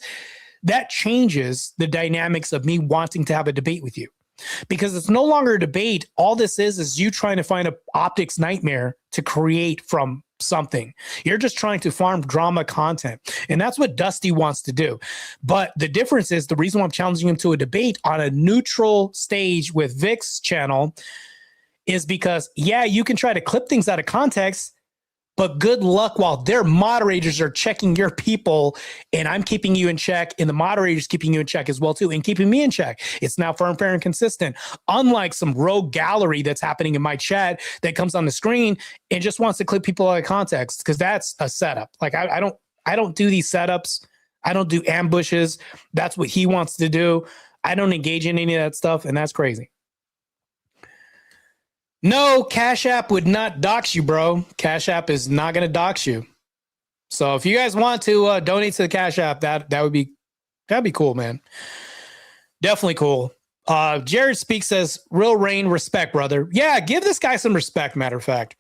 that changes the dynamics of me wanting to have a debate with you, because it's no longer a debate. All this is you trying to find an optics nightmare to create from something. You're just trying to farm drama content. And that's what Dusty wants to do. But the difference is, the reason why I'm challenging him to a debate on a neutral stage with Vic's channel is because, yeah, you can try to clip things out of context, but good luck while their moderators are checking your people, and I'm keeping you in check, and the moderators keeping you in check as well too, and keeping me in check. It's now firm, fair, and consistent. Unlike some rogue gallery that's happening in my chat that comes on the screen and just wants to clip people out of context, because that's a setup. Like, I don't do these setups. I don't do ambushes. That's what he wants to do. I don't engage in any of that stuff, and that's crazy. No, Cash App would not dox you, bro. Cash App is not going to dox you. So if you guys want to donate to the Cash App, that'd be cool, man. Definitely cool. Jared Speaks says, RealRain, respect, brother. Yeah, give this guy some respect, matter of fact.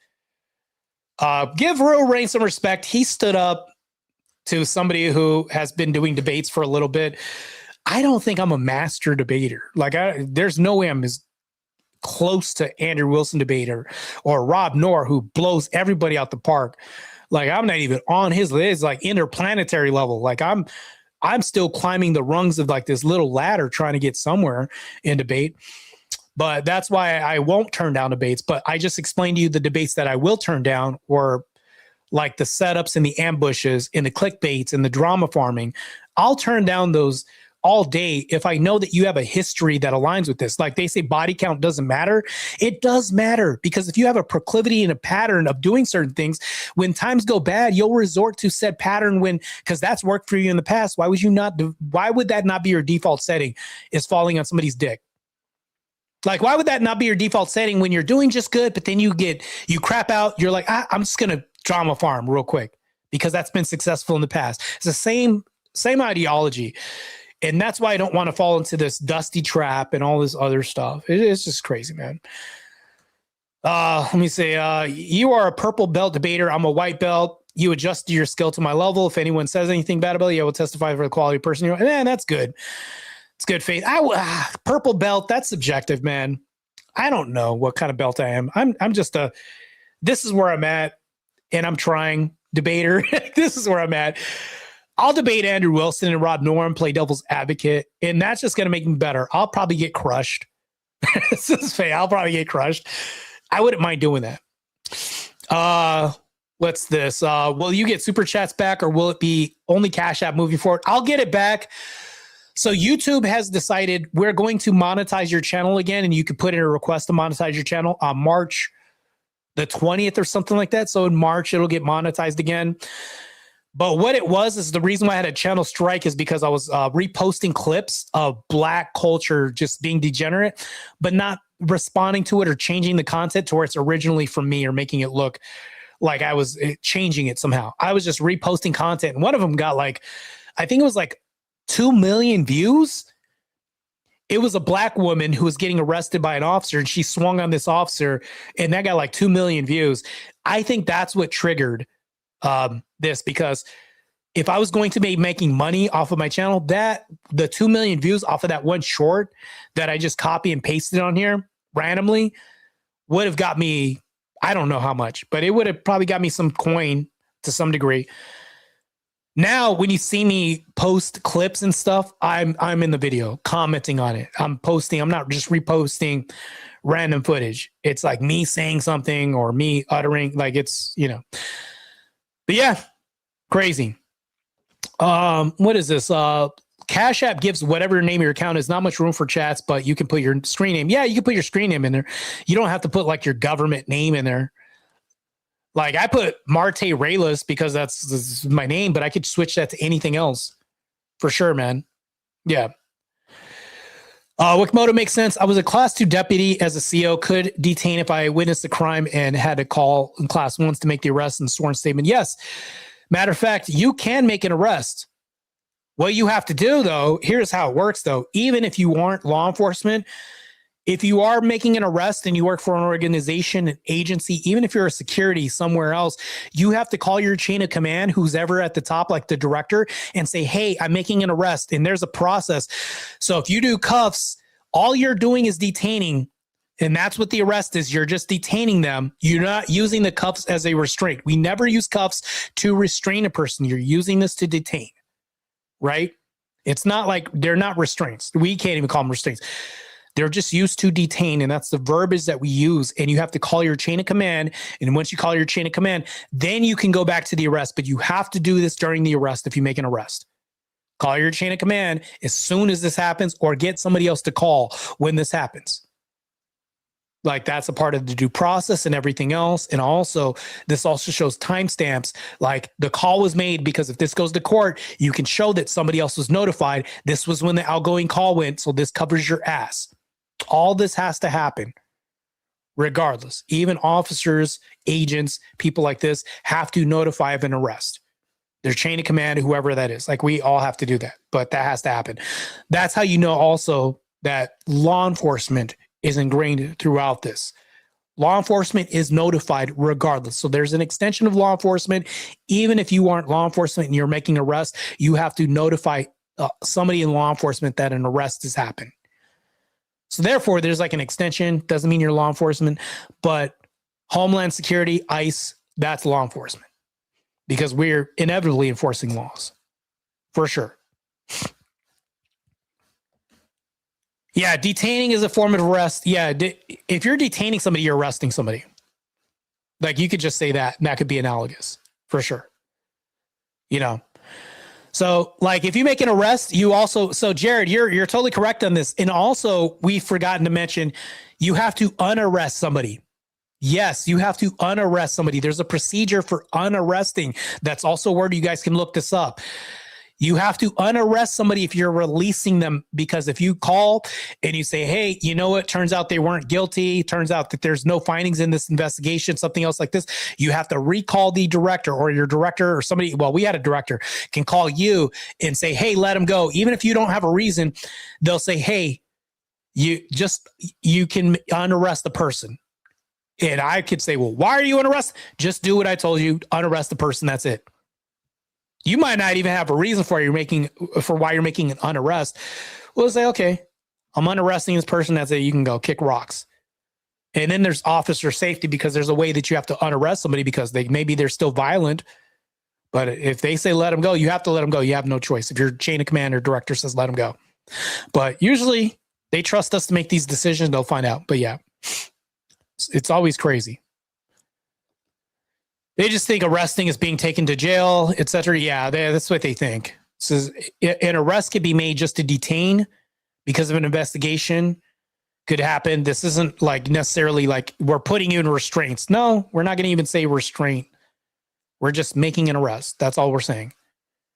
Give RealRain some respect. He stood up to somebody who has been doing debates for a little bit. I don't think I'm a master debater. Like, there's no way I'm as close to Andrew Wilson debater or Rob Knorr, who blows everybody out the park. Like, I'm not even on his list, like interplanetary level. Like, I'm I'm still climbing the rungs of like this little ladder trying to get somewhere in debate. But that's why I won't turn down debates. But I just explained to you the debates that I will turn down, or like the setups and the ambushes and the clickbaits and the drama farming. I'll turn down those all day if I know that you have a history that aligns with this. Like they say body count doesn't matter. It does matter, because if you have a proclivity and a pattern of doing certain things, when times go bad, you'll resort to said pattern because that's worked for you in the past. Why would that not be your default setting, is falling on somebody's dick? Like, why would that not be your default setting when you're doing just good, but then you crap out? You're like, I'm just going to drama farm real quick because that's been successful in the past. It's the same ideology. And that's why I don't want to fall into this dusty trap and all this other stuff. It's just crazy, man. Let me say, you are a purple belt debater. I'm a white belt. You adjust your skill to my level. If anyone says anything bad about you, I will testify for the quality of person you are. Man, that's good. It's good faith. Purple belt, that's subjective, man. I don't know what kind of belt I am. I'm just this is where I'm at, and I'm trying debater. This is where I'm at. I'll debate Andrew Wilson and Rod Norm, play devil's advocate, and that's just going to make me better. I'll probably get crushed. This is fake. I'll probably get crushed. I wouldn't mind doing that. What's this? Will you get super chats back, or will it be only Cash App moving forward? I'll get it back. So YouTube has decided we're going to monetize your channel again, and you can put in a request to monetize your channel on March the 20th or something like that. So in March, it'll get monetized again. But what it was is the reason why I had a channel strike is because I was reposting clips of Black culture just being degenerate, but not responding to it or changing the content to where it's originally from me, or making it look like I was changing it somehow. I was just reposting content. And one of them got I think it was 2 million views. It was a Black woman who was getting arrested by an officer, and she swung on this officer, and that got 2 million views. I think that's what triggered this, because if I was going to be making money off of my channel, that the 2 million views off of that one short that I just copy and pasted on here randomly would have got me, I don't know how much, but it would have probably got me some coin to some degree. Now, when you see me post clips and stuff, I'm in the video commenting on it. I'm posting. I'm not just reposting random footage. It's like me saying something or me uttering, it's, But yeah, crazy. What is this? Cash App gives whatever name of your account is. Not much room for chats, but you can put your screen name. Yeah, you can put your screen name in there. You don't have to put your government name in there. I put Martae Rayless because this is my name, but I could switch that to anything else for sure, man. Yeah. Wikimoto makes sense. I was a class 2 deputy as a CO, could detain if I witnessed a crime and had to call in class 1 to make the arrest and sworn statement. Yes. Matter of fact, you can make an arrest. What you have to do, though, here's how it works, though. Even if you aren't law enforcement, if you are making an arrest and you work for an organization, an agency, even if you're a security somewhere else, you have to call your chain of command, who's ever at the top, like the director, and say, hey, I'm making an arrest. And there's a process. So if you do cuffs, all you're doing is detaining. And that's what the arrest is. You're just detaining them. You're not using the cuffs as a restraint. We never use cuffs to restrain a person. You're using this to detain, right? It's not like they're not restraints. We can't even call them restraints. They're just used to detain, and that's the verbiage that we use. And you have to call your chain of command. And once you call your chain of command, then you can go back to the arrest. But you have to do this during the arrest if you make an arrest. Call your chain of command as soon as this happens, or get somebody else to call when this happens. That's a part of the due process and everything else. And also, this also shows timestamps. The call was made because if this goes to court, you can show that somebody else was notified. This was when the outgoing call went. So this covers your ass. All this has to happen regardless. Even officers, agents, people like this have to notify of an arrest. Their chain of command, whoever that is. We all have to do that, but that has to happen. That's how you know also that law enforcement is ingrained throughout this. Law enforcement is notified regardless. So there's an extension of law enforcement. Even if you aren't law enforcement and you're making arrests, you have to notify somebody in law enforcement that an arrest has happened. So therefore, there's an extension. Doesn't mean you're law enforcement, but Homeland Security, ICE, that's law enforcement, because we're inevitably enforcing laws for sure. Yeah, detaining is a form of arrest. Yeah, if you're detaining somebody, you're arresting somebody. Like you could just say that, and that could be analogous for sure. You know, so like if you make an arrest, you also. So Jared, you're totally correct on this, and also we've forgotten to mention, you have to unarrest somebody. Yes, you have to unarrest somebody. There's a procedure for unarresting. That's also a word. You guys can look this up. You have to unarrest somebody if you're releasing them, because if you call and you say, hey, you know what? Turns out they weren't guilty. Turns out that there's no findings in this investigation, something else like this. You have to recall the director or your director or somebody. Well, we had a director can call you and say, hey, let him go. Even if you don't have a reason, they'll say, hey, you can unarrest the person. And I could say, well, why are you unarrested? Just do what I told you. Unarrest the person. That's it. You might not even have a reason for why you're making an unarrest. We'll say, okay, I'm unarresting this person. That's it. You can go kick rocks. And then there's officer safety, because there's a way that you have to unarrest somebody because maybe they're still violent. But if they say let them go, you have to let them go. You have no choice. If your chain of command or director says let them go. But usually they trust us to make these decisions. They'll find out. But yeah, it's always crazy. They just think arresting is being taken to jail, etc. Yeah, that's what they think. So an arrest could be made just to detain because of an investigation. Could happen. This isn't like necessarily like we're putting you in restraints. No, we're not going to even say restraint. We're just making an arrest. That's all we're saying.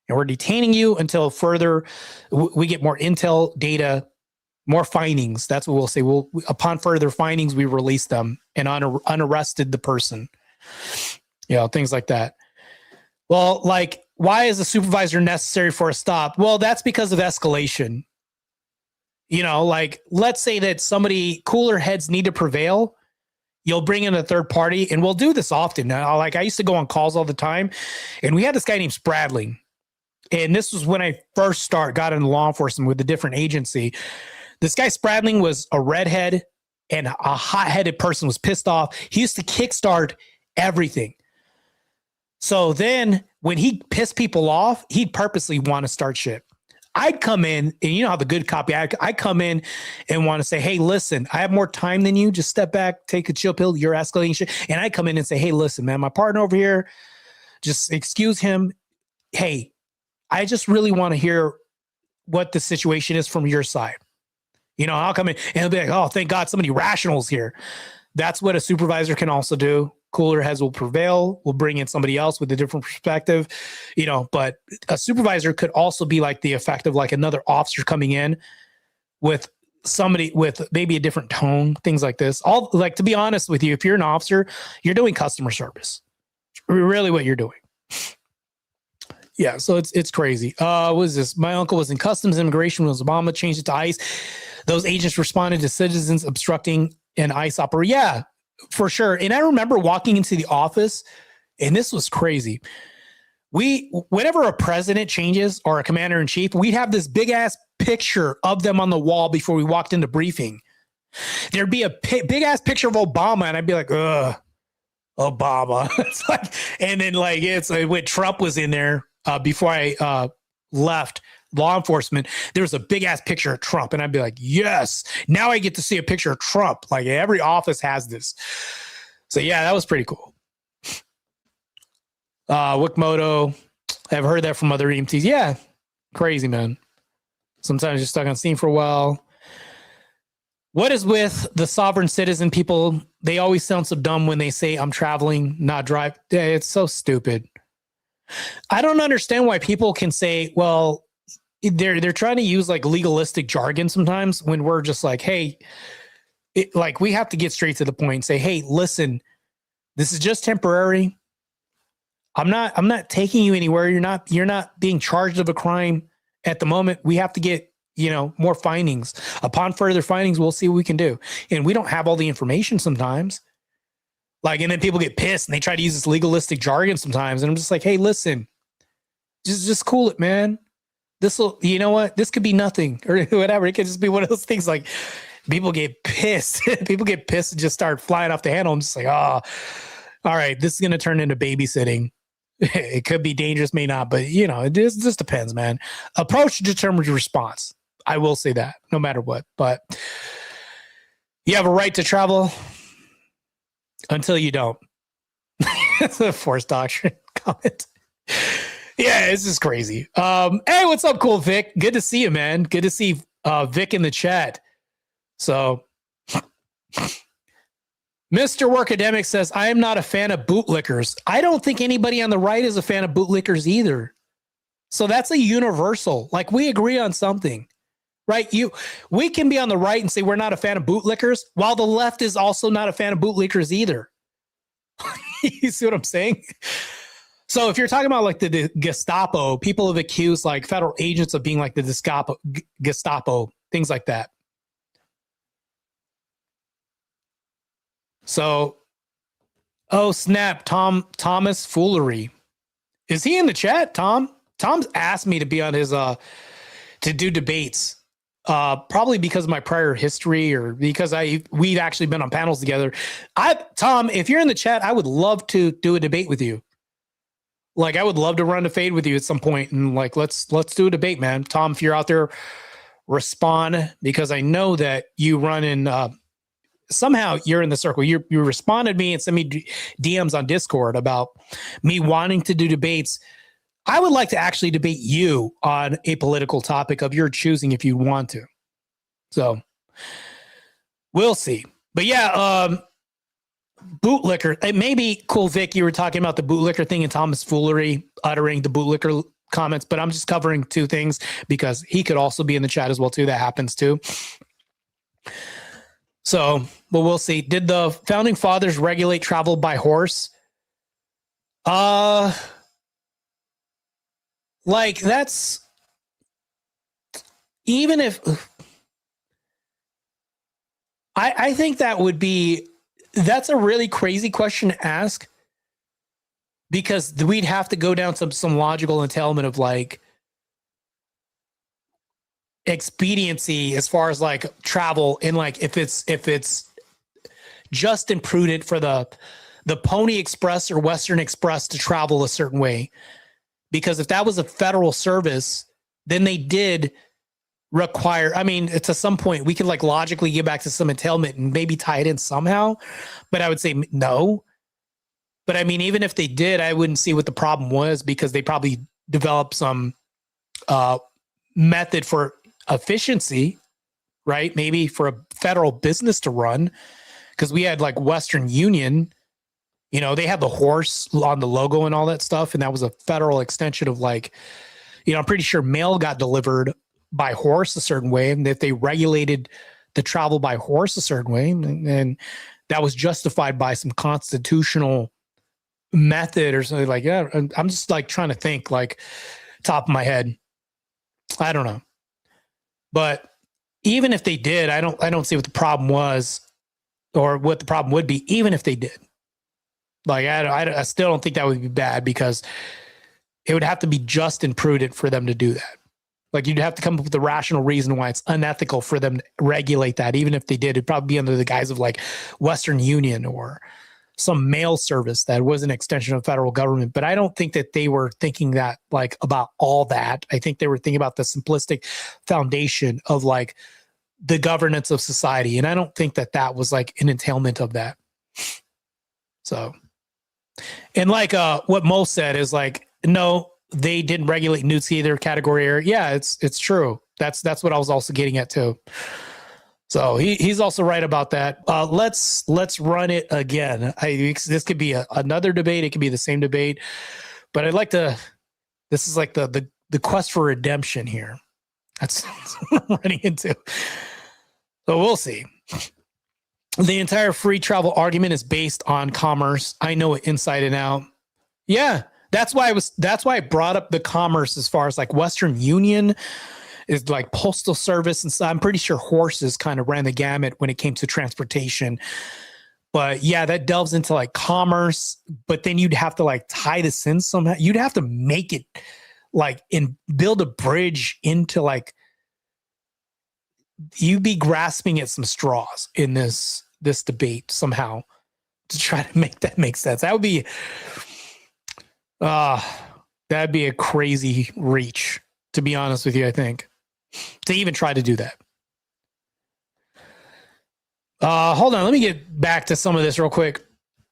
And we're detaining you until further we get more intel, data, more findings. That's what we'll say. Upon further findings, we release them and unarrested the person. You know, things like that. Well, like, why is a supervisor necessary for a stop? Well, that's because of escalation. You know, like, let's say that cooler heads need to prevail. You'll bring in a third party, and we'll do this often. Now, like, I used to go on calls all the time, and we had this guy named Spradling. And this was when I first got into law enforcement with a different agency. This guy Spradling was a redhead and a hot-headed person, was pissed off. He used to kickstart everything. So then when he pissed people off, he'd purposely want to start shit. I'd come in, and you know how the good copy, I come in and want to say, hey, listen, I have more time than you. Just step back, take a chill pill. You're escalating shit. And I come in and say, hey, listen, man, my partner over here, just excuse him. Hey, I just really want to hear what the situation is from your side. You know, I'll come in and he'll be like, oh, thank God somebody rational is here. That's what a supervisor can also do. Cooler heads will prevail. We'll bring in somebody else with a different perspective, you know, but a supervisor could also be like the effect of like another officer coming in with somebody with maybe a different tone, things like this. All, like, to be honest with you, if you're an officer, you're doing customer service. It's really what you're doing. Yeah, so it's crazy. What is this? My uncle was in Customs Immigration when Obama changed it to ICE. Those agents responded to citizens obstructing an ICE operation. Yeah, for sure. And I remember walking into the office, and this was crazy. Whenever a president changes or a commander in chief, we'd have this big ass picture of them on the wall before we walked into briefing. There'd be a big ass picture of Obama, and I'd be like, ugh, Obama. It's like, and then like when Trump was in there before I left law enforcement, there was a big ass picture of Trump, and I'd be like, yes, now I get to see a picture of Trump. Like every office has this. So yeah, that was pretty cool. Wickmoto, I've heard that from other EMTs. Yeah, crazy, man. Sometimes you're stuck on scene for a while. What is with the sovereign citizen people? They always sound so dumb when they say I'm traveling, not drive. It's so stupid. I don't understand why people can say, well, they're trying to use like legalistic jargon sometimes when we're just like, hey, like we have to get straight to the point and say, hey, listen, this is just temporary. I'm not taking you anywhere. You're not being charged of a crime at the moment. We have to get, more findings. Upon further findings, we'll see what we can do. And we don't have all the information sometimes. Like, and then people get pissed and they try to use this legalistic jargon sometimes. And I'm just like, hey, listen, just cool it, man. This will, you know what? This could be nothing or whatever. It could just be one of those things like people get pissed. People get pissed and just start flying off the handle. I'm just like, oh, all right, this is going to turn into babysitting. It could be dangerous, may not, but it just depends, man. Approach determines response. I will say that no matter what, but you have a right to travel until you don't. That's a forced doctrine comment. Yeah, it's just crazy. Hey, what's up, Cool Vic? Good to see you, man. Good to see Vic in the chat. So Mr. Workademic says, I am not a fan of bootlickers. I don't think anybody on the right is a fan of bootlickers either. So that's a universal. Like, we agree on something, right? We can be on the right and say we're not a fan of bootlickers, while the left is also not a fan of bootlickers either. You see what I'm saying? So if you're talking about like the Gestapo, people have accused like federal agents of being like the Gestapo, things like that. So, oh snap, Thomas Foolery. Is he in the chat, Tom? Tom's asked me to be on his to do debates. Probably because of my prior history or because we've actually been on panels together. Tom, if you're in the chat, I would love to do a debate with you. Like, I would love to run a fade with you at some point, and like let's do a debate, man. Tom, if you're out there, respond, because I know that you run in somehow you're in the circle. You responded to me and sent me DMs on Discord about me wanting to do debates. I would like to actually debate you on a political topic of your choosing if you want to. So we'll see. But yeah, bootlicker. It may be cool, Vic. You were talking about the bootlicker thing and Thomas Foolery uttering the bootlicker comments, but I'm just covering two things because he could also be in the chat as well too. That happens too. So, but we'll see. Did the founding fathers regulate travel by horse? Like, that's, even if I think that's a really crazy question to ask, because we'd have to go down some logical entailment of like expediency as far as like travel, and like if it's just and prudent for the Pony Express or Western Express to travel a certain way. Because if that was a federal service, then they did require, I mean, to some point we could like logically get back to some entailment and maybe tie it in somehow, but I would say no. But I mean, even if they did, I wouldn't see what the problem was, because they probably developed some method for efficiency, right? Maybe for a federal business to run, because we had like Western Union, they had the horse on the logo and all that stuff. And that was a federal extension of like, I'm pretty sure mail got delivered by horse a certain way. And if they regulated the travel by horse a certain way, and that was justified by some constitutional method or something like that. I'm just like trying to think like top of my head. I don't know. But even if they did, I don't see what the problem was or what the problem would be, even if they did. Like, I still don't think that would be bad, because it would have to be just and prudent for them to do that. Like, you'd have to come up with a rational reason why it's unethical for them to regulate that. Even if they did, it'd probably be under the guise of like Western Union or some mail service that was an extension of federal government. But I don't think that they were thinking that like about all that. I think they were thinking about the simplistic foundation of like the governance of society. And I don't think that was like an entailment of that. So, and like what Mo said is like, no, they didn't regulate newts either, category error. Yeah, it's true. That's what I was also getting at too. So he's also right about that. Let's run it again. This could be another debate. It could be the same debate, but I'd like to. This is like the quest for redemption here. That's what I'm running into. So we'll see. The entire free travel argument is based on commerce. I know it inside and out. Yeah, that's why I brought up the commerce as far as like Western Union is like postal service, and so I'm pretty sure horses kind of ran the gamut when it came to transportation. But yeah, that delves into like commerce, but then you'd have to like tie this in somehow. You'd have to make it like and build a bridge into like, you'd be grasping at some straws in this debate somehow to try to make that make sense. That would be, That'd be a crazy reach, to be honest with you, I think, to even try to do that. Hold on. Let me get back to some of this real quick.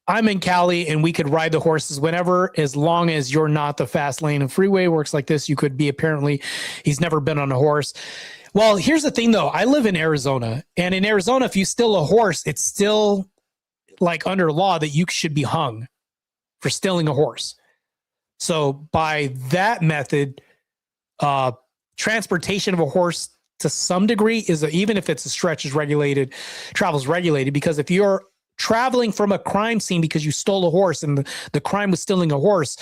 I'm in Cali and we could ride the horses whenever, as long as you're not the fast lane and freeway works like this. You could be. Apparently he's never been on a horse. Well, here's the thing though. I live in Arizona, and in Arizona, if you steal a horse, it's still like under law that you should be hung for stealing a horse. So by that method, transportation of a horse to some degree is, even if it's a stretch, is regulated, travel's regulated, because if you're traveling from a crime scene because you stole a horse and the crime was stealing a horse,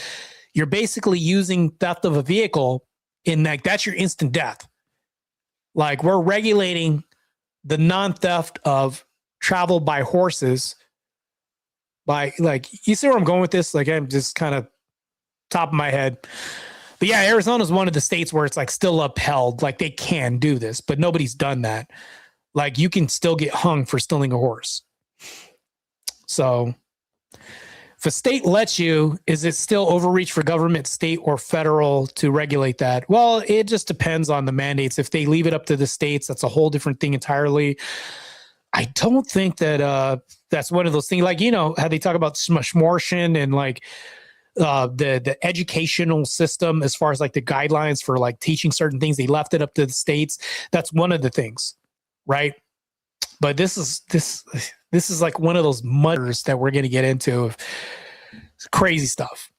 you're basically using theft of a vehicle in that's your instant death. Like, we're regulating the non-theft of travel by horses by, like, you see where I'm going with this? Like, I'm just kind of top of my head. But yeah, Arizona is one of the states where it's like still upheld. Like, they can do this, but nobody's done that. Like, you can still get hung for stealing a horse. So if a state lets you, is it still overreach for government, state or federal, to regulate that? Well, it just depends on the mandates. If they leave it up to the states, that's a whole different thing entirely. I don't think that that's one of those things, like, you know, how they talk about smortion and like the educational system, as far as like the guidelines for like teaching certain things, they left it up to the states. That's one of the things, right? But this is like one of those mudders that we're going to get into. It's crazy stuff.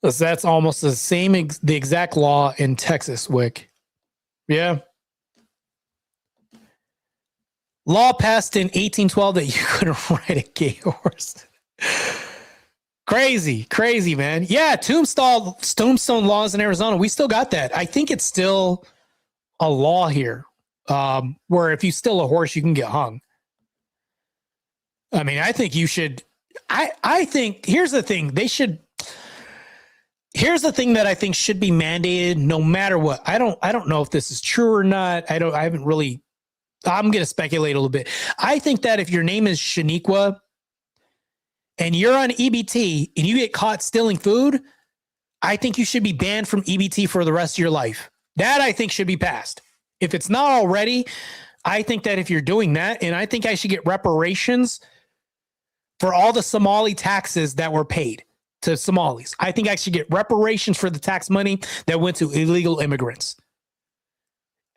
That's almost the same, the exact law in Texas, Wick. Yeah. Law passed in 1812 that you couldn't ride a gay horse. Crazy, man. Yeah, tombstone laws in Arizona. We still got that. I think it's still a law here, where if you steal a horse, you can get hung. I mean, I think you should. I think here's the thing. Here's the thing that I think should be mandated, no matter what. I don't know if this is true or not. I'm going to speculate a little bit. I think that if your name is Shaniqua and you're on EBT and you get caught stealing food, I think you should be banned from EBT for the rest of your life. That, I think, should be passed. If it's not already, I think that if you're doing that, and I think I should get reparations for all the Somali taxes that were paid to Somalis. I think I should get reparations for the tax money that went to illegal immigrants.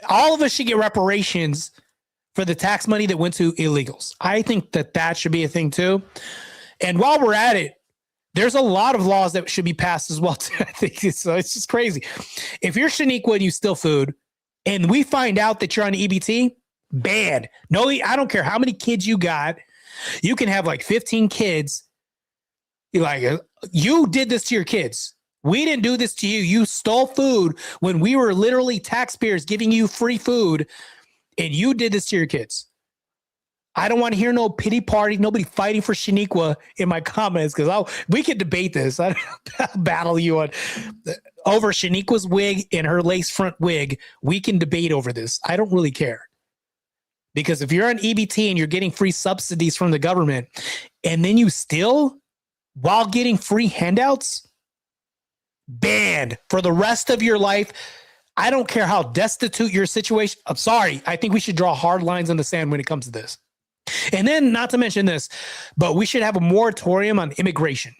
All of us should get reparations for the tax money that went to illegals. I think that should be a thing too. And while we're at it, there's a lot of laws that should be passed as well too. I think it's just crazy. If you're Shaniqua and you steal food and we find out that you're on EBT, banned. No, I don't care how many kids you got. You can have like 15 kids. You're like, you did this to your kids. We didn't do this to you. You stole food when we were literally taxpayers giving you free food, and you did this to your kids. I don't want to hear no pity party, nobody fighting for Shaniqua in my comments, because we could debate this. I'll battle you on over Shaniqua's wig and her lace front wig. We can debate over this. I don't really care. Because if you're on EBT and you're getting free subsidies from the government, and then you steal while getting free handouts, banned for the rest of your life. I don't care how destitute your situation. I'm sorry. I think we should draw hard lines in the sand when it comes to this. And then, not to mention this, but we should have a moratorium on immigration.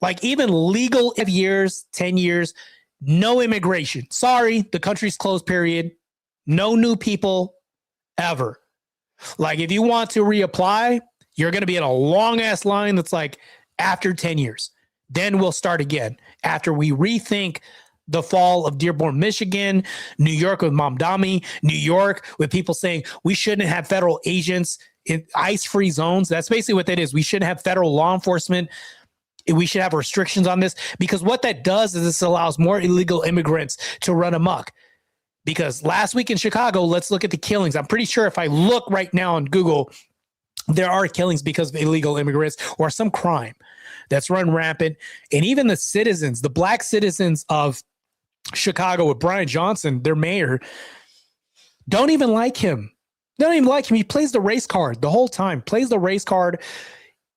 Like, even legal years, 10 years, no immigration. Sorry, the country's closed, period. No new people ever. Like, if you want to reapply, you're going to be in a long ass line that's like after 10 years. Then we'll start again after we rethink the fall of Dearborn, Michigan, New York with Mamdani, New York with people saying we shouldn't have federal agents in ICE-free zones. That's basically what that is. We shouldn't have federal law enforcement. We should have restrictions on this, because what that does is this allows more illegal immigrants to run amok. Because last week in Chicago, let's look at the killings. I'm pretty sure if I look right now on Google, there are killings because of illegal immigrants or some crime that's run rampant. And even the citizens, the black citizens of Chicago with Brian Johnson, their mayor, don't even like him. They don't even like him. He plays the race card the whole time, plays the race card.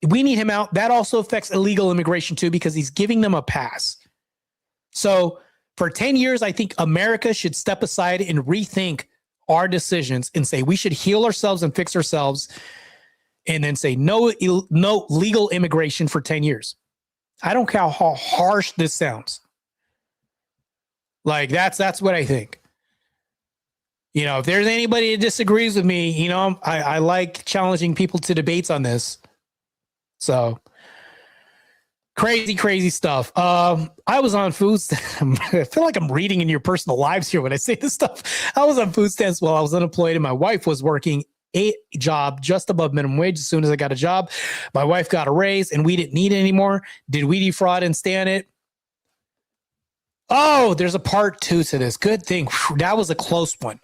We need him out. That also affects illegal immigration too, because he's giving them a pass. So for 10 years, I think America should step aside and rethink our decisions and say we should heal ourselves and fix ourselves, and then say no legal immigration for 10 years. I don't care how harsh this sounds. Like that's what I think. You know, if there's anybody that disagrees with me, you know, I like challenging people to debates on this. So crazy stuff. I was on food stamps. I feel like I'm reading in your personal lives here when I say this stuff. I was on food stamps while I was unemployed, and my wife was working a job just above minimum wage. As soon as I got a job, my wife got a raise and we didn't need it anymore. Did we defraud and stand it? Oh, there's a part 2 to this. Good thing. Whew, that was a close one.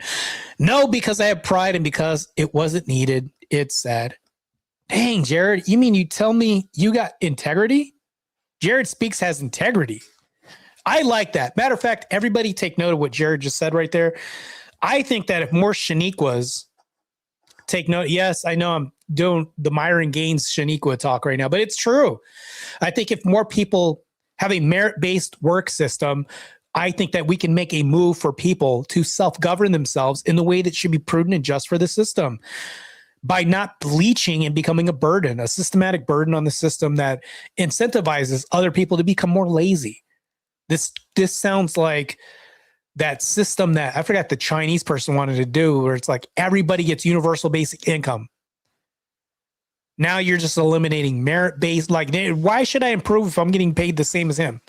No, because I have pride and because it wasn't needed. It's sad. Dang, Jared, you mean you tell me you got integrity? Jared Speaks has integrity. I like that. Matter of fact, everybody take note of what Jared just said right there. I think that if more Shaniquas take note, yes, I know I'm doing the Myron Gaines Shaniqua talk right now, but it's true. I think if more people have a merit-based work system, I think that we can make a move for people to self-govern themselves in the way that should be prudent and just for the system, by not bleaching and becoming a burden, a systematic burden on the system that incentivizes other people to become more lazy. This sounds like that system that I forgot the Chinese person wanted to do, where it's like everybody gets universal basic income. Now you're just eliminating merit-based. Like, why should I improve if I'm getting paid the same as him?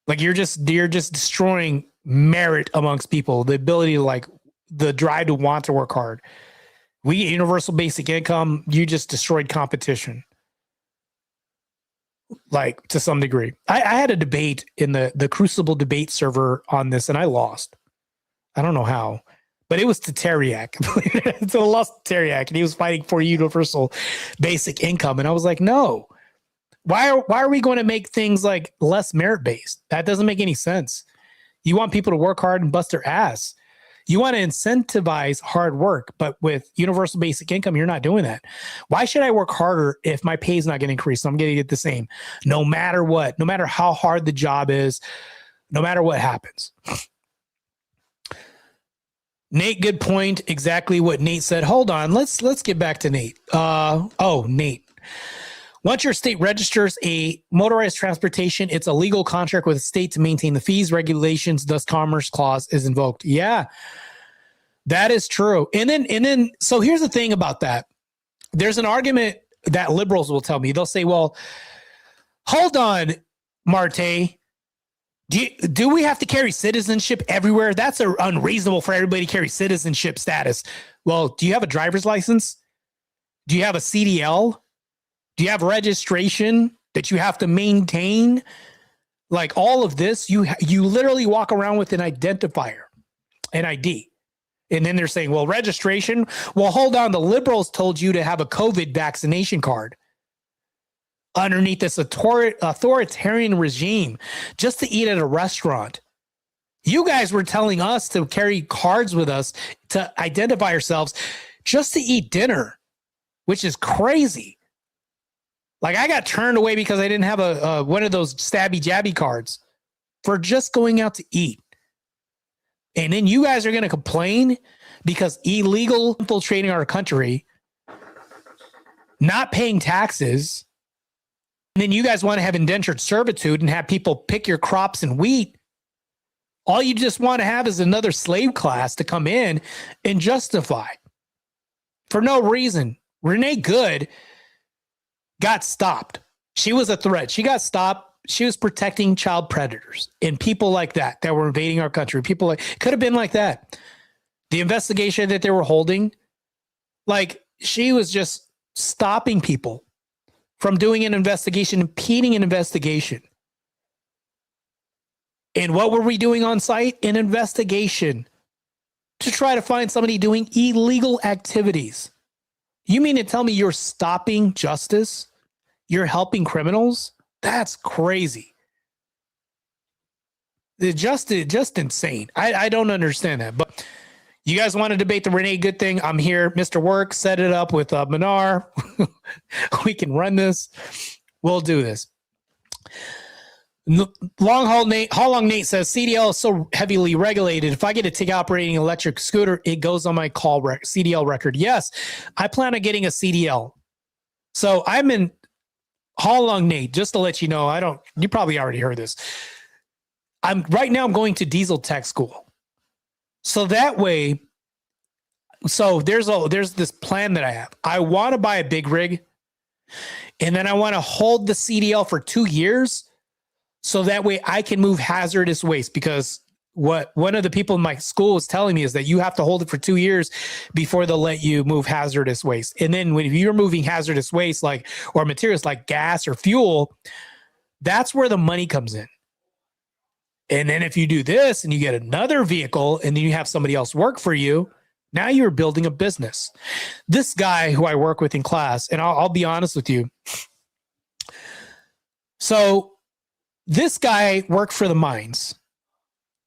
Like, you're just destroying merit amongst people, the ability to, like, the drive to want to work hard. We get universal basic income. You just destroyed competition, like, to some degree. I had a debate in the Crucible debate server on this, and I lost. I don't know how, but it was to Teriak. So I lost to Teriak, and he was fighting for universal basic income. And I was like, no. Why are we going to make things like less merit-based? That doesn't make any sense. You want people to work hard and bust their ass. You want to incentivize hard work, but with universal basic income, you're not doing that. Why should I work harder if my pay is not going to increase? So I'm going to get the same, no matter what, no matter how hard the job is, no matter what happens. Nate, good point. Exactly what Nate said. Hold on. Let's get back to Nate. Nate. Once your state registers a motorized transportation, it's a legal contract with the state to maintain the fees, regulations, thus Commerce Clause is invoked. Yeah, that is true. And then, so here's the thing about that. There's an argument that liberals will tell me. They'll say, well, hold on, Martae. Do we have to carry citizenship everywhere? That's unreasonable for everybody to carry citizenship status. Well, do you have a driver's license? Do you have a CDL? Do you have registration that you have to maintain? Like all of this, you literally walk around with an identifier, an ID. And then they're saying, well, registration. Well, hold on. The liberals told you to have a COVID vaccination card underneath this authoritarian regime just to eat at a restaurant. You guys were telling us to carry cards with us to identify ourselves just to eat dinner, which is crazy. Like, I got turned away because I didn't have one of those stabby jabby cards for just going out to eat. And then you guys are going to complain because illegal infiltrating our country, not paying taxes, and then you guys want to have indentured servitude and have people pick your crops and wheat. All you just want to have is another slave class to come in and justify for no reason. Renee Good got stopped. She was a threat. She got stopped. She was protecting child predators and people like that were invading our country. People like, could have been like that. The investigation that they were holding, like, she was just stopping people from doing an investigation, impeding an investigation. And what were we doing on site? An investigation to try to find somebody doing illegal activities. You mean to tell me you're stopping justice? You're helping criminals? That's crazy. Just insane. I don't understand that. But You guys want to debate the Renee Good thing? I'm here. Mr. Work, set it up with Manar. We can run this. We'll do this. Long Nate says CDL is so heavily regulated. If I get to take operating an electric scooter, it goes on my CDL record. Yes, I plan on getting a CDL. So I'm in Long Nate. Just to let you know, you probably already heard this. Right now I'm going to diesel tech school. So that way, there's this plan that I have. I want to buy a big rig, and then I want to hold the CDL for 2 years. So that way I can move hazardous waste, because what one of the people in my school was telling me is that you have to hold it for 2 years before they'll let you move hazardous waste. And then when you're moving hazardous waste, or materials like gas or fuel, that's where the money comes in. And then if you do this and you get another vehicle and then you have somebody else work for you, now you're building a business. This guy who I work with in class, and I'll be honest with you. So this guy worked for the mines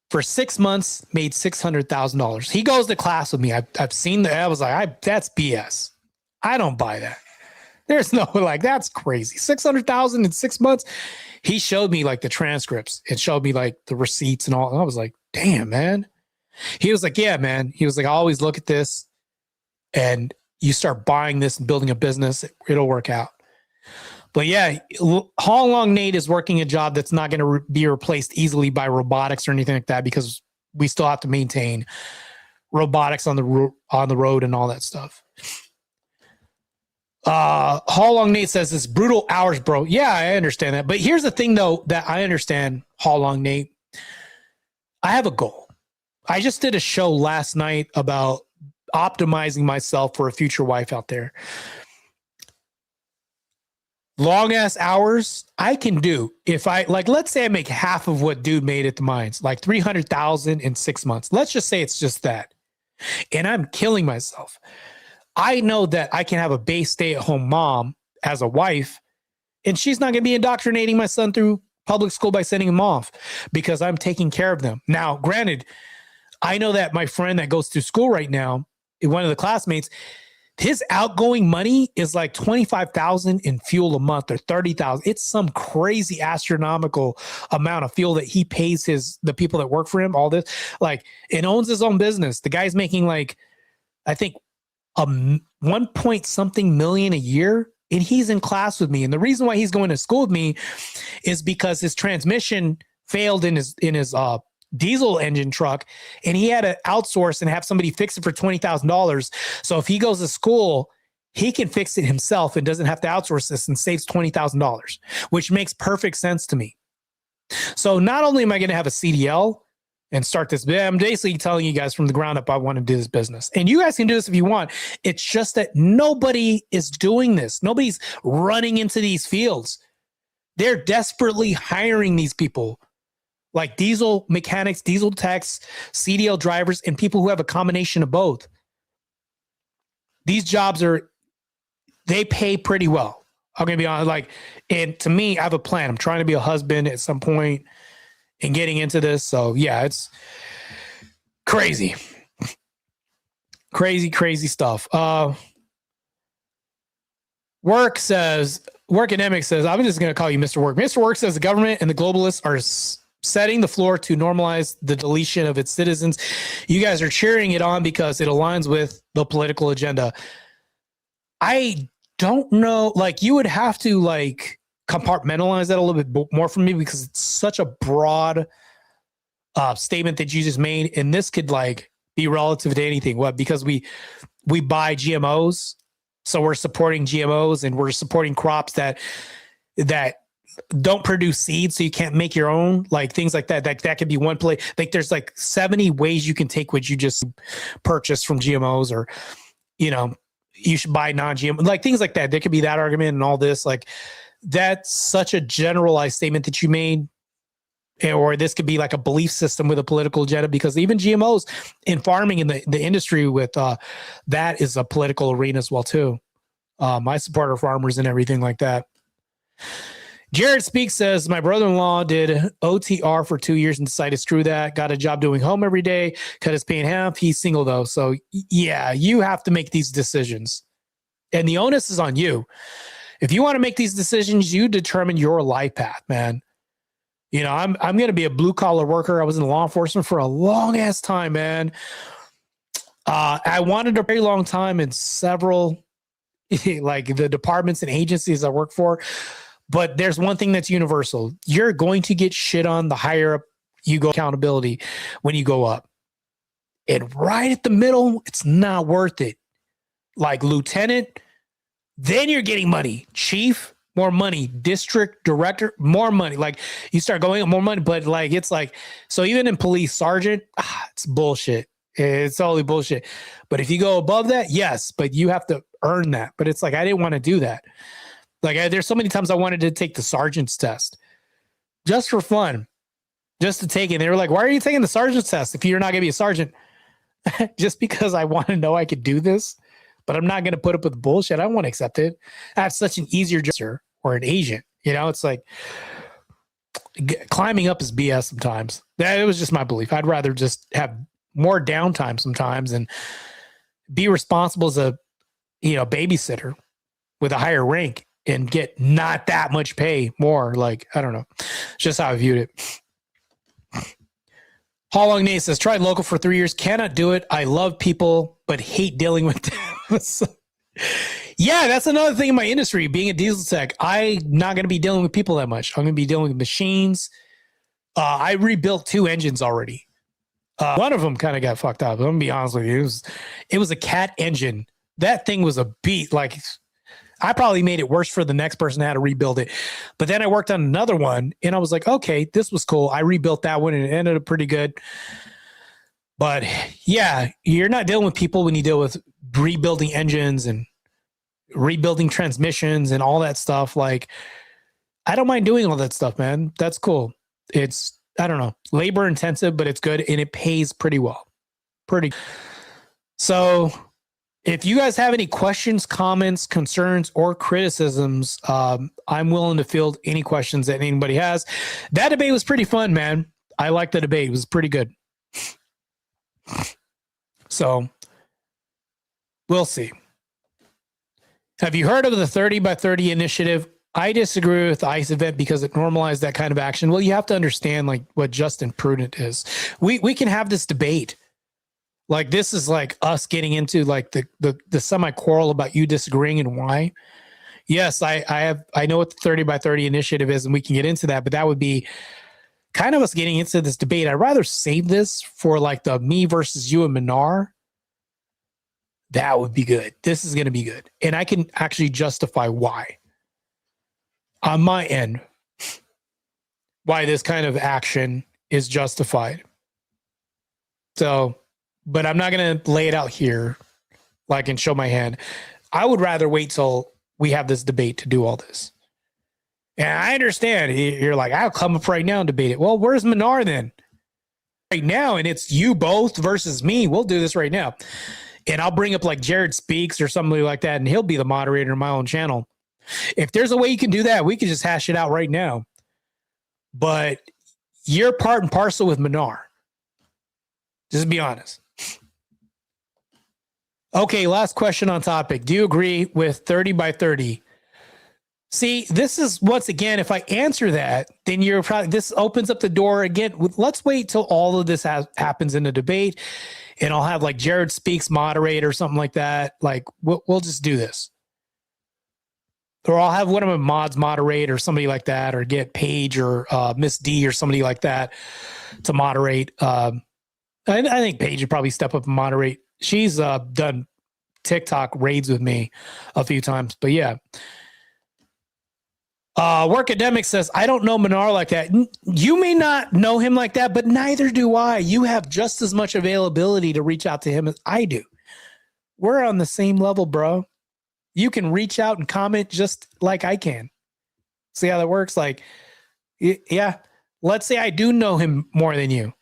for 6 months, made $600,000. He goes to class with me. I've seen that. I was like, that's BS. I don't buy that. There's no, that's crazy. 600,000 in 6 months. He showed me the transcripts. It showed me the receipts and all. And I was like, damn, man. He was like, yeah, man. He was like, I always look at this, and you start buying this and building a business, it'll work out. But yeah, how long Nate is working a job that's not going to be replaced easily by robotics or anything like that, because we still have to maintain robotics on the road and all that stuff. How long Nate says it's brutal hours, bro. Yeah, I understand that. But here's the thing, though, that I understand, how long Nate. I have a goal. I just did a show last night about optimizing myself for a future wife out there. Long ass hours I can do if I let's say I make half of what dude made at the mines, 300,000 in 6 months. Let's just say it's just that. And I'm killing myself. I know that I can have a base stay-at-home mom as a wife, and she's not going to be indoctrinating my son through public school by sending him off, because I'm taking care of them. Now, granted, I know that my friend that goes to school right now, one of the classmates, his outgoing money is $25,000 in fuel a month, or $30,000. It's some crazy astronomical amount of fuel that he pays the people that work for him. All this, and owns his own business. The guy's making I think 1 point something million a year, and he's in class with me. And the reason why he's going to school with me is because his transmission failed in his diesel engine truck, and he had to outsource and have somebody fix it for $20,000. So if he goes to school, he can fix it himself and doesn't have to outsource this, and saves $20,000, which makes perfect sense to me. So not only am I going to have a CDL and start this, but I'm basically telling you guys from the ground up, I want to do this business. And you guys can do this if you want. It's just that nobody is doing this. Nobody's running into these fields. They're desperately hiring these people, like diesel mechanics, diesel techs, CDL drivers, and people who have a combination of both. These jobs they pay pretty well. I'm going to be honest. And to me, I have a plan. I'm trying to be a husband at some point and getting into this. So yeah, it's crazy. Crazy stuff. Work Academic says, I'm just going to call you Mr. Work. Mr. Work says the government and the globalists are setting the floor to normalize the deletion of its citizens. You guys are cheering it on because it aligns with the political agenda. I don't know. You would have to compartmentalize that a little bit more for me, because it's such a broad statement that you just made. And this could be relative to anything. What? Because we buy GMOs. So we're supporting GMOs, and we're supporting crops that don't produce seeds, so you can't make your own, things like that. That could be one play. There's 70 ways you can take what you just purchased from GMOs, or you should buy non-GMO, things like that. There could be that argument and all this. That's such a generalized statement that you made. Or this could be a belief system with a political agenda, because even GMOs in farming and the industry with that is a political arena as well too. I support our farmers and everything like that. Jared Speaks says, my brother-in-law did OTR for 2 years and decided to screw that. Got a job doing home every day, cut his pay in half. He's single though. So yeah, you have to make these decisions. And the onus is on you. If you want to make these decisions, you determine your life path, man. You know, I'm going to be a blue collar worker. I was in law enforcement for a long ass time, man. I wanted a very long time in several, like the departments and agencies I work for. But there's one thing that's universal. You're going to get shit on the higher up you go, accountability when you go up. And right at the middle, it's not worth it. Like lieutenant, then you're getting money. Chief, more money. District director, more money. Like you start going up, more money. But like, it's like, so even in police, sergeant, it's bullshit. It's totally bullshit. But if you go above that, yes, but you have to earn that. But it's like, I didn't want to do that. Like there's so many times I wanted to take the sergeant's test just for fun, just to take it. They were like, why are you taking the sergeant's test if you're not going to be a sergeant? Just because I want to know I could do this, but I'm not going to put up with bullshit. I want to accept it. I have such an easier job or an agent. You know, it's like climbing up is BS sometimes. That it was just my belief. I'd rather just have more downtime sometimes and be responsible as a, you know, babysitter with a higher rank and get not that much pay more. Like, I don't know. It's just how I viewed it. How Long Nate says, tried local for 3 years. Cannot do it. I love people, but hate dealing with them. So, yeah, that's another thing in my industry. Being a diesel tech, I'm not going to be dealing with people that much. I'm going to be dealing with machines. I rebuilt 2 engines already. One of them kind of got fucked up. I'm going to be honest with you. It was a Cat engine. That thing was a beat. Like, I probably made it worse for the next person that had to rebuild it. But then I worked on another one and I was like, okay, this was cool. I rebuilt that one and it ended up pretty good. But yeah, you're not dealing with people when you deal with rebuilding engines and rebuilding transmissions and all that stuff. Like, I don't mind doing all that stuff, man. That's cool. It's, I don't know, labor intensive, but it's good and it pays pretty well. So if you guys have any questions, comments, concerns, or criticisms, I'm willing to field any questions that anybody has. That debate was pretty fun, man. I liked the debate. It was pretty good. So we'll see. Have you heard of the 30 by 30 initiative? I disagree with the ICE event because it normalized that kind of action. Well, you have to understand like what just and prudent is. We can have this debate. Like this is like us getting into like the semi quarrel about you disagreeing and why. Yes, I know what the 30 by 30 initiative is, and we can get into that, but that would be kind of us getting into this debate. I'd rather save this for like the me versus you and Minar. That would be good. This is going to be good. And I can actually justify why on my end, why this kind of action is justified. So, but I'm not going to lay it out here like and show my hand. I would rather wait till we have this debate to do all this. And I understand you're like, I'll come up right now and debate it. Well, where's Minar then? Right now, and it's you both versus me. We'll do this right now. And I'll bring up like Jared Speaks or somebody like that, and he'll be the moderator in my own channel. If there's a way you can do that, we can just hash it out right now. But you're part and parcel with Minar. Just be honest. Okay, last question on topic. Do you agree with 30 by 30? See, this is once again, if I answer that, then you're probably, this opens up the door again. Let's wait till all of this happens in the debate, and I'll have like Jared Speaks moderate or something like that. Like we'll just do this. Or I'll have one of my mods moderate or somebody like that, or get Paige or Miss D or somebody like that to moderate. I think Paige would probably step up and moderate. She's done TikTok raids with me a few times, but yeah. Workademic says, I don't know Minar like that. You may not know him like that, but neither do I. You have just as much availability to reach out to him as I do. We're on the same level, bro. You can reach out and comment just like I can. See how that works? Like, yeah, let's say I do know him more than you.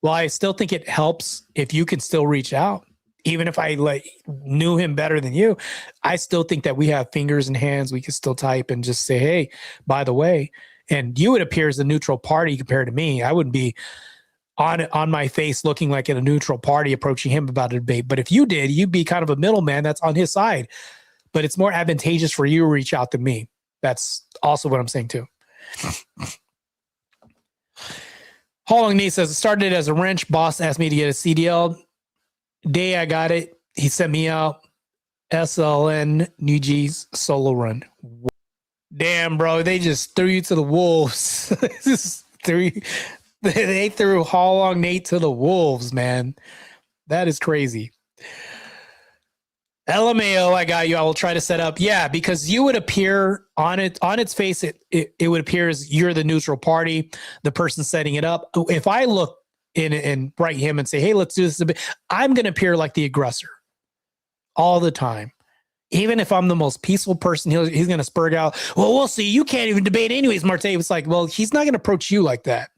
Well, I still think it helps if you can still reach out even if I like knew him better than you, I still think that we have fingers and hands. We can still type and just say, hey, by the way, and you would appear as a neutral party compared to me. I wouldn't be on my face looking like in a neutral party approaching him about a debate. But if you did, you'd be kind of a middleman that's on his side. But it's more advantageous for you to reach out to me. That's also what I'm saying too. Long Knee says, it started as a wrench. Boss asked me to get a CDL. Day I got it. He sent me out. SLN New G's solo run. Damn, bro. They just threw you to the wolves. They threw Long Nate to the wolves, man. That is crazy. LMAO, I got you. I will try to set up. Yeah, because you would appear on its face, it would appear as you're the neutral party, the person setting it up. If I look in and write him and say, hey, let's do this a bit, I'm going to appear like the aggressor all the time. Even if I'm the most peaceful person, he's going to spurg out. Well, we'll see. You can't even debate anyways, Martae. It's like, well, he's not going to approach you like that.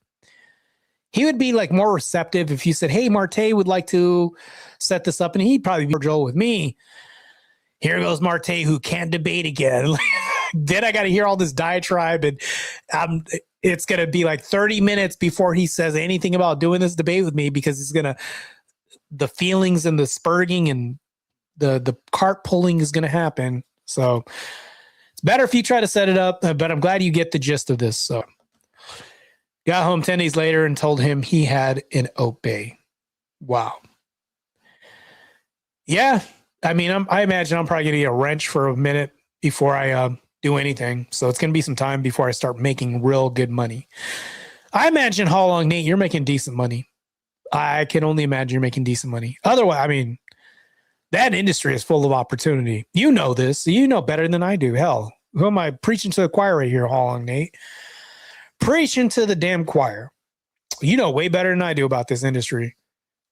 He would be like more receptive if you said, hey, Martae would like to set this up. And he'd probably be cordial with me. Here goes Martae, who can't debate again. Then I got to hear all this diatribe. And it's going to be like 30 minutes before he says anything about doing this debate with me, because he's going to, the feelings and the spurging and the cart pulling is going to happen. So it's better if you try to set it up, but I'm glad you get the gist of this. So got home 10 days later and told him he had an obey. Wow. Yeah. I mean, I imagine I'm probably going to get a wrench for a minute before I do anything. So it's going to be some time before I start making real good money. I imagine how long, Nate, you're making decent money. I can only imagine you're making decent money. Otherwise, I mean, that industry is full of opportunity. You know this. You know better than I do. Hell, who am I preaching to the choir right here, Long Nate? Preaching to the damn choir. You know way better than I do about this industry.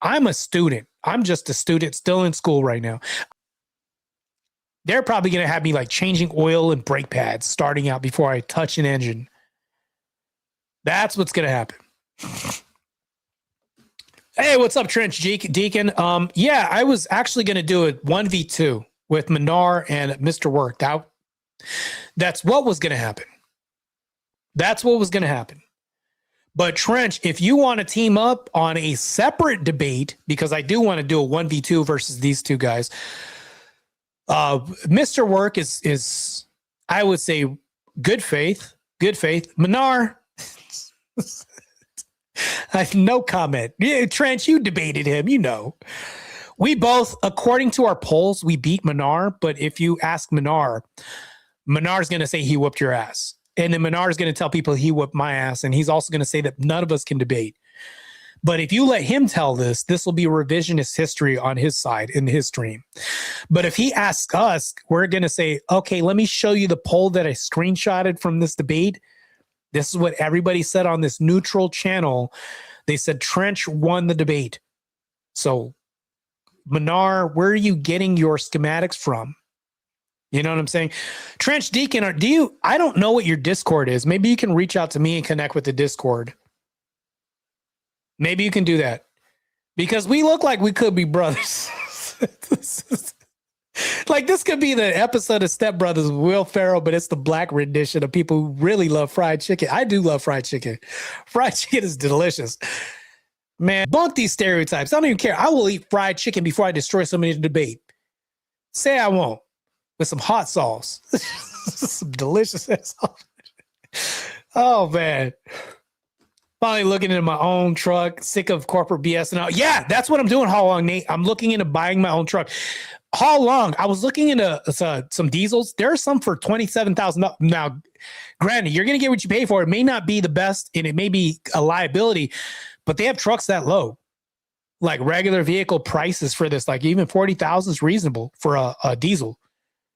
I'm a student. I'm just a student still in school right now. They're probably going to have me like changing oil and brake pads starting out before I touch an engine. That's what's going to happen. Hey, what's up, Trench Deacon? Yeah, I was actually going to do a 1v2 with Minar and Mr. Work. That's what was going to happen. That's what was going to happen. But Trench, if you want to team up on a separate debate, because I do want to do a 1v2 versus these two guys, Mr. Work is I would say good faith. Minar, I have no comment. Yeah, Trench, you debated him, you know. We both, according to our polls, we beat Minar, but if you ask Minar's going to say he whooped your ass. And then Minar's going to tell people he whooped my ass, and he's also going to say that none of us can debate. But if you let him tell this will be revisionist history on his side in his stream. But if he asks us, we're going to say, okay, let me show you the poll that I screenshotted from this debate. This is what everybody said on this neutral channel. They said Trench won the debate. So, Minar, where are you getting your schematics from? You know what I'm saying? Trench Deacon, I don't know what your Discord is. Maybe you can reach out to me and connect with the Discord. Maybe you can do that. Because we look like we could be brothers. Like this could be the episode of Step Brothers with Will Ferrell, but it's the black rendition of people who really love fried chicken. I do love fried chicken. Fried chicken is delicious. Man, bunk these stereotypes. I don't even care. I will eat fried chicken before I destroy somebody in a debate. Say I won't. With some hot sauce. Some delicious sauce. Oh, man. Finally looking into my own truck. Sick of corporate BS and all. Yeah, that's what I'm doing, How Long, Nate. I'm looking into buying my own truck. How Long? I was looking into some diesels. There are some for $27,000. Now, granted, you're going to get what you pay for. It may not be the best, and it may be a liability, but they have trucks that low. Like regular vehicle prices for this, like even $40,000 is reasonable for a diesel.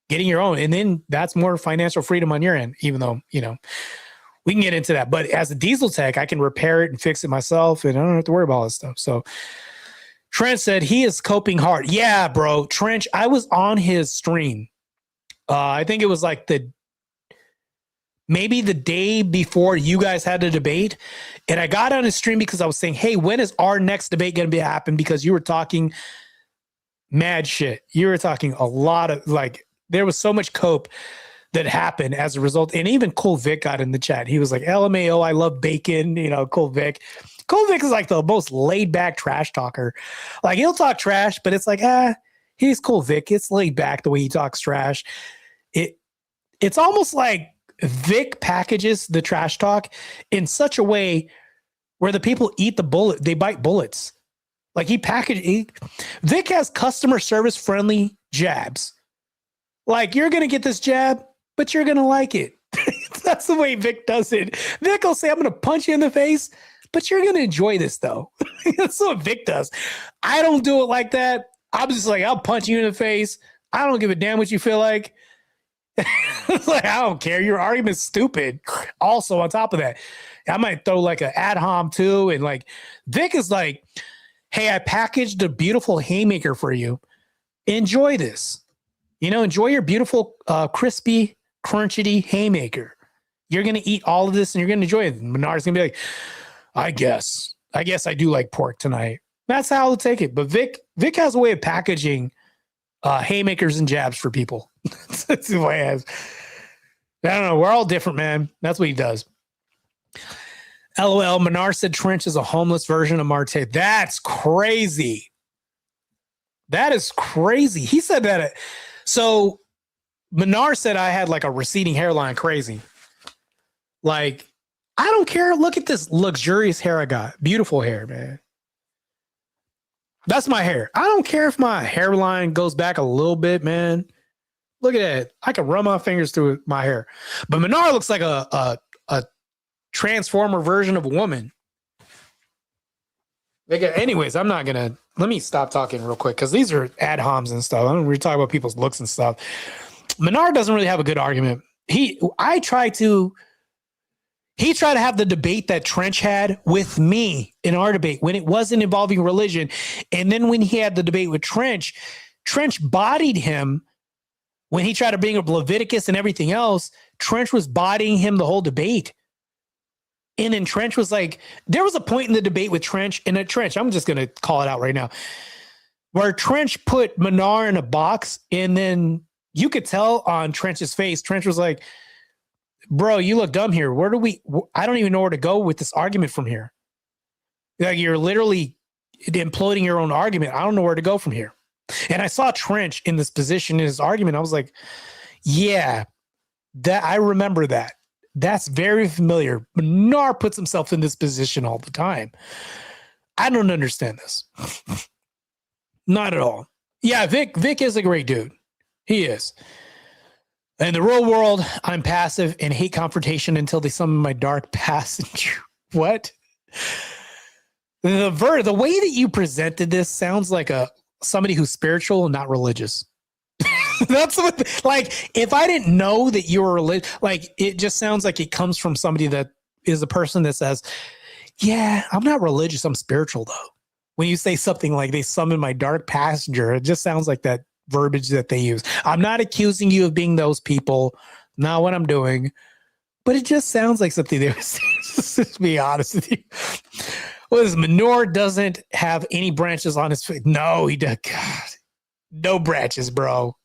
Getting your own, and then that's more financial freedom on your end, even though, you know, we can get into that. But as a diesel tech, I can repair it and fix it myself, and I don't have to worry about all this stuff. So Trent said he is coping hard. Yeah, bro. Trench, I was on his stream. I think it was like maybe the day before you guys had a debate. And I got on his stream because I was saying, hey, when is our next debate going to happen? Because you were talking mad shit. You were talking a lot of like, there was so much cope that happened as a result. And even Cool Vic got in the chat. He was like, LMAO, I love bacon, you know, Cool Vic. Cool Vic is like the most laid back trash talker. Like he'll talk trash, but it's like, he's Cool Vic. It's laid back the way he talks trash. It's almost like Vic packages the trash talk in such a way where the people eat the bullet, they bite bullets. Like Vic has customer service friendly jabs. Like you're going to get this jab, but you're going to like it. That's the way Vic does it. Vic will say, I'm going to punch you in the face, but you're going to enjoy this though. That's what Vic does. I don't do it like that. I'm just like, I'll punch you in the face. I don't give a damn what you feel like. It's like, I don't care. Your argument's stupid. Also, on top of that, I might throw like an ad hom too. And like Vic is like, hey, I packaged a beautiful haymaker for you. Enjoy this. You know, enjoy your beautiful, crispy, crunchity haymaker. You're going to eat all of this and you're going to enjoy it. And Menard's going to be like, I guess I do like pork tonight. That's how I'll take it. But Vic has a way of packaging haymakers and jabs for people. That's the way he has. I don't know. We're all different, man. That's what he does. LOL. Menard said Trench is a homeless version of Martae. That's crazy. That is crazy. He said that. So Menard said I had like a receding hairline. Crazy. Like, I don't care. Look at this luxurious hair I got. Beautiful hair, man. That's my hair. I don't care if my hairline goes back a little bit, man. Look at that. I can run my fingers through my hair. But Menard looks like a transformer version of a woman. Anyways, I'm not going to... Let me stop talking real quick because these are ad homs and stuff. I don't really talk about people's looks and stuff. Menard doesn't really have a good argument. He tried to have the debate that Trench had with me in our debate when it wasn't involving religion. And then when he had the debate with Trench bodied him when he tried to bring up Leviticus and everything else. Trench was bodying him the whole debate. And then Trench was like, there was a point in the debate with Trench, and Trench, I'm just going to call it out right now, where Trench put Menard in a box, and then you could tell on Trench's face, Trench was like, bro, you look dumb here. I don't even know where to go with this argument from here. Like, you're literally imploding your own argument. I don't know where to go from here. And I saw Trench in this position in his argument. I was like, yeah, that I remember that. That's very familiar. Menard puts himself in this position all the time. I don't understand this. Not at all. Yeah, Vic is a great dude. He is. In the real world, I'm passive and hate confrontation until they summon my dark passenger. What? The way that you presented this sounds like somebody who's spiritual and not religious. That's what, like, if I didn't know that you were religious, like, it just sounds like it comes from somebody that is a person that says, yeah, I'm not religious, I'm spiritual though. When you say something like they summon my dark passenger, it just sounds like that verbiage that they use. I'm not accusing you of being those people, not what I'm doing, but it just sounds like something they would say. Just to be honest with you. Well, this Menard doesn't have any branches on his face. No, he does. God, no branches, bro.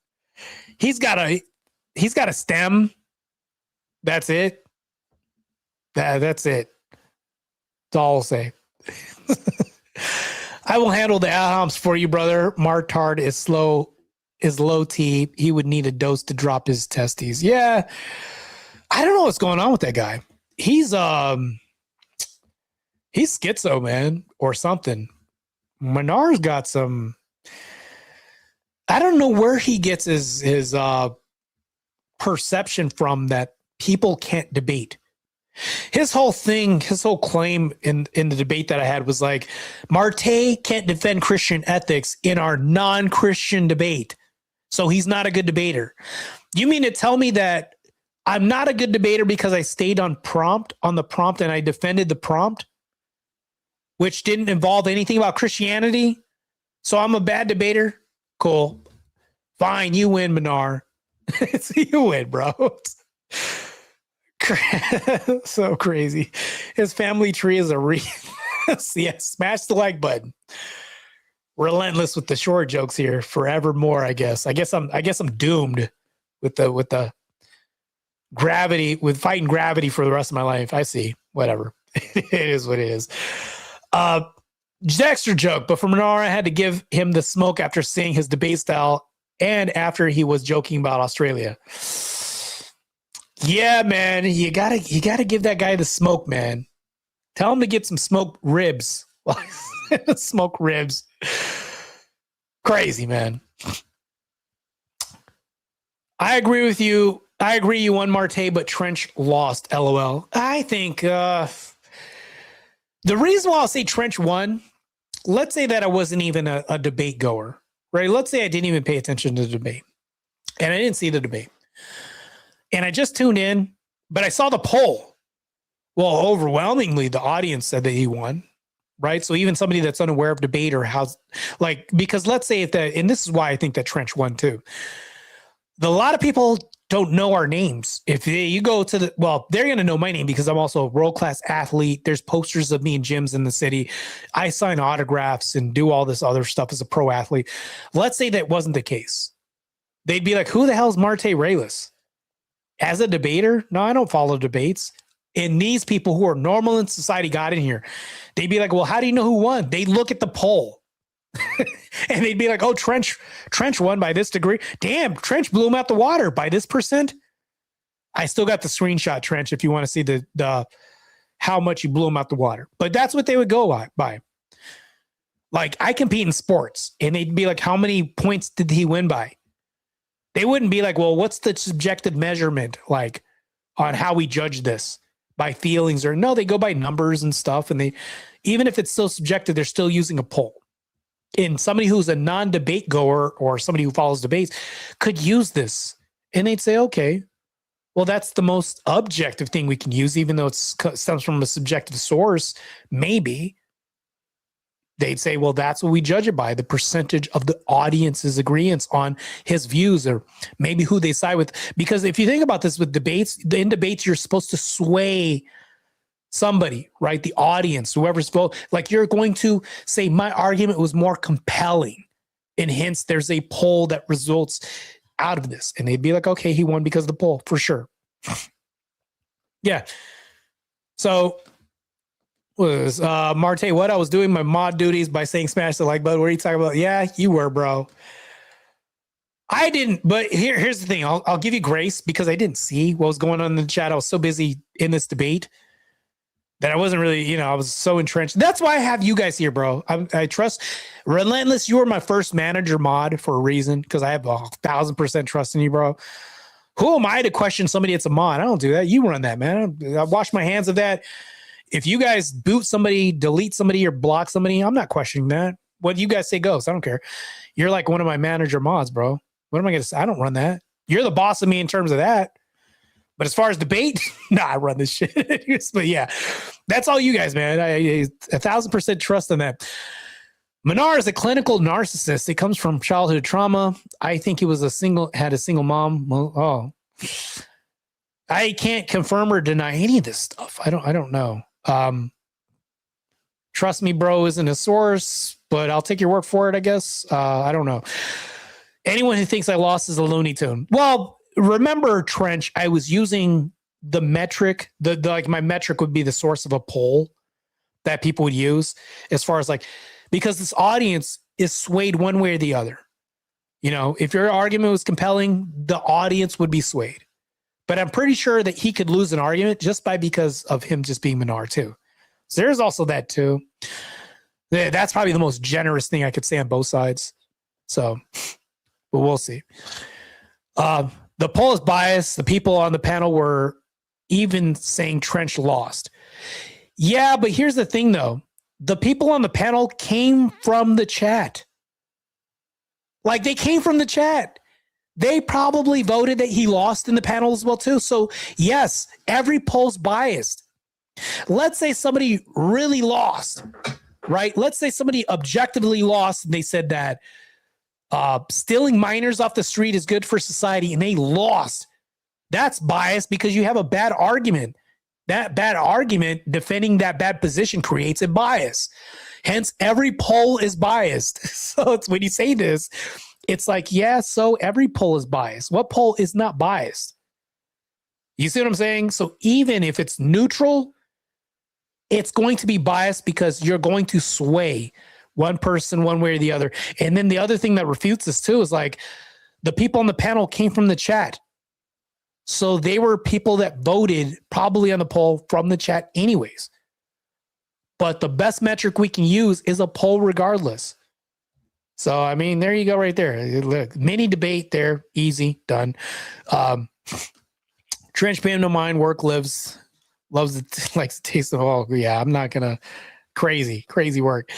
He's got a stem. That's it. That's it. That's all I'll say. I will handle the ad-homs for you, brother. Martard is low T. He would need a dose to drop his testes. Yeah. I don't know what's going on with that guy. He's schizo, man, or something. Menard's got some... I don't know where he gets his perception from that people can't debate. His whole claim in the debate that I had was like, Martae can't defend Christian ethics in our non-Christian debate, so he's not a good debater. You mean to tell me that I'm not a good debater because I stayed on the prompt, and I defended the prompt, which didn't involve anything about Christianity? So I'm a bad debater? Cool. Fine, you win, Menard. You win, bro. So crazy. His family tree is a yeah, smash the like button. relentless with the short jokes here forevermore. I guess I'm doomed with the gravity, with fighting gravity for the rest of my life. I see. Whatever. It is what it is. Extra joke, but for Menard, I had to give him the smoke after seeing his debate style and after he was joking about Australia. Yeah, man, you gotta give that guy the smoke, man. Tell him to get some smoked ribs. Smoked ribs. Crazy, man. I agree with you. I agree you won Martae, but Trench lost, LOL. I think the reason why I'll say Trench won, let's say that I wasn't even a debate goer, right? Let's say I didn't even pay attention to the debate and I didn't see the debate. And I just tuned in, but I saw the poll. Well, overwhelmingly, the audience said that he won, right? So even somebody that's unaware of debate or how, like, because let's say and this is why I think that Trench won too. A lot of people don't know our names. If you go to they're going to know my name because I'm also a world-class athlete. There's posters of me in gyms in the city. I sign autographs and do all this other stuff as a pro athlete. Let's say that wasn't the case. They'd be like, who the hell is Martae Rayless? As a debater, no, I don't follow debates. And these people who are normal in society got in here. They'd be like, well, how do you know who won? They look at the poll. And they'd be like, oh, Trench won by this degree. Damn, Trench blew him out the water by this %. I still got the screenshot, Trench, if you want to see the how much you blew him out the water. But that's what they would go by. Like, I compete in sports, and they'd be like, how many points did he win by? They wouldn't be like, well, what's the subjective measurement like on how we judge this by feelings? Or no, they go by numbers and stuff. And even if it's still subjective, they're still using a poll. And somebody who's a non-debate goer or somebody who follows debates could use this. And they'd say, okay, well, that's the most objective thing we can use, even though it stems from a subjective source. Maybe they'd say, well, that's what we judge it by, the percentage of the audience's agreements on his views, or maybe who they side with. Because if you think about this with debates, in debates, you're supposed to sway somebody, right? The audience, whoever's vote, like you're going to say my argument was more compelling, and hence there's a poll that results out of this. And they'd be like, okay, he won because of the poll, for sure. Yeah. So was Martae, what? I was doing my mod duties by saying smash the like button. What are you talking about? Yeah, you were, bro. I didn't, but here's the thing. I'll give you grace because I didn't see what was going on in the chat. I was so busy in this debate that I wasn't really, I was so entrenched. That's why I have you guys here, bro. I trust Relentless. You were my first manager mod for a reason, because I have 1,000% trust in you, bro. Who am I to question somebody that's a mod? I don't do that. You run that, man. I wash my hands of that. If you guys boot somebody, delete somebody, or block somebody, I'm not questioning that. What you guys say goes. I don't care. You're like one of my manager mods, bro. What am I going to say? I don't run that. You're the boss of me in terms of that. But as far as debate, I run this shit. But yeah, that's all you guys, man. I 1,000% trust in that. Manar is a clinical narcissist. It comes from childhood trauma. I think he was had a single mom. Well, I can't confirm or deny any of this stuff. I don't know. Trust me, bro, isn't a source, but I'll take your word for it, I guess. I don't know. Anyone who thinks I lost is a Looney Tune. Well, remember, Trench, I was using the metric. Like my metric would be the source of a poll that people would use, as far as like, because this audience is swayed one way or the other. If your argument was compelling, the audience would be swayed. But I'm pretty sure that he could lose an argument just because of him just being Menard too. So there's also that too. That's probably the most generous thing I could say on both sides. So, but we'll see. The poll is biased. The people on the panel were even saying Trench lost. Yeah, but here's the thing though. The people on the panel came from the chat. Like, they came from the chat. They probably voted that he lost in the panel as well too. So yes, every poll's biased. Let's say somebody really lost, right? Let's say somebody objectively lost and they said that stealing minors off the street is good for society, and they lost. That's biased because you have a bad argument. That bad argument defending that bad position creates a bias. Hence, every poll is biased. So it's when you say this, it's like, yeah, so every poll is biased. What poll is not biased? You see what I'm saying? So even if it's neutral, it's going to be biased because you're going to sway one person one way or the other. And then the other thing that refutes this too is like the people on the panel came from the chat. So they were people that voted probably on the poll from the chat anyways. But the best metric we can use is a poll regardless. So, I mean, there you go right there. Look, mini debate there. Easy, done. Trench paying no mind, work lives, loves it, likes the taste of all. Yeah, I'm not going to. Crazy work.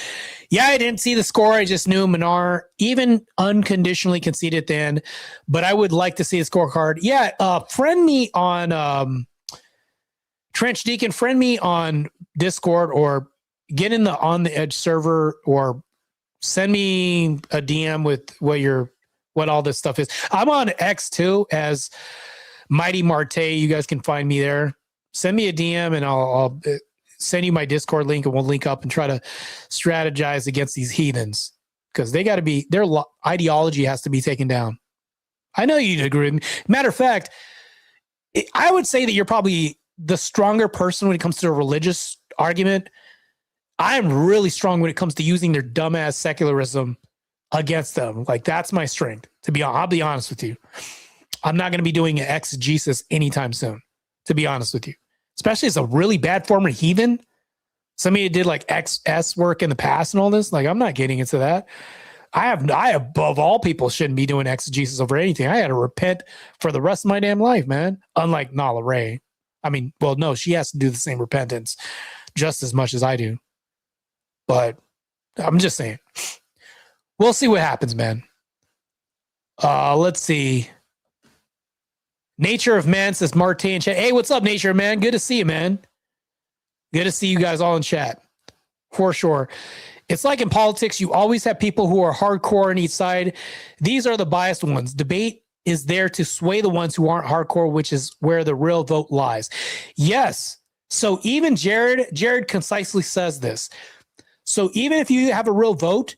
Yeah, I didn't see the score. I just knew Manar even unconditionally conceded at the end, but I would like to see a scorecard. Yeah, friend me on Trench Deacon, friend me on Discord or get in the On the Edge server or send me a DM with what all this stuff is. I'm on X too as Mighty Martae. You guys can find me there. Send me a DM and I'll send you my Discord link and we'll link up and try to strategize against these heathens because they got to be, their ideology has to be taken down. I know you'd agree with me. Matter of fact, I would say that you're probably the stronger person when it comes to a religious argument. I'm really strong when it comes to using their dumbass secularism against them. Like that's my strength. I'll be honest with you. I'm not going to be doing an exegesis anytime soon, to be honest with you. Especially as a really bad former heathen. Somebody who did like XS work in the past and all this. Like, I'm not getting into that. I above all people shouldn't be doing exegesis over anything. I had to repent for the rest of my damn life, man. Unlike Nala Ray. I mean, well, no, she has to do the same repentance just as much as I do. But I'm just saying. We'll see what happens, man. Let's see. Nature of Man says Martae in chat. Hey, what's up, Nature of Man? Good to see you, man. Good to see you guys all in chat. For sure. It's like in politics, you always have people who are hardcore on each side. These are the biased ones. Debate is there to sway the ones who aren't hardcore, which is where the real vote lies. Yes. So even Jared concisely says this. So even if you have a real vote,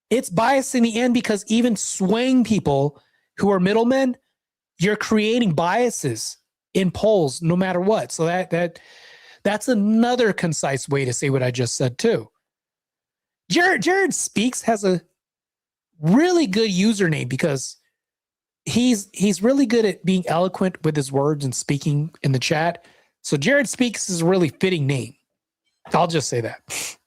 it's biased in the end because even swaying people who are middlemen, you're creating biases in polls no matter what. So that's another concise way to say what I just said too. Jared Speaks has a really good username because he's really good at being eloquent with his words and speaking in the chat. So Jared Speaks is a really fitting name. I'll just say that.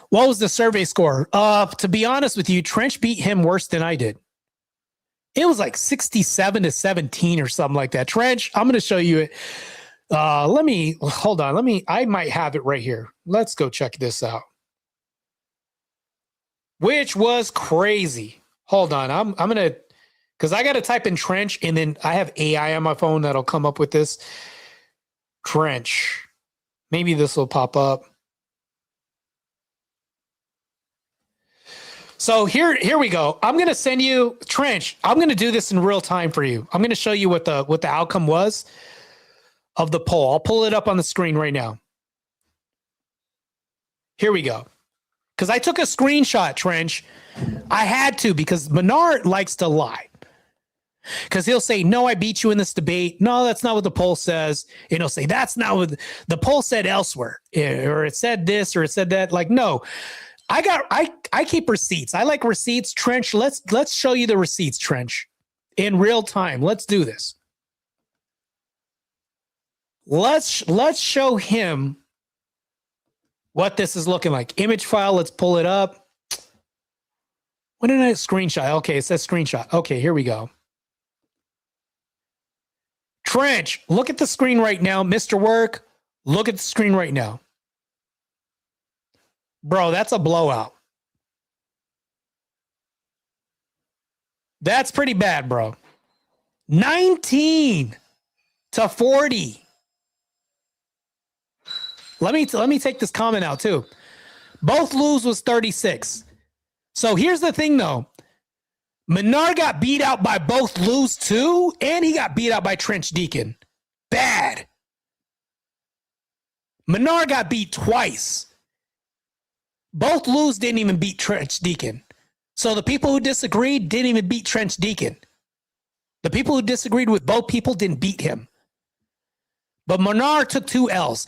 What was the survey score? To be honest with you, Trench beat him worse than I did. It was like 67-17 or something like that. Trench, I'm going to show you it. Hold on. I might have it right here. Let's go check this out. Which was crazy. Hold on. I'm going to, because I got to type in Trench and then I have AI on my phone that'll come up with this. Trench. Maybe this will pop up. So here we go. I'm going to send you Trench. I'm going to do this in real time for you. I'm going to show you what the outcome was of the poll. I'll pull it up on the screen right now. Here we go. Because I took a screenshot, Trench. I had to because Menard likes to lie. Because he'll say, no, I beat you in this debate. No, that's not what the poll says. And he'll say, that's not what the poll said elsewhere. Or it said this or it said that. Like, no. I keep receipts. I like receipts. Trench, let's show you the receipts, Trench, in real time. Let's do this. Let's show him what this is looking like. Image file, let's pull it up. When did I screenshot? Okay, it says screenshot. Okay, here we go. Trench, look at the screen right now. Mr. Work, look at the screen right now. Bro, that's a blowout. That's pretty bad, bro. 19-40. Let me take this comment out too. Both lose was 36. So here's the thing though. Menard got beat out by both lose too, and he got beat out by Trench Deacon. Bad. Menard got beat twice. Both Lou's didn't even beat Trench Deacon. So the people who disagreed didn't even beat Trench Deacon. The people who disagreed with both people didn't beat him. But Menard took 2 L's.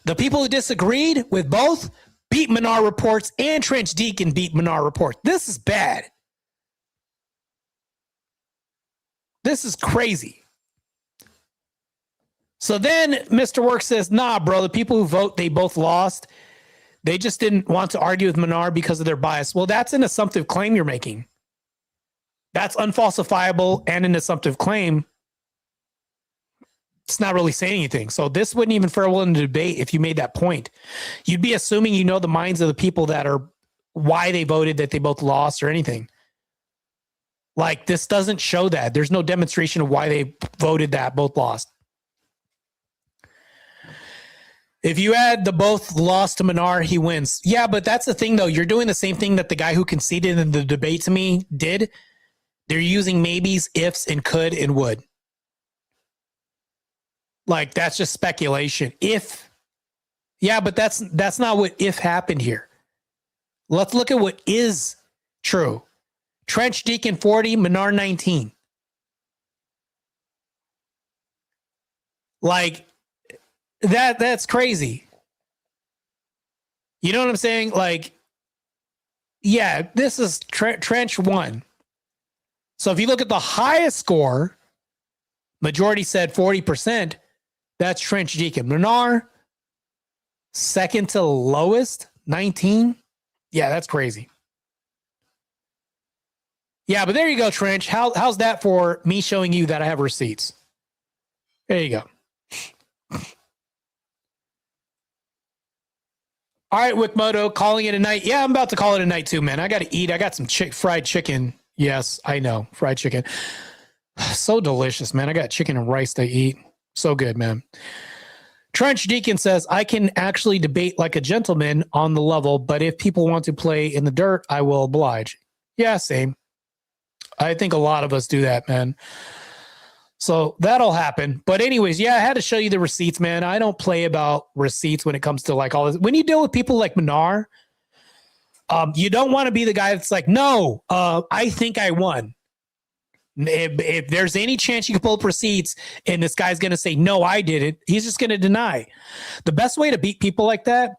The people who disagreed with both beat Menard Reports, and Trench Deacon beat Menard Report. This is bad. This is crazy. So then Mr. Work says, nah, bro, the people who vote, they both lost. They just didn't want to argue with Menard because of their bias. Well, that's an assumptive claim you're making. That's unfalsifiable and an assumptive claim. It's not really saying anything. So this wouldn't even fare well in the debate if you made that point. You'd be assuming you know the minds of the people that are why they voted that they both lost or anything. Like, this doesn't show that. There's no demonstration of why they voted that both lost. If you add the both lost to Menard, he wins. Yeah, but that's the thing, though. You're doing the same thing that the guy who conceded in the debate to me did. They're using maybes, ifs, and could and would. Like, that's just speculation. If, yeah, but that's not what if happened here. Let's look at what is true. Trench Deacon 40, Menard 19. Like, that's crazy. You know what I'm saying? Like, yeah, this is Trench 1. So if you look at the highest score, majority said 40%. That's Trench Deacon. Menard, second to lowest, 19. Yeah, that's crazy. Yeah, but there you go, Trench. How's that for me showing you that I have receipts? There you go. All right, Wickmoto, calling it a night. Yeah, I'm about to call it a night too, man. I got to eat. I got some fried chicken. Yes, I know. Fried chicken. So delicious, man. I got chicken and rice to eat. So good, man. Trench Deacon says, I can actually debate like a gentleman on the level, but if people want to play in the dirt, I will oblige. Yeah, same. I think a lot of us do that, man. So that'll happen. But anyways, yeah, I had to show you the receipts, man. I don't play about receipts when it comes to like all this. When you deal with people like Menard, you don't want to be the guy that's like, no, I think I won. If there's any chance you can pull up receipts and this guy's going to say, no, I did it, he's just going to deny. The best way to beat people like that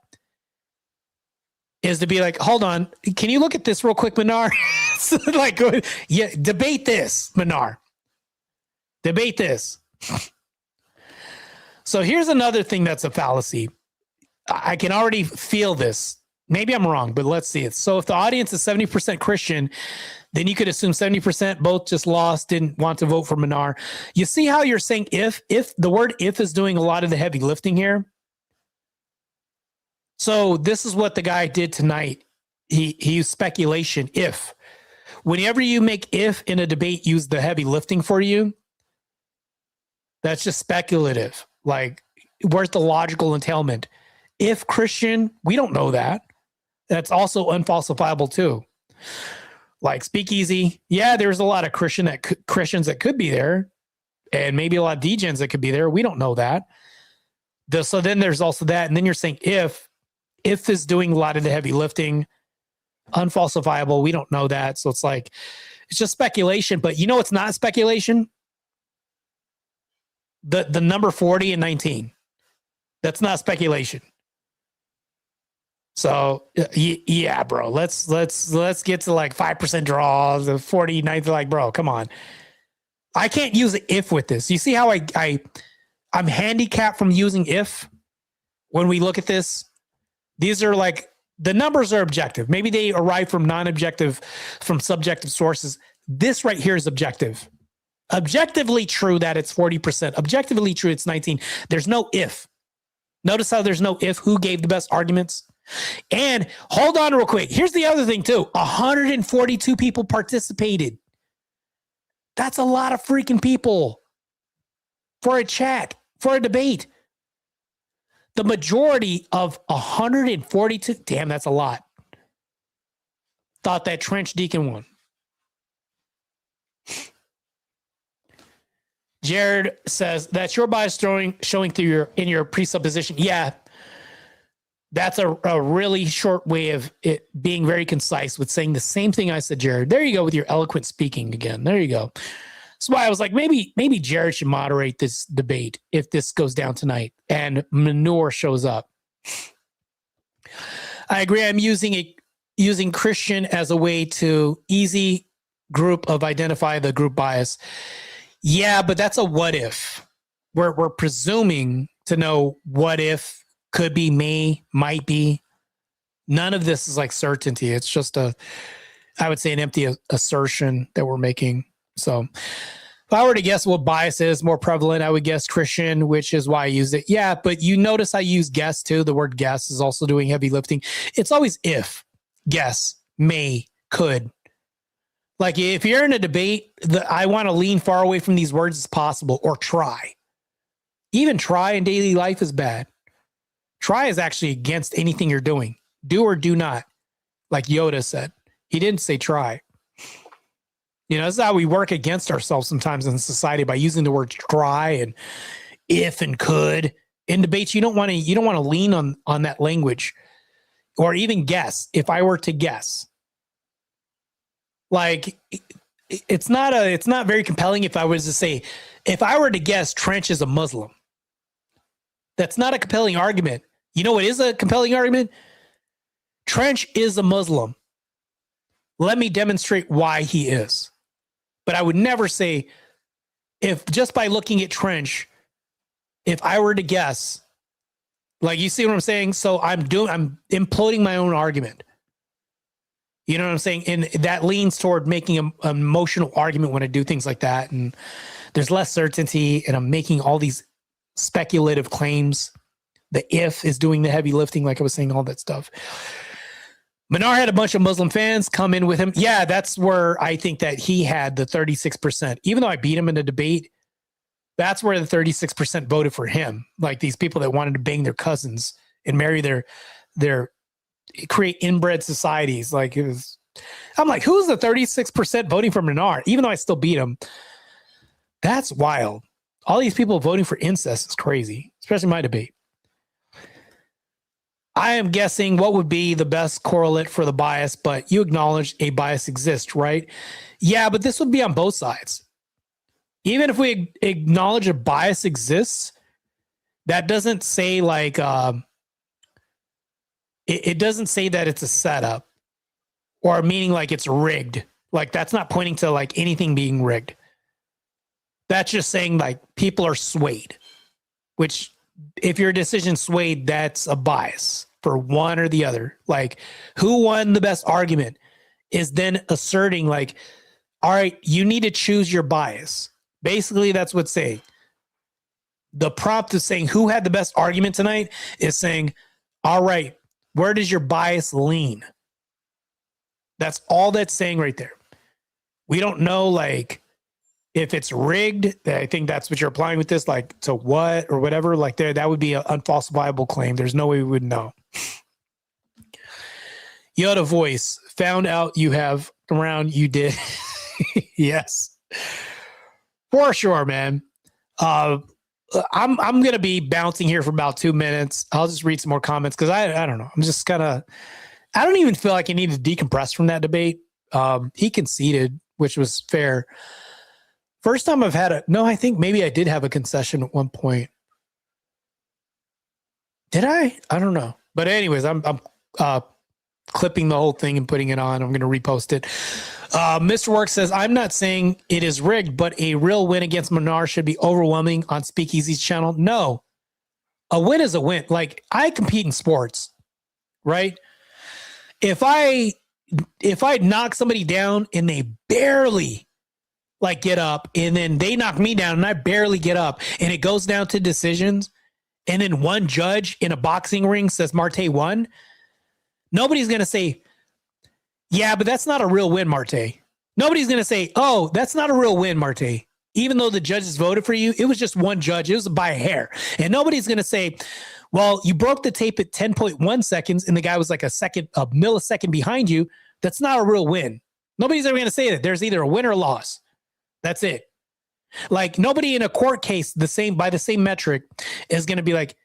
is to be like, hold on, can you look at this real quick, Menard? So like, yeah, debate this, Menard. Debate this. So here's another thing that's a fallacy. I can already feel this. Maybe I'm wrong, but let's see it. So if the audience is 70% Christian, then you could assume 70% both just lost, didn't want to vote for Menard. You see how you're saying if the word if is doing a lot of the heavy lifting here? So this is what the guy did tonight. He used speculation. If. Whenever you make if in a debate use the heavy lifting for you, that's just speculative. Like, where's the logical entailment? If Christian, we don't know that. That's also unfalsifiable too. Like Speakeasy, yeah, there's a lot of Christians that could be there, and maybe a lot of degens that could be there. We don't know that. So then there's also that, and then you're saying if is doing a lot of the heavy lifting, unfalsifiable. We don't know that, so it's like it's just speculation. But you know, it's not speculation. The number 40 and 19, that's not speculation. So yeah, bro, let's get to like 5% draws, the 49th. Like, bro, come on. I can't use an if with this. You see how I'm handicapped from using if when we look at this? These are like, the numbers are objective. Maybe they arrive from non-objective, from subjective sources. This right here is objective. Objectively true that it's 40%. Objectively true it's 19. There's no if. Notice how there's no if. Who gave the best arguments? And hold on real quick. Here's the other thing too. 142 people participated. That's a lot of freaking people for a chat, for a debate. The majority of 142, damn, that's a lot, thought that Trench Deacon won. Jared says that's your bias showing through in your presupposition. Yeah. That's a really short way of it being very concise with saying the same thing I said, Jared. There you go with your eloquent speaking again. There you go. That's why I was like, maybe Jared should moderate this debate if this goes down tonight and Manure shows up. I agree. I'm using Christian as a way to easy group of identify the group bias. Yeah, but that's a what if. We're presuming to know what if. Could be, may, might be. None of this is like certainty. It's just I would say, an empty assertion that we're making. So if I were to guess what bias is more prevalent, I would guess Christian, which is why I use it. Yeah, but you notice I use guess too. The word guess is also doing heavy lifting. It's always if, guess, may, could. Like if you're in a debate, I want to lean far away from these words as possible, or try. Even try in daily life is bad. Try is actually against anything you're doing. Do or do not, like Yoda said. He didn't say try. You know, this is how we work against ourselves sometimes in society, by using the word try and if and could. In debates, you don't want to lean on that language, or even guess. If I were to guess, like it's not very compelling. If I was to say, if I were to guess, Trench is a Muslim, that's not a compelling argument. You know what is a compelling argument? Trench is a Muslim. Let me demonstrate why he is. But I would never say, if just by looking at Trench, if I were to guess, like, you see what I'm saying? So I'm imploding my own argument. You know what I'm saying? And that leans toward making an emotional argument when I do things like that. And there's less certainty, and I'm making all these speculative claims. The if is doing the heavy lifting, like I was saying, all that stuff. Manar had a bunch of Muslim fans come in with him. Yeah, that's where I think that he had the 36%. Even though I beat him in the debate, that's where the 36% voted for him. Like these people that wanted to bang their cousins and marry their create inbred societies. Like it was, I'm like, who's the 36% voting for Manar? Even though I still beat him. That's wild. All these people voting for incest is crazy, especially my debate. I am guessing what would be the best correlate for the bias, but you acknowledge a bias exists, right? Yeah, but this would be on both sides. Even if we acknowledge a bias exists, that doesn't say like, it doesn't say that it's a setup, or meaning like it's rigged. Like that's not pointing to like anything being rigged. That's just saying like people are swayed, which if your decision swayed, that's a bias for one or the other. Like who won the best argument is then asserting like, all right, you need to choose your bias. Basically, that's what's saying. The prompt is saying who had the best argument tonight is saying, all right, where does your bias lean? That's all that's saying right there. We don't know like if it's rigged. I think that's what you're applying with this, like to what or whatever, like there, that would be an unfalsifiable claim. There's no way we would know. Yoda voice, found out you have around, you did. Yes, for sure, man. I'm going to be bouncing here for about 2 minutes. I'll just read some more comments because I don't know. I'm just I don't even feel like I need to decompress from that debate. He conceded, which was fair. First time I've had no, I think maybe I did have a concession at one point. Did I? I don't know. But anyways, I'm clipping the whole thing and putting it on. I'm going to repost it. Mr. Work says, I'm not saying it is rigged, but a real win against Manar should be overwhelming on Speakeasy's channel. No, a win is a win. Like I compete in sports, right? If I knock somebody down and they barely like get up, and then they knock me down and I barely get up, and it goes down to decisions, and then one judge in a boxing ring says Martae won, nobody's going to say, yeah, but that's not a real win, Martae. Nobody's going to say, oh, that's not a real win, Martae. Even though the judges voted for you, it was just one judge. It was by a hair. And nobody's going to say, well, you broke the tape at 10.1 seconds and the guy was like a millisecond behind you. That's not a real win. Nobody's ever going to say that. There's either a win or a loss. That's it. Like nobody in a court case by the same metric is going to be like,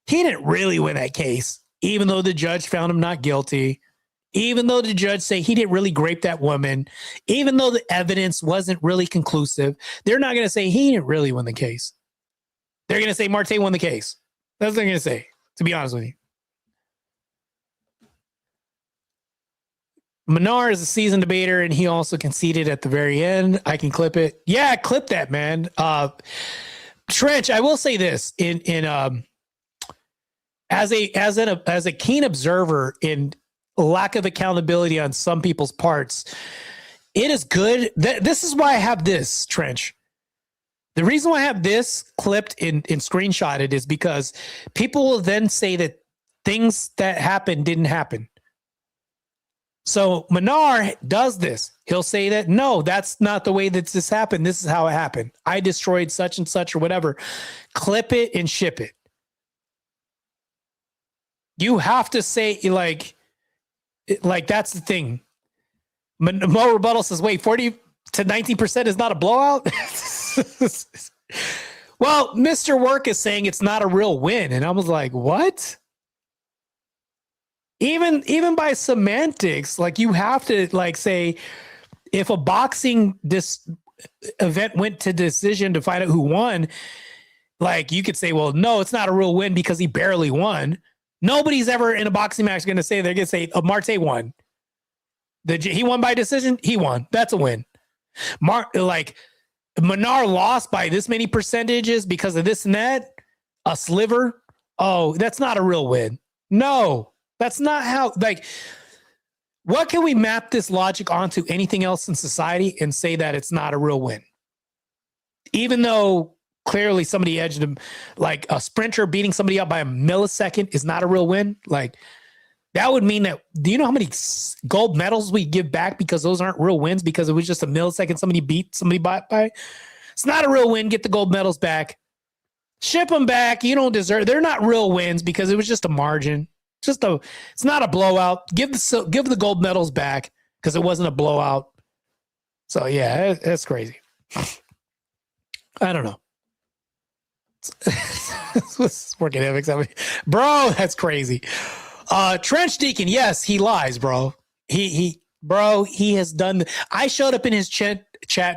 he didn't really win that case. even though the judge found him not guilty, even though the judge say he didn't really grape that woman, even though the evidence wasn't really conclusive, they're not going to say he didn't really win the case. They're going to say Martae won the case. That's what they're going to say, to be honest with you. Manar is a seasoned debater, and he also conceded at the very end. I can clip it. Yeah, clip that, man. Trench, I will say this as a keen observer in lack of accountability on some people's parts, it is good. This is why I have this, Trench. The reason why I have this clipped and screenshotted is because people will then say that things that happened didn't happen. So Manar does this. He'll say that, no, that's not the way that this happened. This is how it happened. I destroyed such and such or whatever. Clip it and ship it. You have to say, like that's the thing. Mo Rebuttal says, wait, 40 to 19% is not a blowout? Well, Mr. Work is saying it's not a real win. And I was like, what? Even by semantics, like you have to like say, if a boxing event went to decision to find out who won, like you could say, well, no, it's not a real win because he barely won. Nobody's ever in a boxing match going to say, they're going to say, Martae won. He won by decision. He won. That's a win. Manar lost by this many percentages because of this and that. A sliver. Oh, that's not a real win. No. That's not how, what can we map this logic onto anything else in society and say that it's not a real win? Even though clearly somebody edged him, like a sprinter beating somebody up by a millisecond is not a real win. Like that would mean that, do you know how many gold medals we give back because those aren't real wins because it was just a millisecond somebody beat somebody by? It's not a real win. Get the gold medals back. Ship them back. You don't deserve, they're not real wins because it was just a margin. It's not a blowout. Give the gold medals back because it wasn't a blowout. So yeah, that's crazy. I don't know. Working ethics, bro. That's crazy. Trench Deacon, yes, he lies, bro. He has done. I showed up in his chat,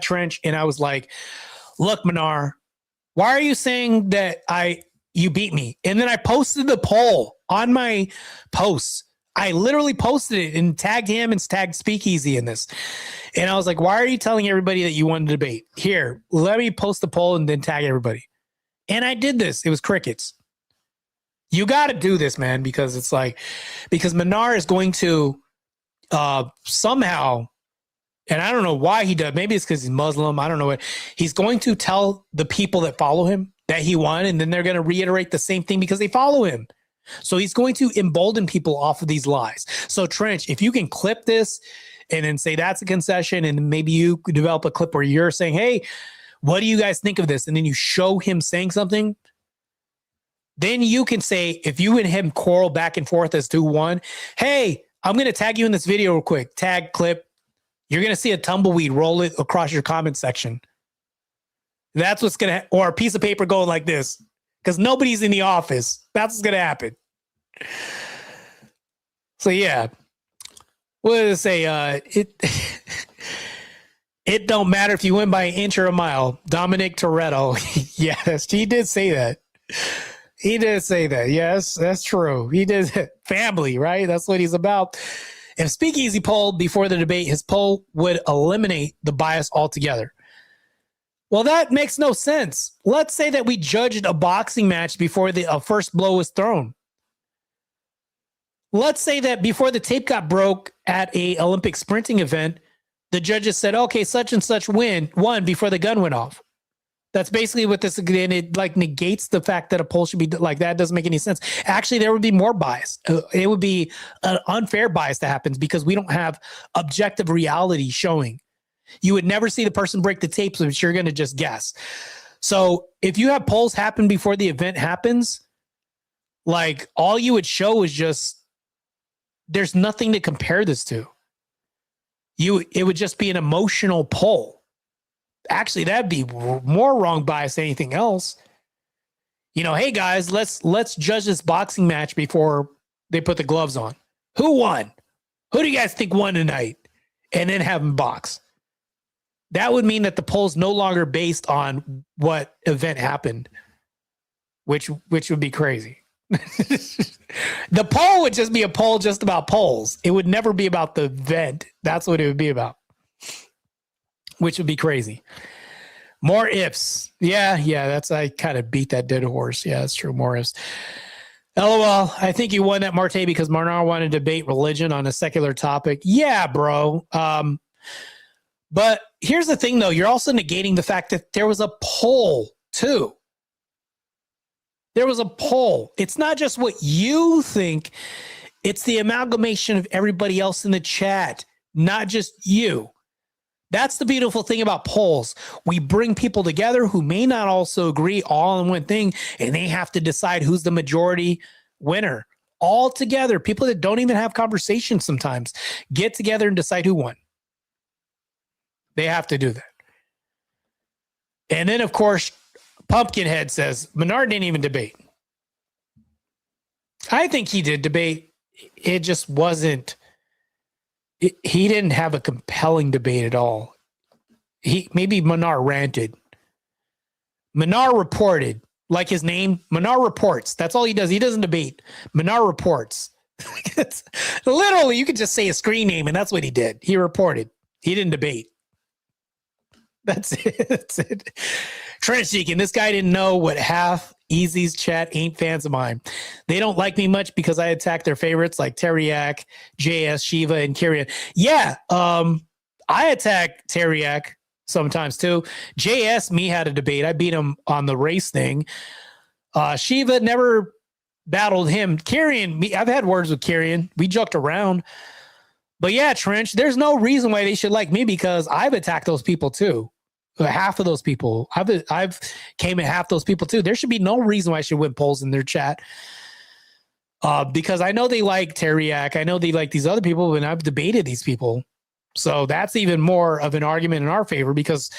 Trench, and I was like, "Look, Manar, why are you saying that you beat me?" And then I posted the poll on my posts. I literally posted it and tagged him and tagged Speakeasy in this. And I was like, why are you telling everybody that you won the debate? Here, let me post the poll and then tag everybody. And I did this. It was crickets. You got to do this, man, because it's because Manar is going to somehow, and I don't know why he does. Maybe it's because he's Muslim. I don't know what. He's going to tell the people that follow him that he won, and then they're going to reiterate the same thing because they follow him. So he's going to embolden people off of these lies. So Trench, if you can clip this and then say that's a concession, and maybe you could develop a clip where you're saying, hey, what do you guys think of this? And then you show him saying something. Then you can say, if you and him quarrel back and forth as to who won, hey, I'm going to tag you in this video real quick. Tag clip. You're going to see a tumbleweed roll it across your comment section. That's what's going to, or a piece of paper going like this, because nobody's in the office. That's what's going to happen. So yeah, what did it say? It don't matter if you win by an inch or a mile. Dominic Toretto. Yes, he did say that. He did say that. Yes, that's true. He did. Family, right? That's what he's about. If Speakeasy polled before the debate, his poll would eliminate the bias altogether. Well, that makes no sense. Let's say that we judged a boxing match before the first blow was thrown. Let's say that before the tape got broke at a Olympic sprinting event, the judges said, okay, such and such won before the gun went off. That's basically what this, and it negates the fact that a poll should be like that. It doesn't make any sense. Actually, there would be more bias. It would be an unfair bias that happens because we don't have objective reality showing. You would never see the person break the tapes, which you're going to just guess. So if you have polls happen before the event happens, all you would show is just, there's nothing to compare this to. It would just be an emotional poll. Actually, that'd be more wrong bias than anything else. Hey guys, let's judge this boxing match before They put the gloves on. Who won? Who do you guys think won tonight? And then have them box. That would mean that the poll's no longer based on what event happened, which would be crazy. The poll would just be a poll just about polls. It would never be about the event. That's what it would be about, which would be crazy. More ifs. Yeah. I kind of beat that dead horse. Yeah, that's true. More ifs. LOL. I think you won that, Martae, because Marnar wanted to debate religion on a secular topic. Yeah, bro. But here's the thing, though. You're also negating the fact that there was a poll, too. There was a poll. It's not just what you think. It's the amalgamation of everybody else in the chat, not just you. That's the beautiful thing about polls. We bring people together who may not also agree all on one thing, and they have to decide who's the majority winner. All together, people that don't even have conversations sometimes get together and decide who won. They have to do that. And then, of course, Pumpkinhead says, Menard didn't even debate. I think he did debate. It just wasn't, he didn't have a compelling debate at all. Maybe Menard ranted. Menard reported, like his name, Menard reports. That's all he does. He doesn't debate. Menard reports. It's, literally, you could just say a screen name, and that's what he did. He reported. He didn't debate. That's it. That's it. Trench Deacon, this guy didn't know what half Easy's chat ain't fans of mine. They don't like me much because I attack their favorites like Teriak, JS, Shiva, and Kyrian. Yeah, I attack Teriak sometimes too. JS, me had a debate. I beat him on the race thing. Shiva never battled him. Kyrian, I've had words with Kyrian. We joked around. But yeah, Trench, there's no reason why they should like me because I've attacked those people too. Half of those people. I've came at half those people too. There should be no reason why I should win polls in their chat. Because I know they like Teriak. I know they like these other people, and I've debated these people. So that's even more of an argument in our favor because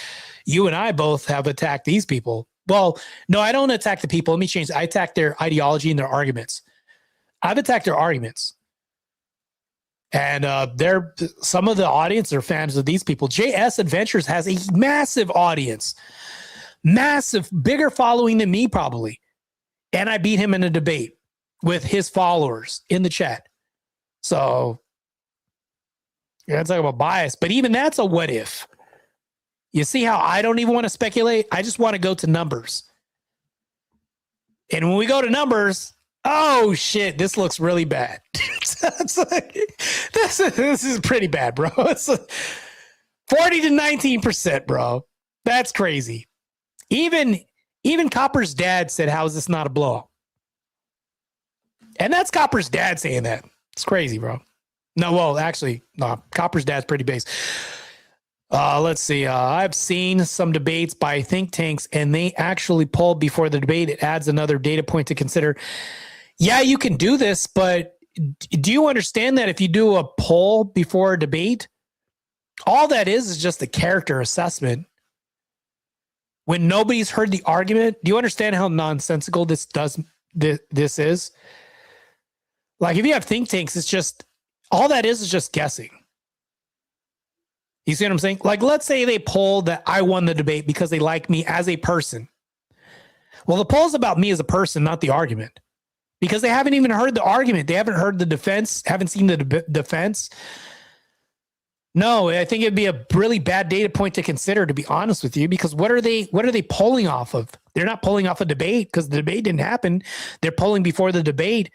you and I both have attacked these people. Well, no, I don't attack the people. Let me change. I attack their ideology and their arguments. I've attacked their arguments. And they're some of the audience are fans of these people. JS Adventures has a massive audience, massive, bigger following than me probably. And I beat him in a debate with his followers in the chat. So yeah, talking about bias, but even that's a what if. You see how I don't even want to speculate? I just want to go to numbers. And when we go to numbers, oh shit, this looks really bad. It's like, this is pretty bad, bro. It's 40 to 19%, bro. That's crazy. Even Copper's dad said, how is this not a blowout? And that's Copper's dad saying that. It's crazy, bro. No, well, actually, no, Copper's dad's pretty base. Let's see. I've seen some debates by think tanks, and they actually polled before the debate. It adds another data point to consider. Yeah, you can do this, but do you understand that if you do a poll before a debate, all that is just a character assessment? When nobody's heard the argument, do you understand how nonsensical this is? Like if you have think tanks, it's just all that is just guessing. You see what I'm saying? Like let's say they polled that I won the debate because they like me as a person. Well, the poll's about me as a person, not the argument. Because they haven't even heard the argument. They haven't heard the defense, haven't seen the defense. No, I think it'd be a really bad data point to consider, to be honest with you, because what are they polling off of? They're not polling off a debate because the debate didn't happen. They're polling before the debate,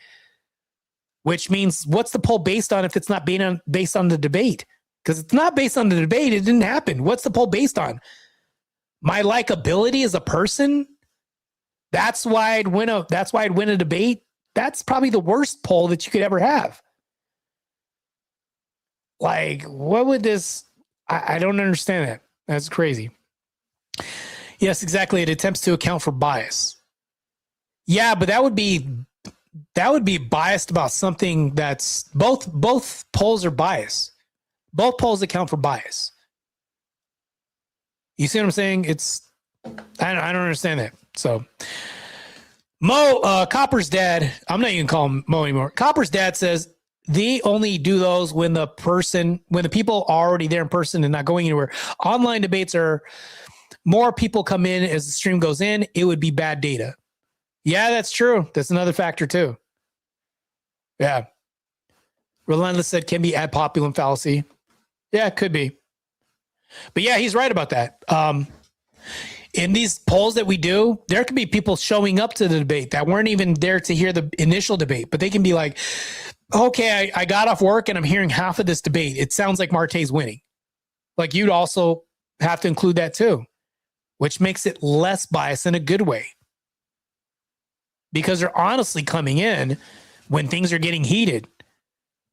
which means what's the poll based on if it's not based on the debate? Because it's not based on the debate. It didn't happen. What's the poll based on? My likability as a person? That's why I'd win a debate. That's probably the worst poll that you could ever have. Like, what would this? I don't understand that. That's crazy. Yes, exactly. It attempts to account for bias. Yeah, but that would be biased about something that's both polls are biased. Both polls account for bias. You see what I'm saying? I don't understand that. So Copper's dad, I'm not even calling him Mo anymore. Copper's dad says they only do those when the people are already there in person and not going anywhere. Online debates are more people come in as the stream goes in. It would be bad data. Yeah, that's true. That's another factor too. Yeah. Relentless said can be ad populum fallacy. Yeah, it could be. But yeah, he's right about that. In these polls that we do, there could be people showing up to the debate that weren't even there to hear the initial debate, but they can be like, okay, I got off work and I'm hearing half of this debate. It sounds like Martae's winning. Like you'd also have to include that too, which makes it less biased in a good way. Because they're honestly coming in when things are getting heated.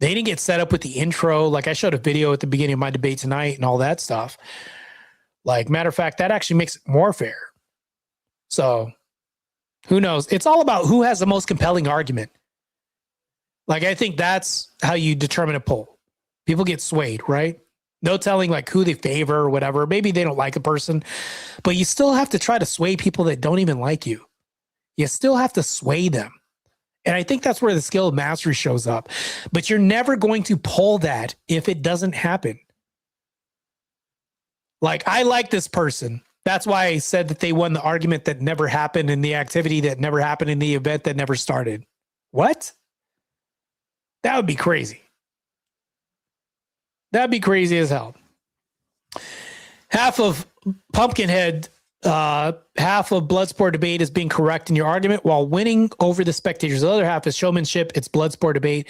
They didn't get set up with the intro. Like I showed a video at the beginning of my debate tonight and all that stuff. Like, matter of fact, that actually makes it more fair. So, who knows? It's all about who has the most compelling argument. Like, I think that's how you determine a poll. People get swayed, right? No telling, like, who they favor or whatever. Maybe they don't like a person. But you still have to try to sway people that don't even like you. You still have to sway them. And I think that's where the skill of mastery shows up. But you're never going to pull that if it doesn't happen. Like, I like this person. That's why I said that they won the argument that never happened in the activity that never happened in the event that never started. What? That would be crazy. That'd be crazy as hell. Half of Pumpkinhead, half of Bloodsport debate is being correct in your argument while winning over the spectators. The other half is showmanship. It's Bloodsport debate.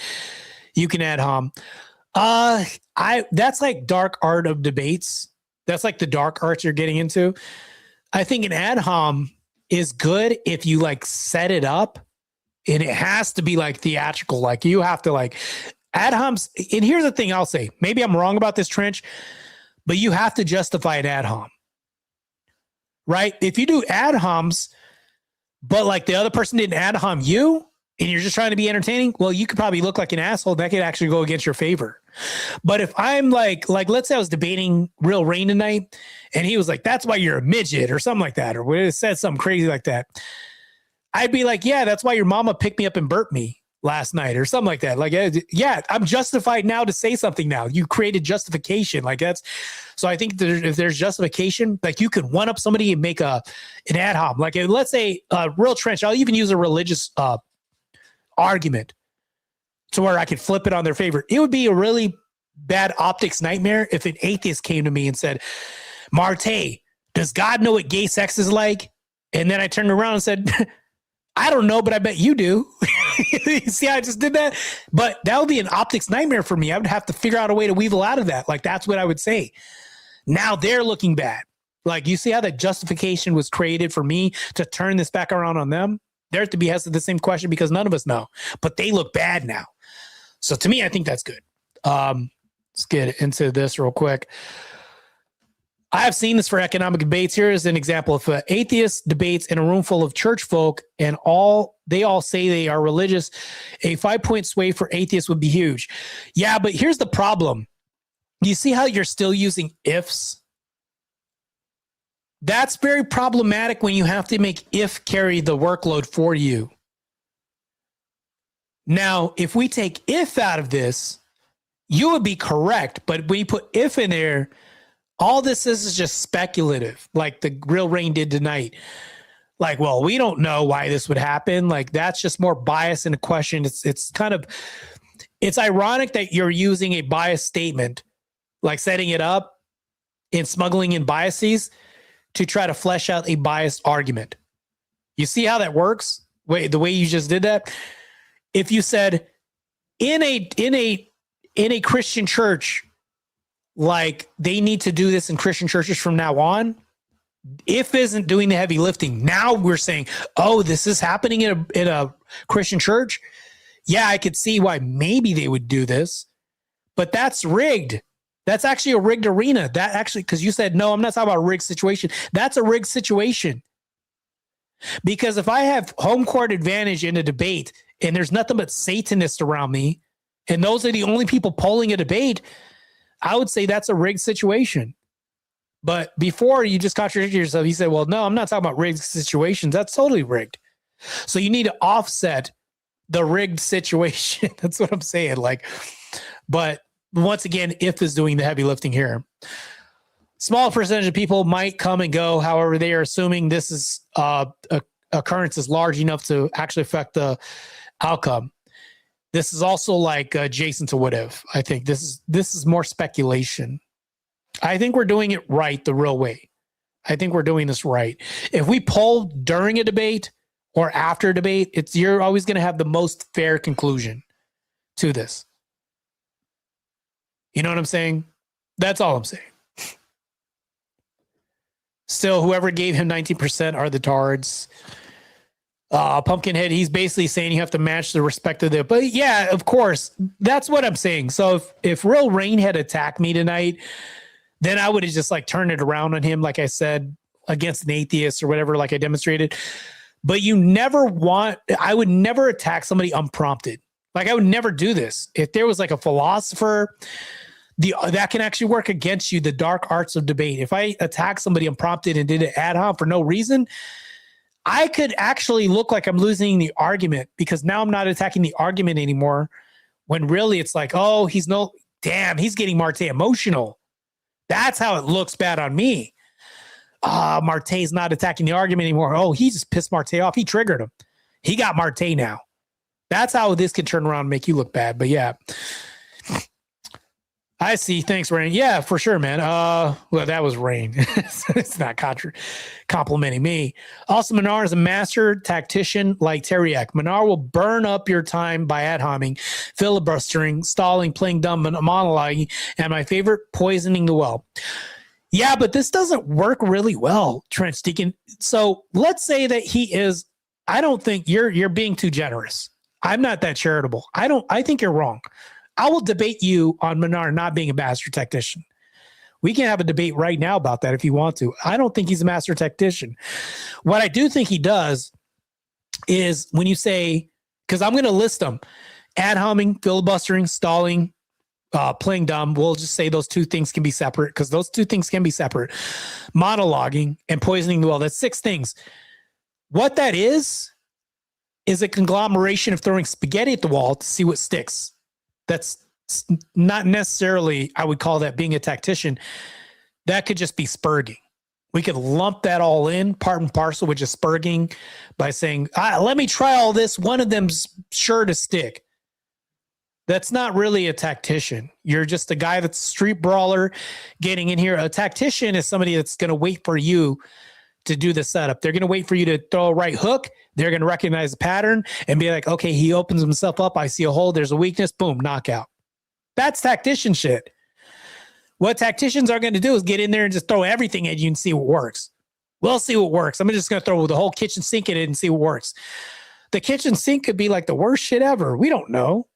You can add hom. That's like dark art of debates. That's like the dark arts you're getting into. I think an ad hom is good if you like set it up, and it has to be like theatrical. Like you have to like ad homs. And here's the thing I'll say, maybe I'm wrong about this, Trench, but you have to justify an ad hom, right? If you do ad homs, but like the other person didn't ad hom you, and you're just trying to be entertaining, well, you could probably look like an asshole. That could actually go against your favor. But if I'm like let's say I was debating RealRain tonight, and he was like, "That's why you're a midget," or something like that, or it said something crazy like that, I'd be like, "Yeah, that's why your mama picked me up and burped me last night," or something like that. Like, yeah, I'm justified now to say something now. You created justification. Like that's. So I think if there's justification, like you could one up somebody and make an ad hom. Like let's say Real Trench. I'll even use a religious argument to where I could flip it on their favor. It would be a really bad optics nightmare if an atheist came to me and said, "Martae, does God know what gay sex is like?" And then I turned around and said, "I don't know, but I bet you do." You see how I just did that? But that would be an optics nightmare for me. I would have to figure out a way to weasel out of that. Like that's what I would say. Now they're looking bad. Like you see how that justification was created for me to turn this back around on them? They're to be asked the same question because none of us know, but they look bad now. So to me, I think that's good. Let's get into this real quick. I have seen this for economic debates. Here is an example of atheist debates in a room full of church folk, and they all say they are religious. A 5-point sway for atheists would be huge. Yeah, but here's the problem. You see how you're still using ifs? That's very problematic when you have to make if carry the workload for you. Now, if we take if out of this, you would be correct. But when you put if in there, all this is just speculative, like the RealRain did tonight. Like, well, we don't know why this would happen. Like, that's just more bias in a question. It's ironic that you're using a biased statement, like setting it up and smuggling in biases to try to flesh out a biased argument. You see how that works? The way you just did that? If you said in a Christian church, like they need to do this in Christian churches from now on, if isn't doing the heavy lifting. Now we're saying, oh, this is happening in a Christian church. Yeah, I could see why maybe they would do this, but that's rigged. That's actually a rigged arena. That actually, because you said, no, I'm not talking about a rigged situation. That's a rigged situation. Because if I have home court advantage in a debate and there's nothing but Satanists around me, and those are the only people polling a debate, I would say that's a rigged situation. But before you just contradicted yourself, you said, well, no, I'm not talking about rigged situations. That's totally rigged. So you need to offset the rigged situation. That's what I'm saying. Like, but once again, if is doing the heavy lifting here. Small percentage of people might come and go. However, they are assuming this is occurrence is large enough to actually affect the outcome. This is also like adjacent to what if. I think this is more speculation. I think we're doing it right the real way. I think we're doing this right. If we poll during a debate or after a debate, you're always going to have the most fair conclusion to this. You know what I'm saying? That's all I'm saying. Still, whoever gave him 19% are the tards. Pumpkinhead, he's basically saying you have to match the respect of the. But yeah, of course, that's what I'm saying. So if RealRain had attacked me tonight, then I would have just like turned it around on him, like I said, against an atheist or whatever, like I demonstrated. But I would never attack somebody unprompted. Like I would never do this. If there was like a philosopher, that can actually work against you, the dark arts of debate. If I attack somebody unprompted and did it ad hoc for no reason, I could actually look like I'm losing the argument because now I'm not attacking the argument anymore when really it's like, oh, he's getting Martae emotional. That's how it looks bad on me. Martae's not attacking the argument anymore. Oh, he just pissed Martae off. He triggered him. He got Martae now. That's how this can turn around and make you look bad. But yeah. I see. Thanks, Rain. Yeah, for sure, man. Well, that was Rain. It's not complimenting me. Also, Manar is a master tactician like Teriak. Manar will burn up your time by ad-homing, filibustering, stalling, playing dumb, and monologuing, and my favorite, poisoning the well. Yeah, but this doesn't work really well, Trench Deacon. So let's say that he is. I don't think you're being too generous. I'm not that charitable. I think you're wrong. I will debate you on Manar not being a master tactician. We can have a debate right now about that if you want to. I don't think he's a master tactician. What I do think he does is when you say, because I'm going to list them, ad-homing, filibustering, stalling, playing dumb. We'll just say those two things can be separate because those two things can be separate. Monologuing and poisoning the well. That's 6 things. What that is a conglomeration of throwing spaghetti at the wall to see what sticks. That's not necessarily, I would call that being a tactician. That could just be spurging. We could lump that all in, part and parcel with just spurging by saying, let me try all this. One of them's sure to stick. That's not really a tactician. You're just a guy that's a street brawler getting in here. A tactician is somebody that's going to wait for you to do the setup. They're going to wait for you to throw a right hook. They're going to recognize the pattern and be like, okay, he opens himself up. I see a hole. There's a weakness. Boom, knockout. That's tactician shit. What tacticians are going to do is get in there and just throw everything at you and see what works. We'll see what works. I'm just going to throw the whole kitchen sink at it and see what works. The kitchen sink could be like the worst shit ever. We don't know.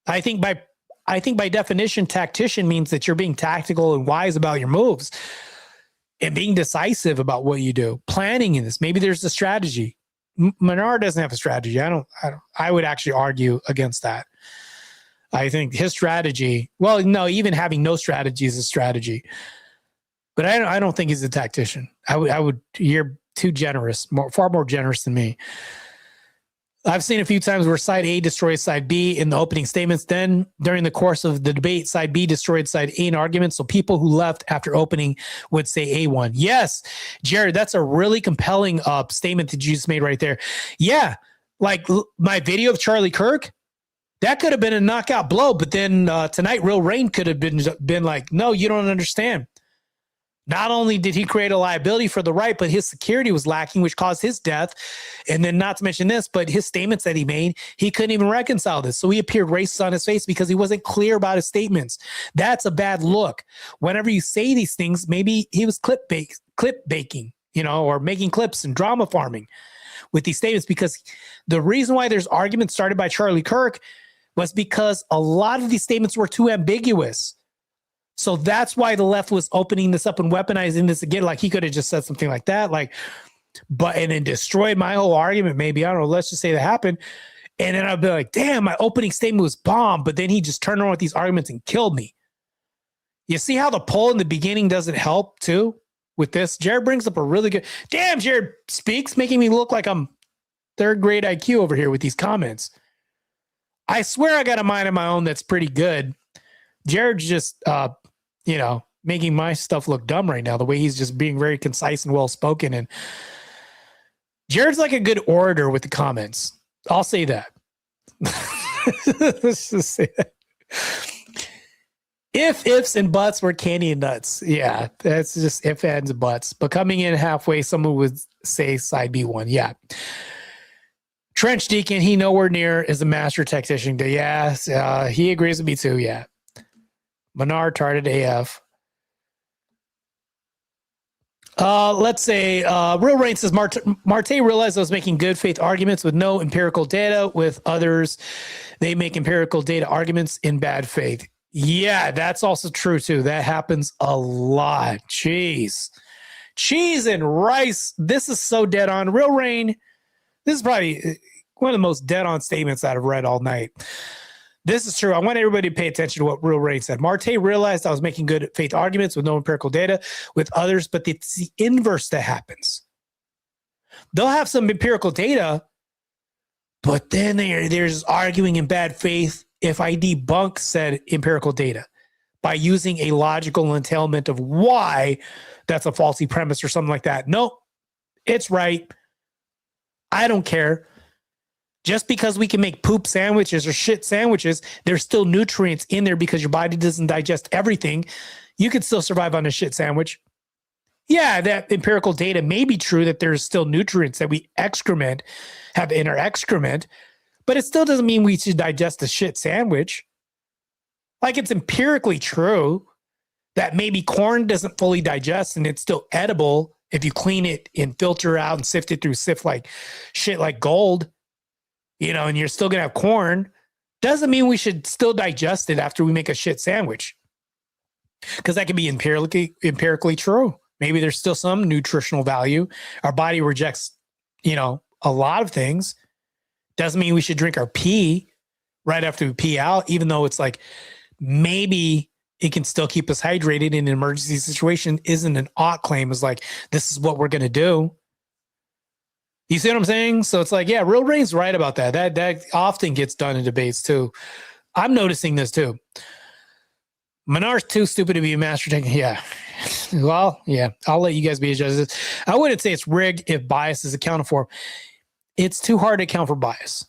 I think by definition, tactician means that you're being tactical and wise about your moves and being decisive about what you do. Planning in this. Maybe there's a strategy. Manar doesn't have a strategy. I would actually argue against that. I think his strategy, well, no, even having no strategy is a strategy. But I don't think he's a tactician. You're too generous, far more generous than me. I've seen a few times where side A destroys side B in the opening statements. Then during the course of the debate, side B destroyed side A in arguments. So people who left after opening would say A1. Yes, Jared, that's a really compelling statement that you just made right there. Yeah, like my video of Charlie Kirk, that could have been a knockout blow. But then tonight, RealRain could have been like, no, you don't understand. Not only did he create a liability for the right, but his security was lacking, which caused his death. And then not to mention this, but his statements that he made, he couldn't even reconcile this. So he appeared racist on his face because he wasn't clear about his statements. That's a bad look. Whenever you say these things, maybe he was clip baking, or making clips and drama farming with these statements, because the reason why there's arguments started by Charlie Kirk was because a lot of these statements were too ambiguous. So that's why the left was opening this up and weaponizing this again. Like he could have just said something like that, and then destroyed my whole argument. Maybe, I don't know. Let's just say that happened. And then I'd be like, damn, my opening statement was bomb. But then he just turned around with these arguments and killed me. You see how the poll in the beginning doesn't help too with this? Jared brings up a really good, damn, Jared speaks, making me look like I'm third grade IQ over here with these comments. I swear I got a mind of my own that's pretty good. Jared's just, making my stuff look dumb right now, the way he's just being very concise and well-spoken. And Jared's like a good orator with the comments. I'll say that. Let's just say that. If ifs and buts were candy and nuts. Yeah, that's just if, ands, and buts. But coming in halfway, someone would say side B1. Yeah. Trench Deacon, he nowhere near is a master tactician. Yeah, he agrees with me too. Yeah. Menard Tarded AF. Let's say RealRain says Martae realized I was making good faith arguments with no empirical data. With others, they make empirical data arguments in bad faith. Yeah, that's also true too. That happens a lot. Cheese and rice. This is so dead on. RealRain, this is probably one of the most dead on statements that I've read all night. This is true. I want everybody to pay attention to what RealRain said. Martae realized I was making good faith arguments with no empirical data with others, but it's the inverse that happens. They'll have some empirical data, but then they're just arguing in bad faith if I debunk said empirical data by using a logical entailment of why that's a faulty premise or something like that. Nope, it's right. I don't care. Just because we can make poop sandwiches or shit sandwiches, there's still nutrients in there because your body doesn't digest everything. You could still survive on a shit sandwich. Yeah, that empirical data may be true that there's still nutrients that we have in our excrement, but it still doesn't mean we should digest a shit sandwich. Like, it's empirically true that maybe corn doesn't fully digest and it's still edible if you clean it and filter out and sift it through like shit like gold. And you're still going to have corn, doesn't mean we should still digest it after we make a shit sandwich. Because that can be empirically true. Maybe there's still some nutritional value. Our body rejects, a lot of things. Doesn't mean we should drink our pee right after we pee out, even though it's like maybe it can still keep us hydrated in an emergency situation. Isn't an ought claim. Is like, this is what we're going to do. You see what I'm saying? So it's like, yeah, RealRain's right about that. That often gets done in debates too. I'm noticing this too. Menard's too stupid to be a master technique. Yeah. Well, yeah, I'll let you guys be judges. I wouldn't say it's rigged if bias is accounted for. It's too hard to account for bias.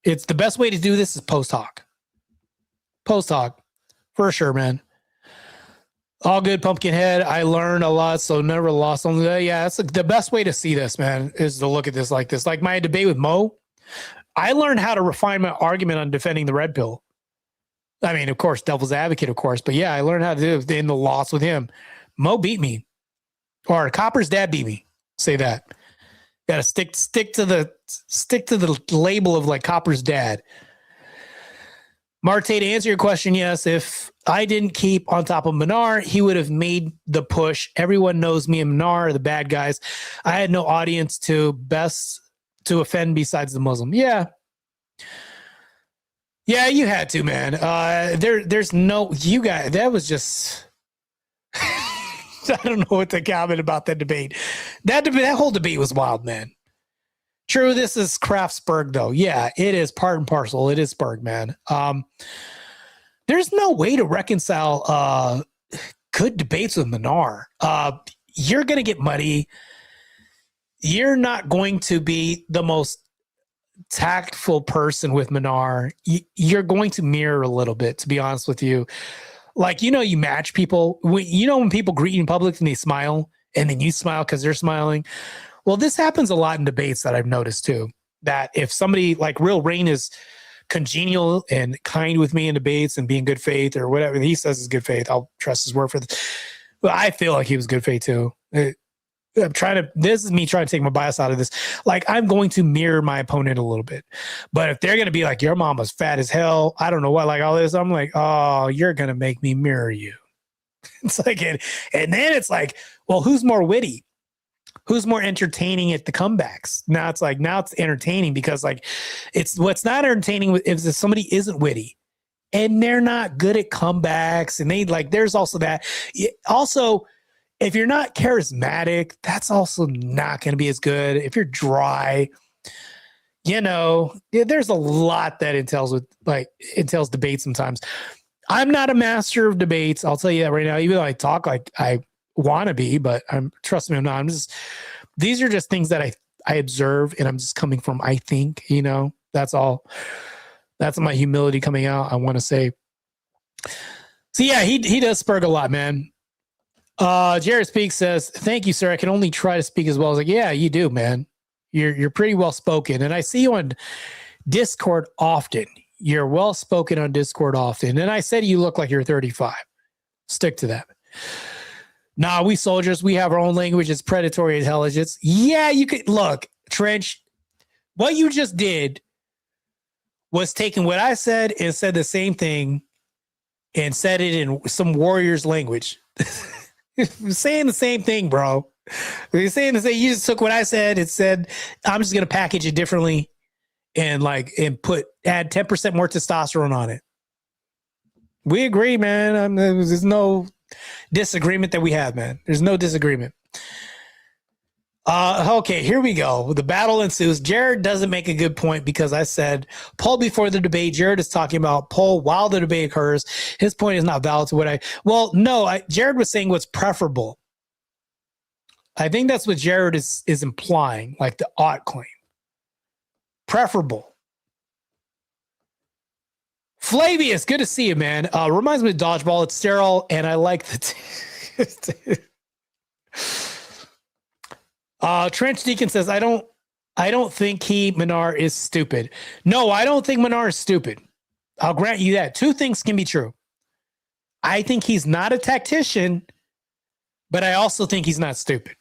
It's the best way to do this is post hoc. Post hoc, for sure, man. All good, Pumpkinhead. I learned a lot, so never lost on the. Yeah, that's the best way to see this, man, is to look at this like this. Like my debate with Mo, I learned how to refine my argument on defending the red pill. I mean, of course, devil's advocate, of course, but yeah, I learned how to do it in the loss with him. Mo beat me, or Copper's dad beat me. Say that. Got to stick to the label of like Copper's dad. Martae, to answer your question, yes, if I didn't keep on top of Menard, he would have made the push. Everyone knows me and Menard are the bad guys. I had no audience to offend besides the Muslim. Yeah. Yeah, you had to, man. There's no, you guys, that was just, I don't know what to comment about that debate. That whole debate was wild, man. True, this is Craftsburg, though. Yeah, it is part and parcel. It is Spurg, man. There's no way to reconcile good debates with Menard. You're going to get muddy. You're not going to be the most tactful person with Menard. You're going to mirror a little bit, to be honest with you. Like, you match people. When people greet you in public and they smile, and then you smile because they're smiling. Well, this happens a lot in debates that I've noticed too, that if somebody like RealRain is congenial and kind with me in debates and being good faith or whatever he says is good faith, I'll trust his word for this. But I feel like he was good faith too. This is me trying to take my bias out of this. Like, I'm going to mirror my opponent a little bit. But if they're going to be like, your mama's fat as hell, I don't know what, like all this, I'm like, oh, you're going to make me mirror you. It's like, and then it's like, well, who's more witty? Who's more entertaining at the comebacks? Now it's entertaining because like it's what's not entertaining if somebody isn't witty and they're not good at comebacks, and they like, there's also that. Also, if you're not charismatic, that's also not going to be as good. If you're dry, there's a lot that entails debate sometimes. I'm not a master of debates. I'll tell you that right now, even though I talk like I want to be, but trust me, I'm not. These are just things that I observe, and I'm just coming from, I think, that's all. That's my humility coming out, I want to say. So yeah, he does spurg a lot, man. Jared Speaks says, "Thank you, sir. I can only try to speak as well." I was like, "Yeah, you do, man. You're pretty well spoken, and I see you on Discord often. You're well spoken on Discord often." And I said you look like you're 35. Stick to that. Nah, we soldiers, we have our own language. It's predatory intelligence. Yeah, you could look, Trench. What you just did was taking what I said and said the same thing and said it in some warrior's language. You're saying the same thing, bro. You're saying the same. You just took what I said and said, I'm just gonna package it differently and add 10% more testosterone on it. We agree, man. There's no disagreement that we have, man. There's no disagreement. Okay, here we go. The battle ensues. Jared doesn't make a good point because I said poll before the debate. Jared is talking about poll while the debate occurs. His point is not valid to what Jared was saying what's preferable. I think that's what Jared is implying, like the ought claim. Preferable. Flavius, good to see you, man. Reminds me of dodgeball. It's sterile, and I like the Trench Deacon says, I don't think Minar is stupid. No, I don't think Minar is stupid. I'll grant you that. Two things can be true. I think he's not a tactician, but I also think he's not stupid.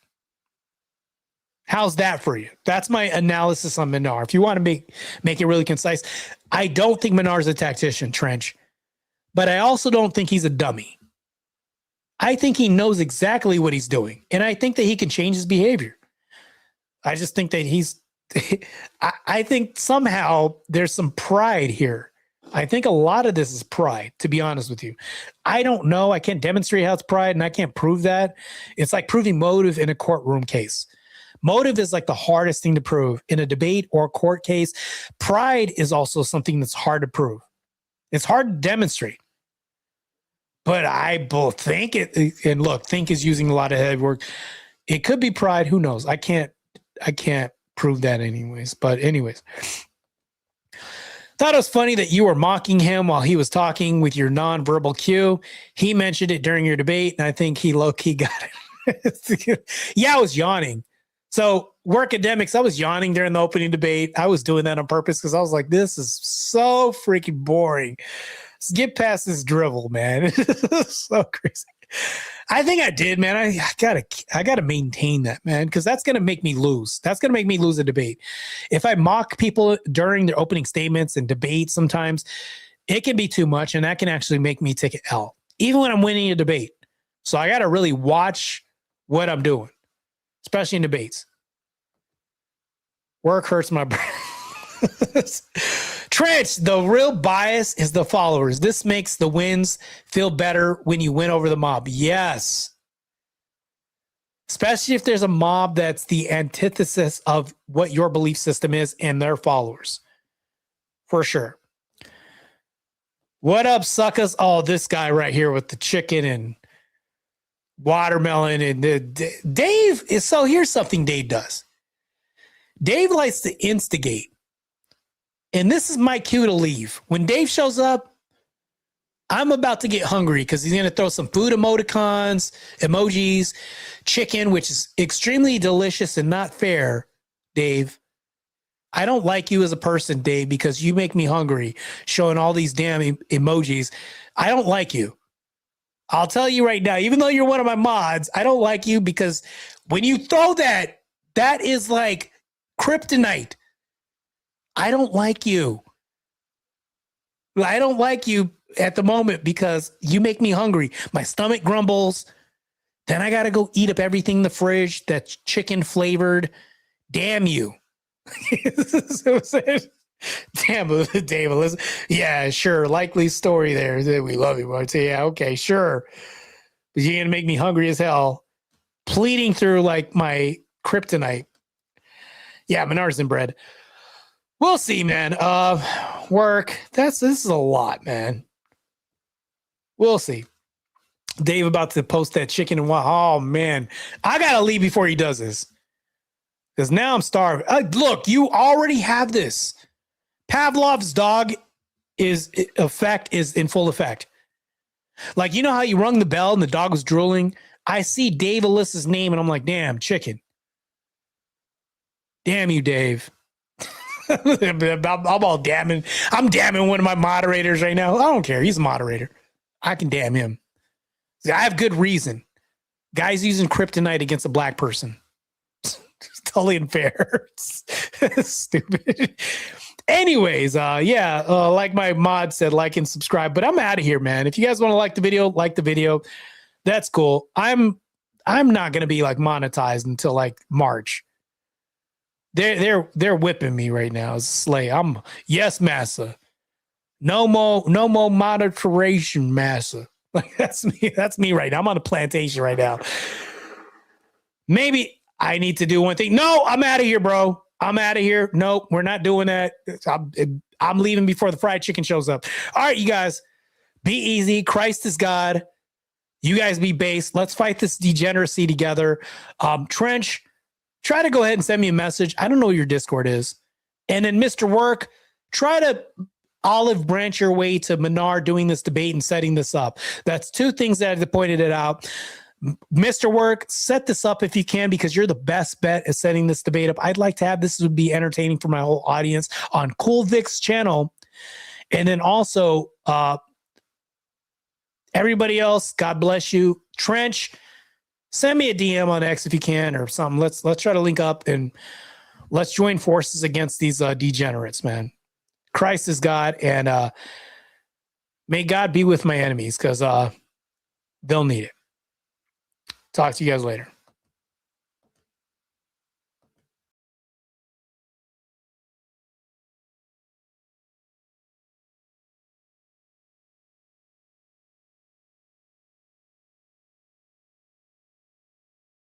How's that for you? That's my analysis on Minar. If you want to make it really concise, I don't think Minar's a tactician, Trench, but I also don't think he's a dummy. I think he knows exactly what he's doing, and I think that he can change his behavior. I just think that I think somehow there's some pride here. I think a lot of this is pride, to be honest with you. I don't know. I can't demonstrate how it's pride, and I can't prove that. It's like proving motive in a courtroom case. Motive is like the hardest thing to prove in a debate or a court case. Pride is also something that's hard to prove. It's hard to demonstrate. But I both think it, and look, think is using a lot of head work. It could be pride. Who knows? I can't prove that anyways. But anyways, thought it was funny that you were mocking him while he was talking with your nonverbal cue. He mentioned it during your debate, and I think he low-key got it. Yeah, I was yawning. So Workademics, I was yawning during the opening debate. I was doing that on purpose because I was like, this is so freaking boring. Let's get past this drivel, man. It's so crazy. I think I did, man. I gotta maintain that, man, because that's gonna make me lose. That's gonna make me lose a debate. If I mock people during their opening statements and debates, sometimes it can be too much, and that can actually make me take an L, even when I'm winning a debate. So I gotta really watch what I'm doing, especially in debates. Work hurts my brain. Trench, the real bias is the followers. This makes the wins feel better when you win over the mob. Yes. Especially if there's a mob that's the antithesis of what your belief system is and their followers. For sure. What up, suckers? Oh, this guy right here with the chicken and watermelon and Dave is so here's something Dave does. Dave likes to instigate. And this is my cue to leave. When Dave shows up, I'm about to get hungry because he's going to throw some food emoticons, emojis, chicken, which is extremely delicious and not fair, Dave. I don't like you as a person, Dave, because you make me hungry showing all these damn emojis. I don't like you. I'll tell you right now, even though you're one of my mods, I don't like you because when you throw that, that is like kryptonite. I don't like you. I don't like you at the moment because you make me hungry. My stomach grumbles. Then I got to go eat up everything in the fridge that's chicken flavored. Damn you. Damn, Dave. Yeah, sure. Likely story there. We love you, Martae. Yeah, okay, sure. But you're going to make me hungry as hell. Pleading through like my kryptonite. Yeah, Menards and bread. We'll see, man. Work. This is a lot, man. We'll see. Dave about to post that chicken and what? Oh man, I gotta leave before he does this because now I'm starving. Look, you already have this. Pavlov's dog is in full effect. Like, you know how you rung the bell and the dog was drooling? I see Dave Alyssa's name and I'm like, damn, chicken. Damn you, Dave. I'm all damning. I'm damning one of my moderators right now. I don't care. He's a moderator. I can damn him. See, I have good reason. Guys using kryptonite against a black person. It's totally unfair. Stupid. Anyways, like my mod said, like and subscribe. But I'm out of here, man. If you guys want to like the video. That's cool. I'm not gonna be like monetized until like March. They're whipping me right now. Slay. Yes, massa. No more monetization, massa. Like that's me. That's me right now. I'm on a plantation right now. Maybe I need to do one thing. No, I'm out of here, bro. I'm out of here. Nope, we're not doing that. I'm leaving before the fried chicken shows up. All right, you guys, be easy. Christ is God. You guys be based. Let's fight this degeneracy together. Trench, try to go ahead and send me a message. I don't know what your Discord is. And then Mr. Work, try to olive branch your way to Menard doing this debate and setting this up. That's two things that I pointed it out. Mr. Work, set this up if you can, because you're the best bet at setting this debate up. I'd like to have this would be entertaining for my whole audience on Cool Vic's channel. And then also, everybody else, God bless you. Trench, send me a DM on X if you can or something. Let's try to link up and let's join forces against these degenerates, man. Christ is God, and may God be with my enemies because they'll need it. Talk to you guys later.